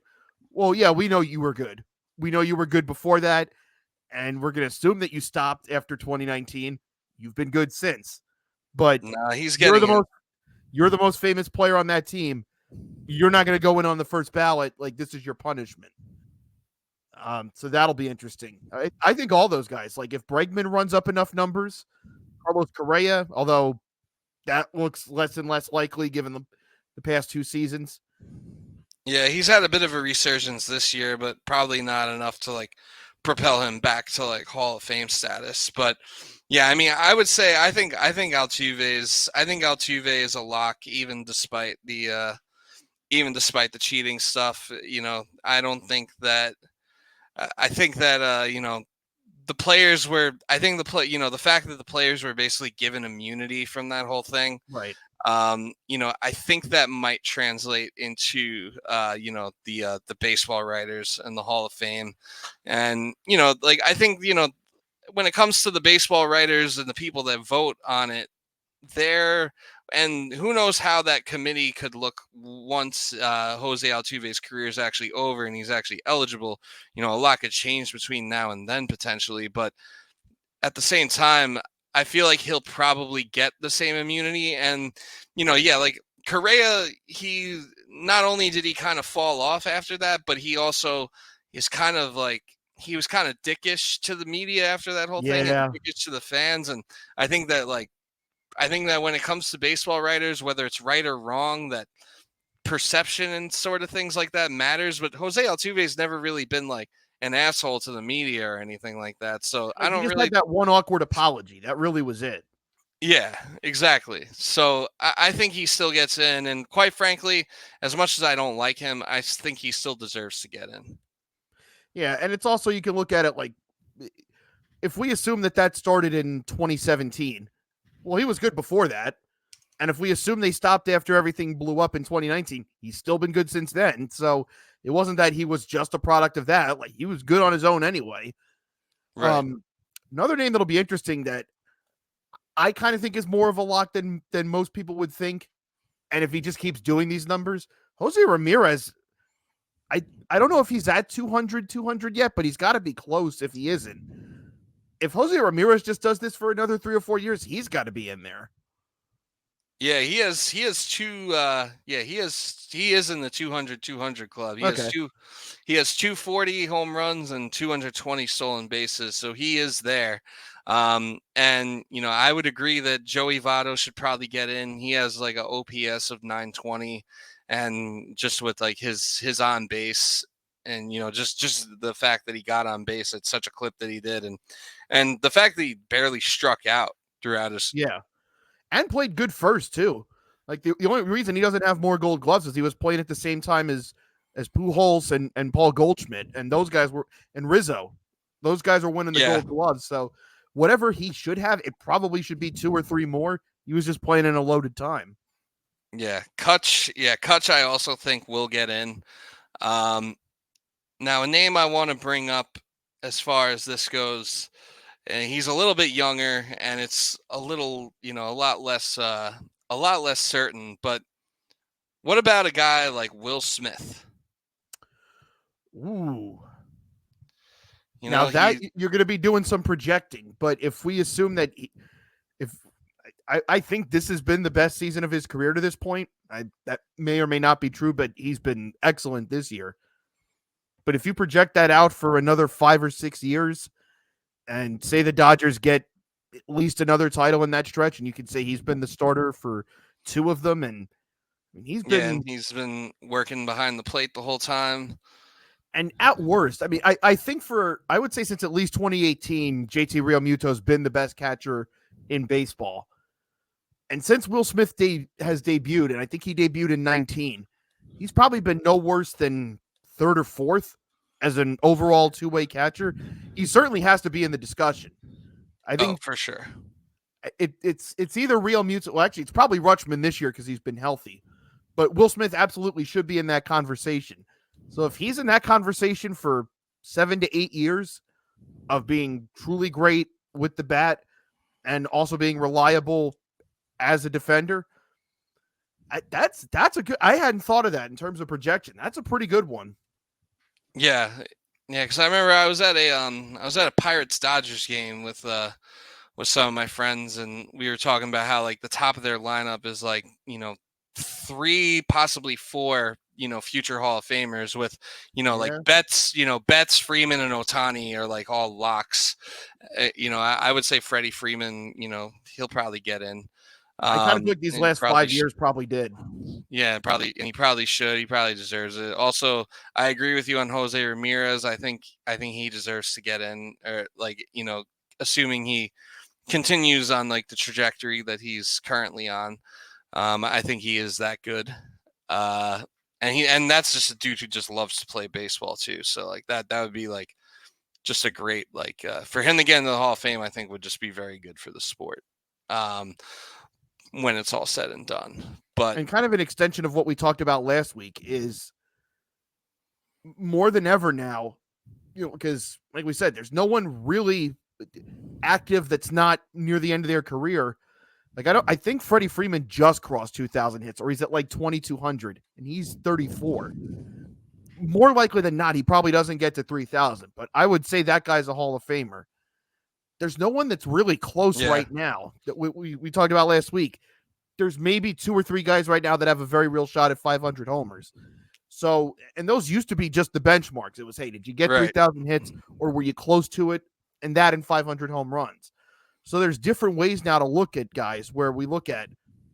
well, yeah, we know you were good. We know you were good before that, and we're going to assume that you stopped after 2019. You've been good since. But you're the most famous player on that team. You're not going to go in on the first ballot. This is your punishment. So that'll be interesting. I think all those guys, if Bregman runs up enough numbers, Carlos Correa, although that looks less and less likely given the past 2 seasons. Yeah, he's had a bit of a resurgence this year, but probably not enough to propel him back to Hall of Fame status. But Yeah, I mean, I would say I think Altuve is a lock, even despite the cheating stuff. I don't think that I think that the players were I think the play the fact that the players were basically given immunity from that whole thing. Right. I think that might translate into the baseball writers and the Hall of Fame, and like I think when it comes to the baseball writers and the people that vote on it, there and who knows how that committee could look once Jose Altuve's career is actually over and he's actually eligible. A lot could change between now and then potentially, but at the same time, I feel like he'll probably get the same immunity. And yeah, like Correa, he not only did he kind of fall off after that, but he also is kind of like he was kind of dickish to the media after that whole thing and Yeah. dickish to the fans. And I think that like I think that when it comes to baseball writers, whether it's right or wrong, that perception and sort of things like that matters. But Jose Altuve's never really been like an asshole to the media or anything like that. So I Like he don't just had really. that one awkward apology. That really was it. Yeah, exactly. So I think he still gets in. And quite frankly, as much as I don't like him, I think he still deserves to get in. Yeah, and it's also you can look at it like if we assume that started in 2017, well, he was good before that. And if we assume they stopped after everything blew up in 2019, he's still been good since then. So it wasn't that he was just a product of that. Like he was good on his own anyway. Right. Um, Another name that'll be interesting that I kind of think is more of a lock than most people would think. And if he just keeps doing these numbers, Jose Ramirez, I don't know if he's at 200 yet, but he's got to be close if he isn't. If Jose Ramirez just does this for another 3 or 4 years, he's got to be in there. Yeah, he has two he is in the 200 club. Okay. He has 240 home runs and 220 stolen bases, so he is there. And I would agree that Joey Votto should probably get in. He has like a OPS of 920, and just with like his on base, and just the fact that he got on base at such a clip that he did, and the fact that he barely struck out throughout his. Yeah. And played good first, too. Like the only reason he doesn't have more gold gloves is he was playing at the same time as Pujols and Paul Goldschmidt. And those guys were, and Rizzo. Those guys are winning the Yeah. gold gloves. So whatever he should have, it probably should be two or three more. He was just playing in a loaded time. Yeah, Kutch. Yeah, Kutch. I also think will get in. Um, Now, a name I want to bring up as far as this goes, and he's a little bit younger, and it's a little, a lot less certain. But what about a guy like Will Smith? Ooh. You Now know, that he, you're going to be doing some projecting, but if we assume that if I think this has been the best season of his career to this point, that may or may not be true, but he's been excellent this year. But if you project that out for another 5 or 6 years and say the Dodgers get at least another title in that stretch, and you could say he's been the starter for two of them, and he's yeah, and been, he's been working behind the plate the whole time. and at worst, I mean, I think I would say since at least 2018, JT Realmuto has been the best catcher in baseball. And since Will Smith has debuted, and I think he debuted in 19, he's probably been no worse than third or fourth as an overall two-way catcher. He certainly has to be in the discussion. I Oh, think for sure. it's either Real Muto. Well, actually, it's probably Rutschman this year because he's been healthy. But Will Smith absolutely should be in that conversation. So if he's in that conversation for 7 to 8 years of being truly great with the bat and also being reliable as a defender, that's a good. I hadn't thought of that in terms of projection. That's a pretty good one. Yeah, yeah. Because I remember I was at a Pirates Dodgers game with some of my friends, and we were talking about how like the top of their lineup is like three, possibly four, future Hall of Famers with like Yeah, Betts, Freeman, and Otani are like all locks. I would say Freddie Freeman, he'll probably get in. I kind of feel like these And last 5 years probably did. yeah, probably, and he probably should. He probably deserves it. Also, I agree with you on Jose Ramirez. I think he deserves to get in, or like assuming he continues on like the trajectory that he's currently on, I think he is that good. Uh, and that's just a dude who just loves to play baseball too. So like that would be like just a great like for him to get into the Hall of Fame. I think would just be very good for the sport um, when it's all said and done. But And kind of an extension of what we talked about last week is more than ever now, because like we said, there's no one really active that's not near the end of their career. Like I think Freddie Freeman just crossed 2,000 hits, or he's at like 2,200, and he's 34. More likely than not, he probably doesn't get to 3,000. But I would say that guy's a Hall of Famer. There's no one that's really close yeah, right now that we talked about last week. There's maybe 2 or 3 guys right now that have a very real shot at 500 homers. So, and those used to be just the benchmarks. It was, hey, did you get right. 3,000 hits or were you close to it? And that in 500 home runs. So there's different ways now to look at guys where we look at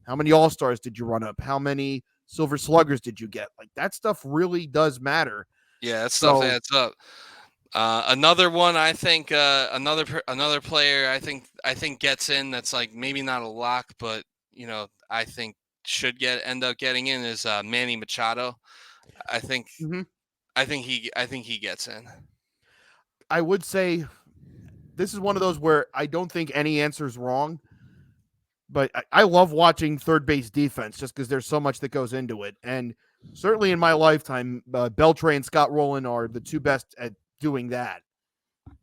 how many All-Stars did you run up? How many Silver Sluggers did you get? Like that stuff really does matter. Yeah, that stuff So, adds up. Another one, I think, another player, I think gets in. That's like maybe not a lock, but I think should end up getting in is Manny Machado. I think, mhm, I think he gets in. I would say this is one of those where I don't think any answer is wrong, but I love watching third base defense just because there's so much that goes into it. And certainly in my lifetime, Beltray and Scott Rowland are the two best at doing that.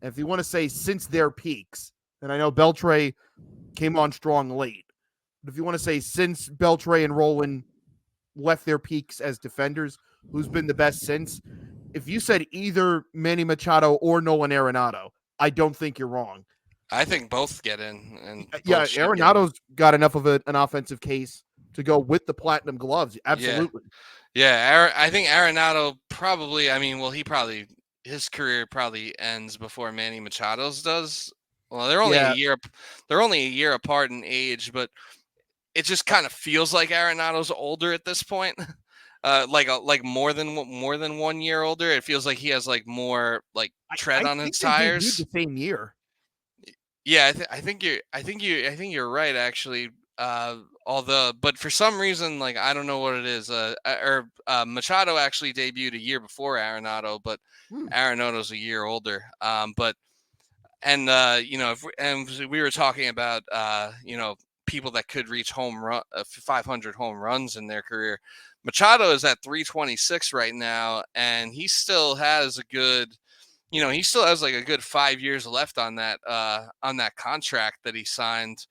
And if you want to say since their peaks, and I know Beltray came on strong late, but if you want to say since Beltray and Rowland left their peaks as defenders, who's been the best since? If you said either Manny Machado or Nolan Arenado, I don't think you're wrong. I think both get in, and Yeah, both should get in. Arenado's got enough of an offensive case to go with the platinum gloves. Yeah, Absolutely. yeah. I think Arenado probably. I mean, well, his career probably ends before Manny Machado's does. Well, Yeah, they're only a year apart in age, but it just kind of feels like Arenado's older at this point. Like more than 1 year older. It feels like he has like more like tread I on think his they debuted tires. the same year. Yeah, I think you're right actually. Although, but for some reason, like I don't know what it is. Machado actually debuted a year before Arenado, but Hmm. Arenado's a year older. But and if we were talking about people that could reach 500 home runs in their career. Machado is at 326 right now, and he still has a good he still has like a good 5 years left on that contract that he signed,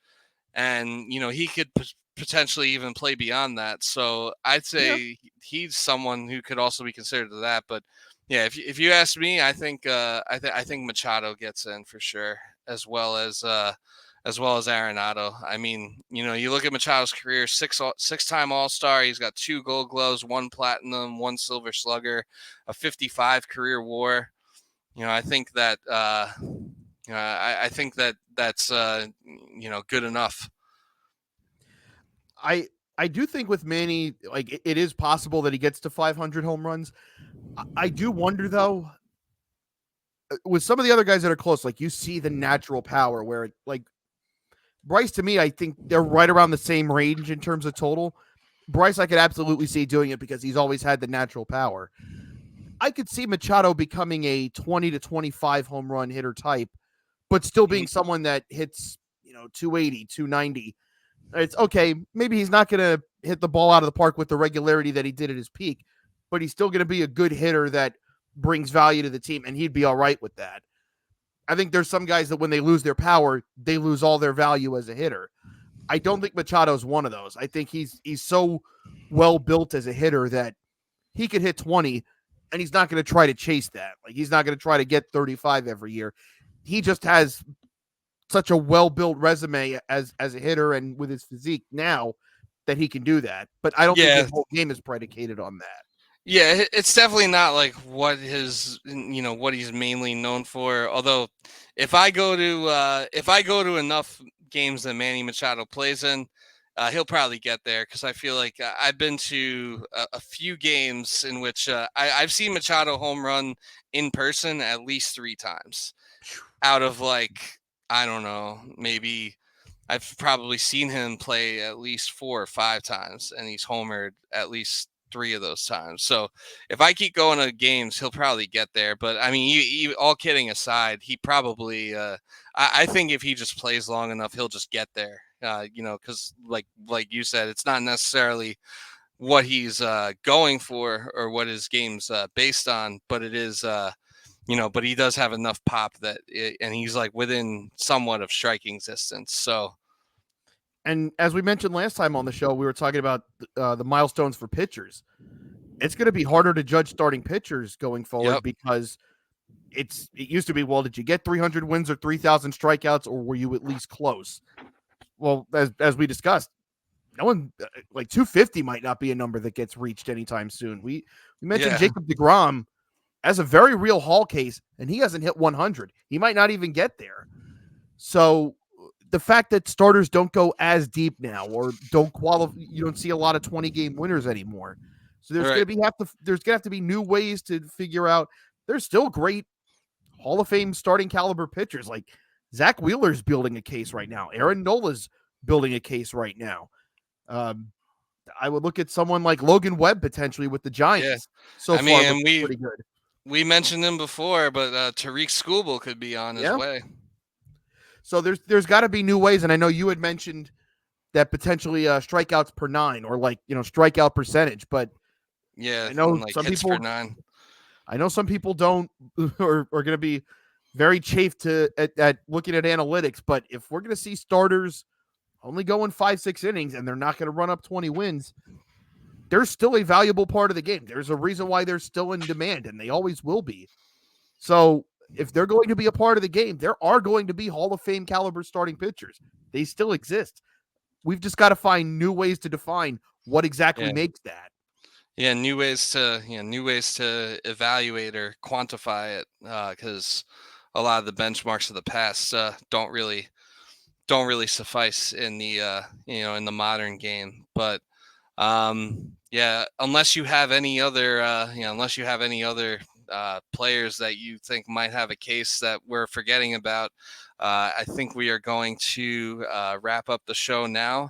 and he could potentially even play beyond that. So I'd Yeah. say he's someone who could also be considered to that. But yeah, if you ask me, I think I think Machado gets in for sure, as well as Arenado. I mean, you look at Machado's career: six-time All-Star. He's got 2 Gold Gloves, 1 Platinum, 1 Silver Slugger, a 55 career WAR. I think that I think that that's good enough. I do think with Manny, like it is possible that he gets to 500 home runs. I do wonder though, with some of the other guys that are close, like you see the natural power where like Bryce to me, I think they're right around the same range in terms of total. Bryce, I could absolutely see doing it because he's always had the natural power. I could see Machado becoming a 20 to 25 home run hitter type, but still being Mhm. someone that hits, 280, 290. It's okay. Maybe he's not going to hit the ball out of the park with the regularity that he did at his peak, but he's still going to be a good hitter that brings value to the team, and he'd be all right with that. I think there's some guys that when they lose their power, they lose all their value as a hitter. I don't think Machado's one of those. I think he's so well built as a hitter that he could hit 20 and he's not going to try to chase that. Like he's not going to try to get 35 every year. He just has such a well-built resume as a hitter and with his physique now that he can do that. But I don't think Yeah, his whole game is predicated on that. yeah, it's definitely not like what he's mainly known for. Although, if I go to enough games that Manny Machado plays in, he'll probably get there because I feel like I've been to a few games in which I've seen Machado home run in person at least 3 times out of like I don't know, maybe I've probably seen him play at least 4 or 5 times, and he's homered at least 3 of those times. So if I keep going to games, he'll probably get there. But I mean, all kidding aside, he probably. I think if he just plays long enough, he'll just get there. Because like you said, it's not necessarily what he's going for or what his game's based on, but it is. But he does have enough pop and he's like within somewhat of striking distance. So And as we mentioned last time on the show, we were talking about the milestones for pitchers. It's going to be harder to judge starting pitchers going forward yep, because it used to be, well, did you get 300 wins or 3,000 strikeouts, or were you at least close? Well, as we discussed, no one, like 250 might not be a number that gets reached anytime soon. We mentioned yeah, Jacob deGrom as a very real Hall case, and he hasn't hit 100. He might not even get there. So the fact that starters don't go as deep now, or don't qualify, you don't see a lot of 20-game winners anymore. So there's right. going to have to be new ways to figure out. There's still great Hall of Fame starting caliber pitchers, like Zach Wheeler's building a case right now. Aaron Nola's building a case right now. I would look at someone like Logan Webb potentially with the Yeah, Giants. So I far, mean, looking pretty good. we mentioned him before, but Tariq Skubal could be on his Yeah. way. So there's got to be new ways, and I know you had mentioned that potentially strikeouts per nine, or like strikeout percentage, but Yeah, I know and like some hits per people nine. don't or are going to be very chafed at looking at analytics. But if we're going to see starters only going 5-6 innings and they're not going to run up 20 wins, they're still a valuable part of the game. There's a reason why they're still in demand, and they always will be. So if they're going to be a part of the game, there are going to be Hall of Fame caliber starting pitchers. They still exist. We've just got to find new ways to define what exactly Yeah, makes that. yeah, new ways to evaluate or quantify it, because a lot of the benchmarks of the past don't really suffice in the in the modern game. But yeah, unless you have any other players that you think might have a case that we're forgetting about, I think we are going to wrap up the show now.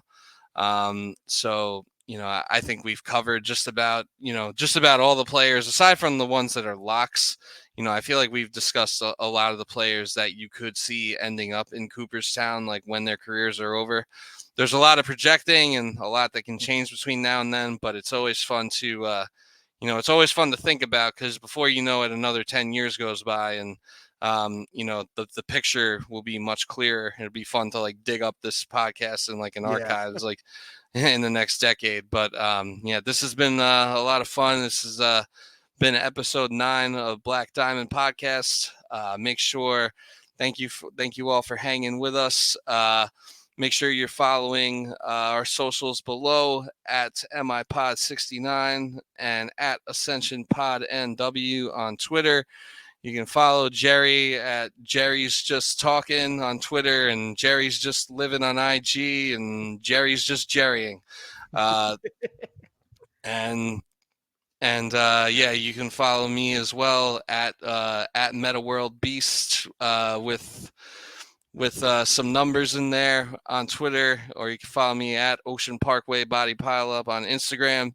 So I think we've covered just about all the players aside from the ones that are locks. I feel like we've discussed a lot of the players that you could see ending up in Cooperstown, like when their careers are over. There's a lot of projecting and a lot that can change between now and then, but it's always fun to, it's always fun to think about, because before you know it, another 10 years goes by, and the picture will be much clearer. It'll be fun to like dig up this podcast in like an Yeah. archives, like in the next decade. But yeah, this has been a lot of fun. This has been episode 9 of Black Diamond Podcast. Thank you all for hanging with us. Make sure you're following our socials below at MIPod69 and at AscensionPodNW on Twitter. You can follow Jerry at Jerry's Just Talking on Twitter, and Jerry's Just Living on IG, and Jerry's Just Jerrying. Uh, and yeah, you can follow me as well at Meta World Beast with some numbers in there on Twitter, or you can follow me at Ocean Parkway Body Pileup on Instagram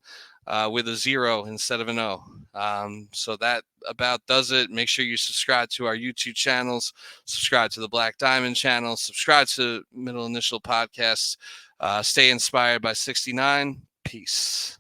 with a 0 instead of an O. So that about does it. Make sure you subscribe to our YouTube channels, subscribe to the Black Diamond channel, subscribe to Middle Initial Podcast. Stay inspired by 69. Peace.